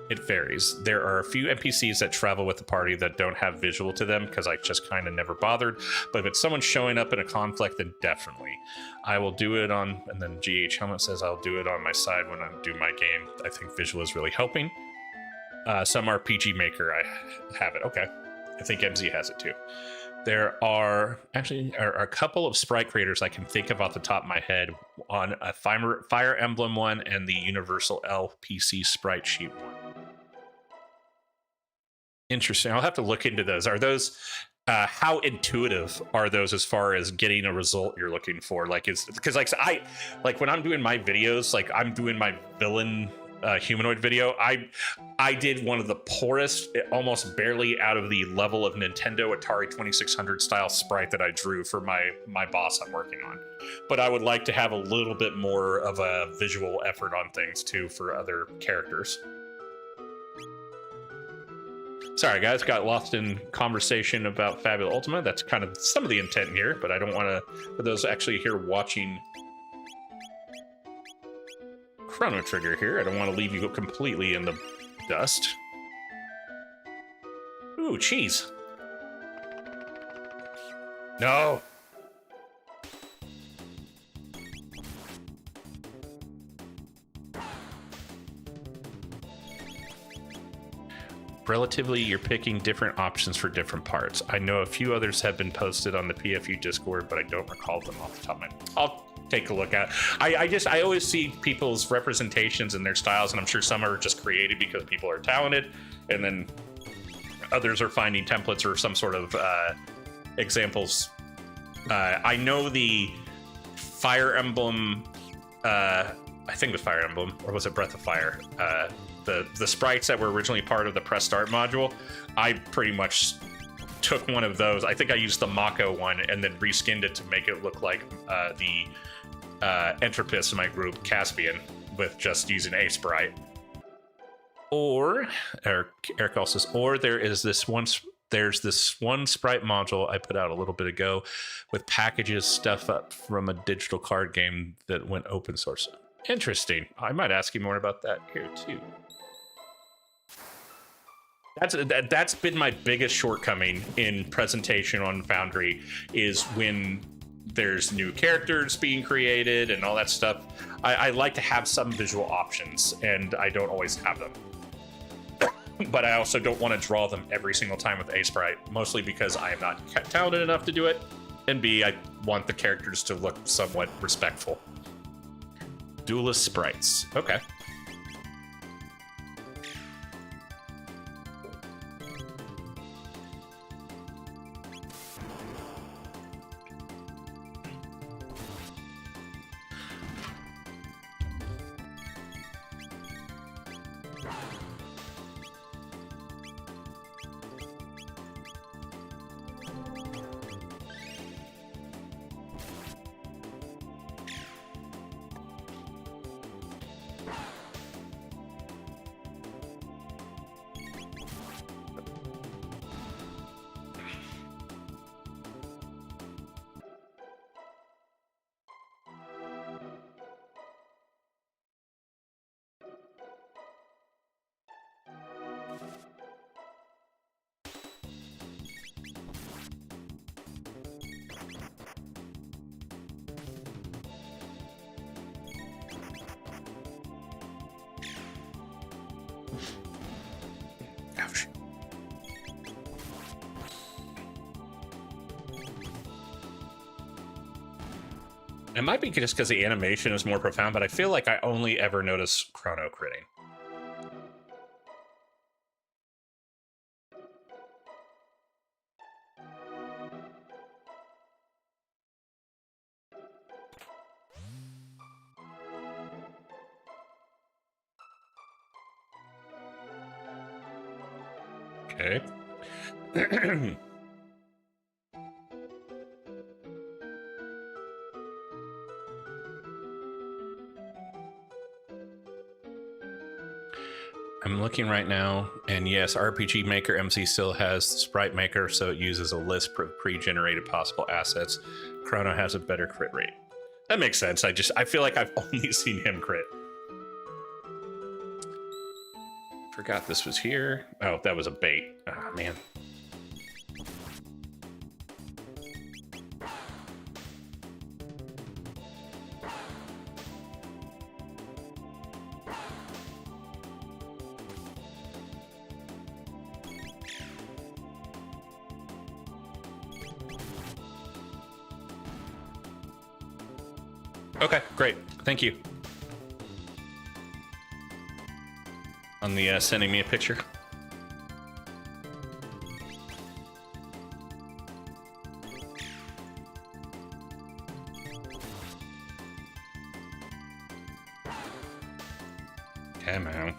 Speaker 1: It varies. There are a few NPCs that travel with the party that don't have visual to them because I just kind of never bothered. But if it's someone showing up in a conflict, then definitely. I will do it on, and then GH Helmet says I'll do it on my side when I do my game. I think visual is really helping. Some RPG Maker, I have it. Okay. I think MZ has it too. There are actually a couple of sprite creators I can think of off the top of my head on a Fire Emblem one and the Universal LPC sprite sheet one. Interesting. I'll have to look into those. Are those how intuitive are those as far as getting a result you're looking for? Like, it's because I when I'm doing my videos, like I'm doing my villain humanoid video, I did one of the poorest, almost barely out of the level of Nintendo Atari 2600 style sprite that I drew for my boss I'm working on. But I would like to have a little bit more of a visual effort on things too for other characters. Sorry, guys, got lost in conversation about Fabula Ultima. That's kind of some of the intent here, but I don't want to, for those actually here watching Chrono Trigger here, I don't want to leave you completely in the dust. Ooh, cheese. No. Relatively, you're picking different options for different parts. I know a few others have been posted on the PFU Discord, but I don't recall them off the top of my head. I'll take a look at. I always see people's representations and their styles, and I'm sure some are just created because people are talented, and then others are finding templates or some sort of examples. I know the Fire Emblem, I think it was Fire Emblem, or was it Breath of Fire? The sprites that were originally part of the press start module, I pretty much took one of those. I think I used the Mako one and then reskinned it to make it look like the Entropist in my group, Caspian, with just using a sprite. Or Eric also says, or there's this one sprite module I put out a little bit ago with packages stuff up from a digital card game that went open source. Interesting. I might ask you more about that here too. That's been my biggest shortcoming in presentation on Foundry, is when there's new characters being created and all that stuff. I like to have some visual options, and I don't always have them. But I also don't want to draw them every single time with a sprite, mostly because I am not talented enough to do it, and B, I want the characters to look somewhat respectful. Duelist sprites. Okay. Ouch. It might be just because the animation is more profound, but I feel like I only ever notice Chrono critting. Okay.
Speaker 2: I'm looking right now, and yes, RPG Maker MC still has Sprite Maker, so it uses a list of pre-generated possible assets. Chrono has a better crit rate. That makes sense. I feel like I've only seen him crit. Forgot this was here. Oh, that was a bait. Ah, man. Okay, great. Thank you. On the sending me a picture. Come on.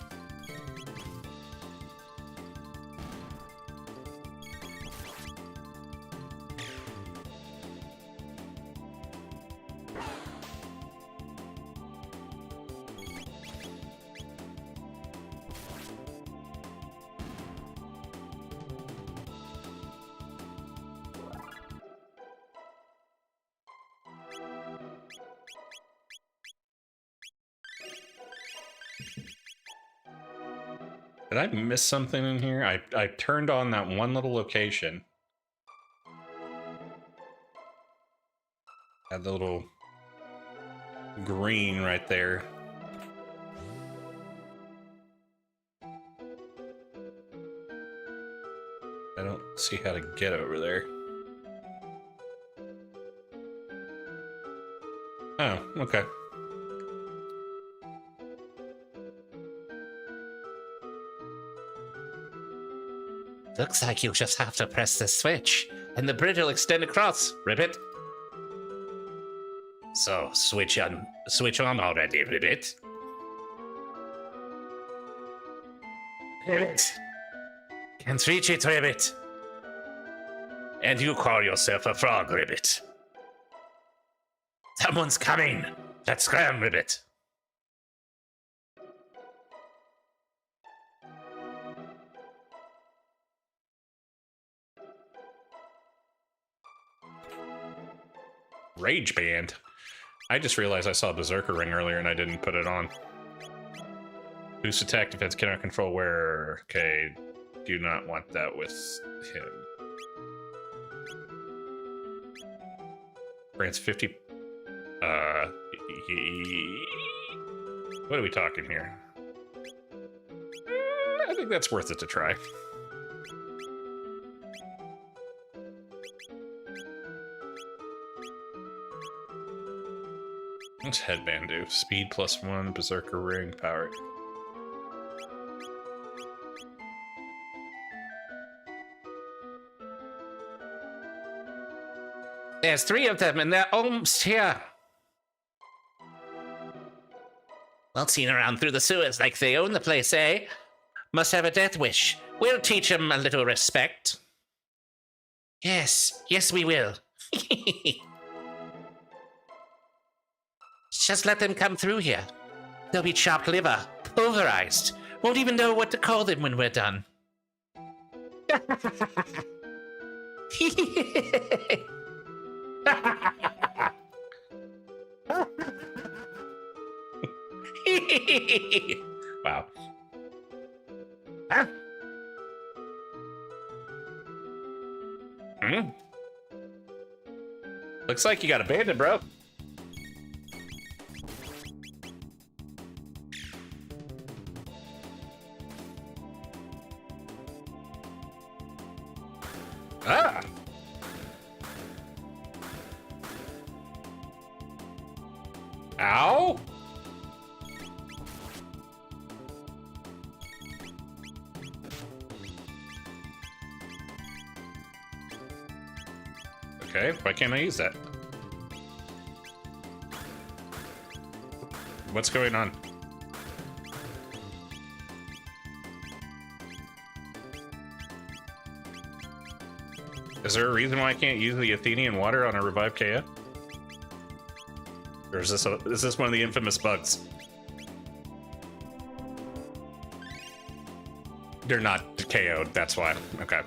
Speaker 2: Did I miss something in here? I turned on that one little location. Had the little green right there. I don't see how to get over there. Oh, okay.
Speaker 3: Looks like you just have to press the switch, and the bridge will extend across. Ribbit. So, switch on already, Ribbit. Ribbit. Can't reach it, Ribbit. And you call yourself a frog, Ribbit. Someone's coming. Let's scram, Ribbit.
Speaker 2: Rage Band. I just realized I saw Berserker Ring earlier and I didn't put it on. Boost attack defense cannot control where. Okay, do not want that with him. Grants 50. What are we talking here? I think that's worth it to try. What's Headband do? Speed +1, Berserker Ring, power.
Speaker 3: There's 3 of them, and they're almost here. Well, seen around through the sewers like they own the place, eh? Must have a death wish. We'll teach them a little respect. Yes, we will. Just let them come through here. They'll be chopped liver, pulverized. Won't even know what to call them when we're done.
Speaker 2: Wow.
Speaker 3: Huh?
Speaker 2: Looks like you got abandoned, bro. Ah! Ow! Okay, why can't I use that? What's going on? Is there a reason why I can't use the Athenian water on a revived KO? Or is this one of the infamous bugs?
Speaker 1: They're not KO'd, that's why. Okay.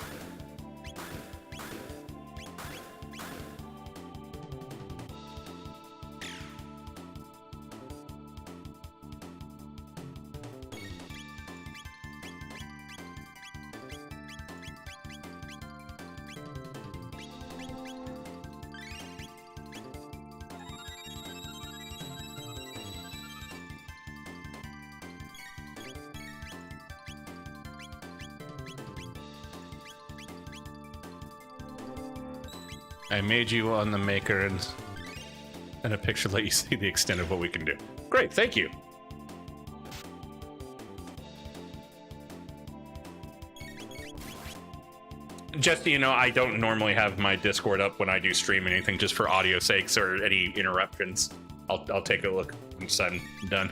Speaker 1: I made you on the maker and a picture let you see the extent of what we can do. Great, thank you. Just so you know, I don't normally have my Discord up when I do stream anything, just for audio sakes or any interruptions. I'll take a look once I'm done.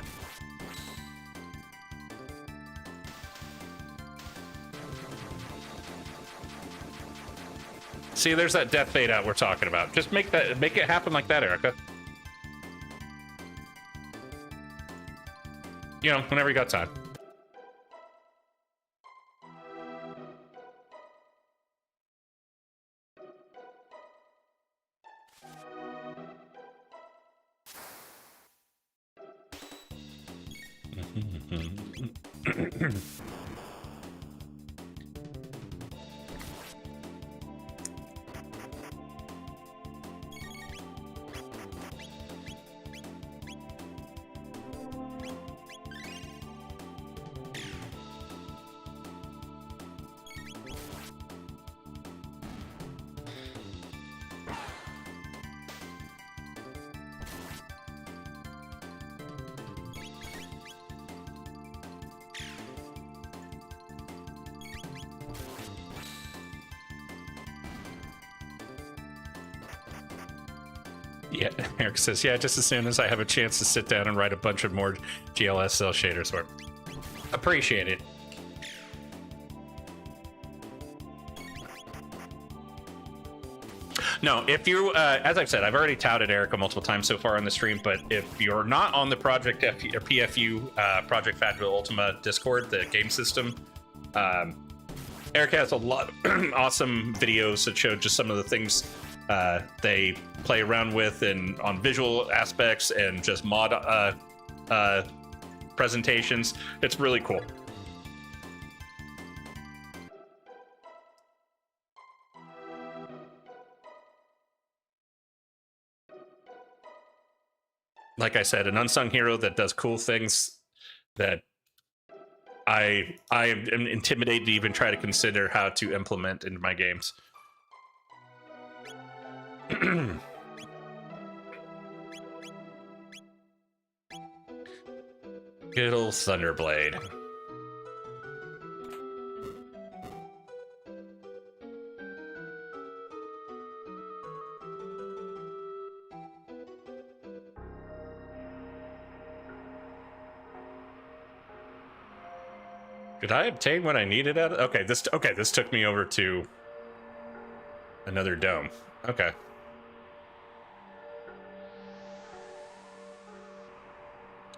Speaker 1: See, there's that death fade out we're talking about. Just make it happen like that, Erica. You know, whenever you got time. Yeah, Eric says, yeah, just as soon as I have a chance to sit down and write a bunch of more GLS cell shaders. Or appreciate it. No, if you, as I've said, I've already touted Erica multiple times so far on the stream, but if you're not on the Project PFU, Project Fabula Ultima Discord, the game system, Erica has a lot of awesome videos that show just some of the things they play around with and on visual aspects and just mod presentations. It's really cool. Like I said, an unsung hero that does cool things that I am intimidated to even try to consider how to implement into my games. Good old Thunderblade. Did I obtain what I needed out of it? Okay, this took me over to another dome. Okay.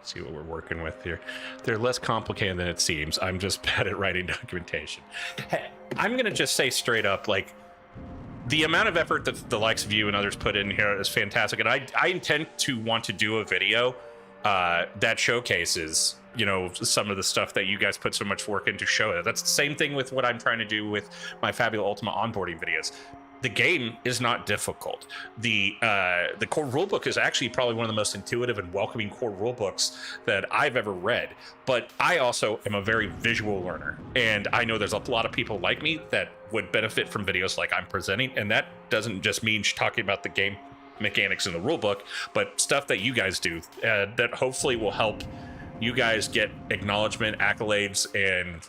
Speaker 1: See what we're working with here. They're less complicated than it seems. I'm just bad at writing documentation. Hey, I'm gonna just say straight up, like, the amount of effort that the likes of you and others put in here is fantastic, and I intend to want to do a video that showcases, you know, some of the stuff that you guys put so much work into show it. That's the same thing with what I'm trying to do with my Fabula Ultima onboarding videos. The game is not difficult. The core rulebook is actually probably one of the most intuitive and welcoming core rulebooks that I've ever read. But I also am a very visual learner, and I know there's a lot of people like me that would benefit from videos like I'm presenting, and that doesn't just mean talking about the game mechanics in the rulebook, but stuff that you guys do that hopefully will help you guys get acknowledgement, accolades, and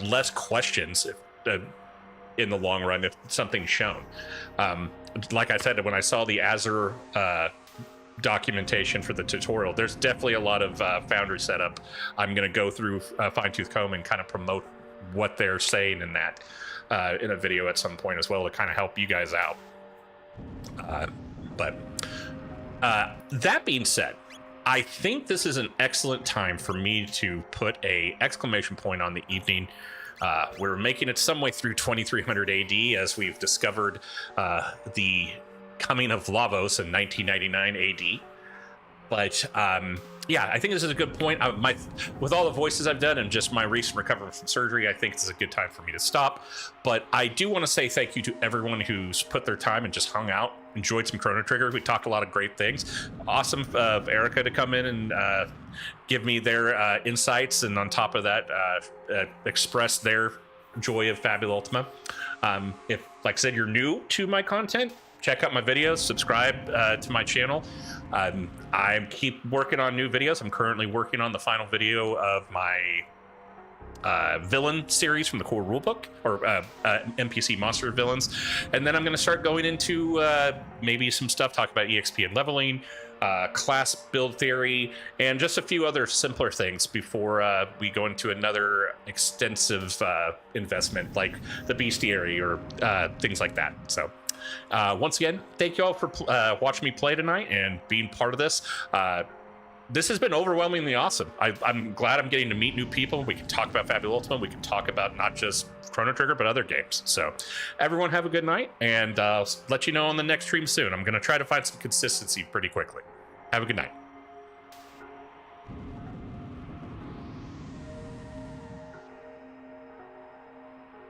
Speaker 1: less questions in the long run if something's shown. Like I said, when I saw the Azure documentation for the tutorial, there's definitely a lot of Foundry setup. I'm going to go through fine-tooth comb and kind of promote what they're saying in that in a video at some point as well to kind of help you guys out. But that being said, I think this is an excellent time for me to put a exclamation point on the evening We're making it some way through 2300 AD as we've discovered the coming of Lavos in 1999 AD. But yeah, I think this is a good point. With all the voices I've done and just my recent recovery from surgery, I think this is a good time for me to stop. But I do want to say thank you to everyone who's put their time and just hung out, enjoyed some Chrono Trigger. We talked a lot of great things. Awesome of Erica to come in and give me their insights, and on top of that, express their joy of Fabula Ultima. If, like I said, you're new to my content, check out my videos, subscribe to my channel. I keep working on new videos. I'm currently working on the final video of my villain series from the core rulebook, or NPC monster villains. And then I'm going to start going into maybe some stuff, talk about EXP and leveling, class build theory, and just a few other simpler things before we go into another extensive investment like the bestiary or things like that. So once again, thank you all for watching me play tonight and being part of this. This has been overwhelmingly awesome. I'm glad I'm getting to meet new people. We can talk about Fabula Ultima. We can talk about not just Chrono Trigger, but other games. So everyone have a good night, and I'll let you know on the next stream soon. I'm going to try to find some consistency pretty quickly. Have a good night.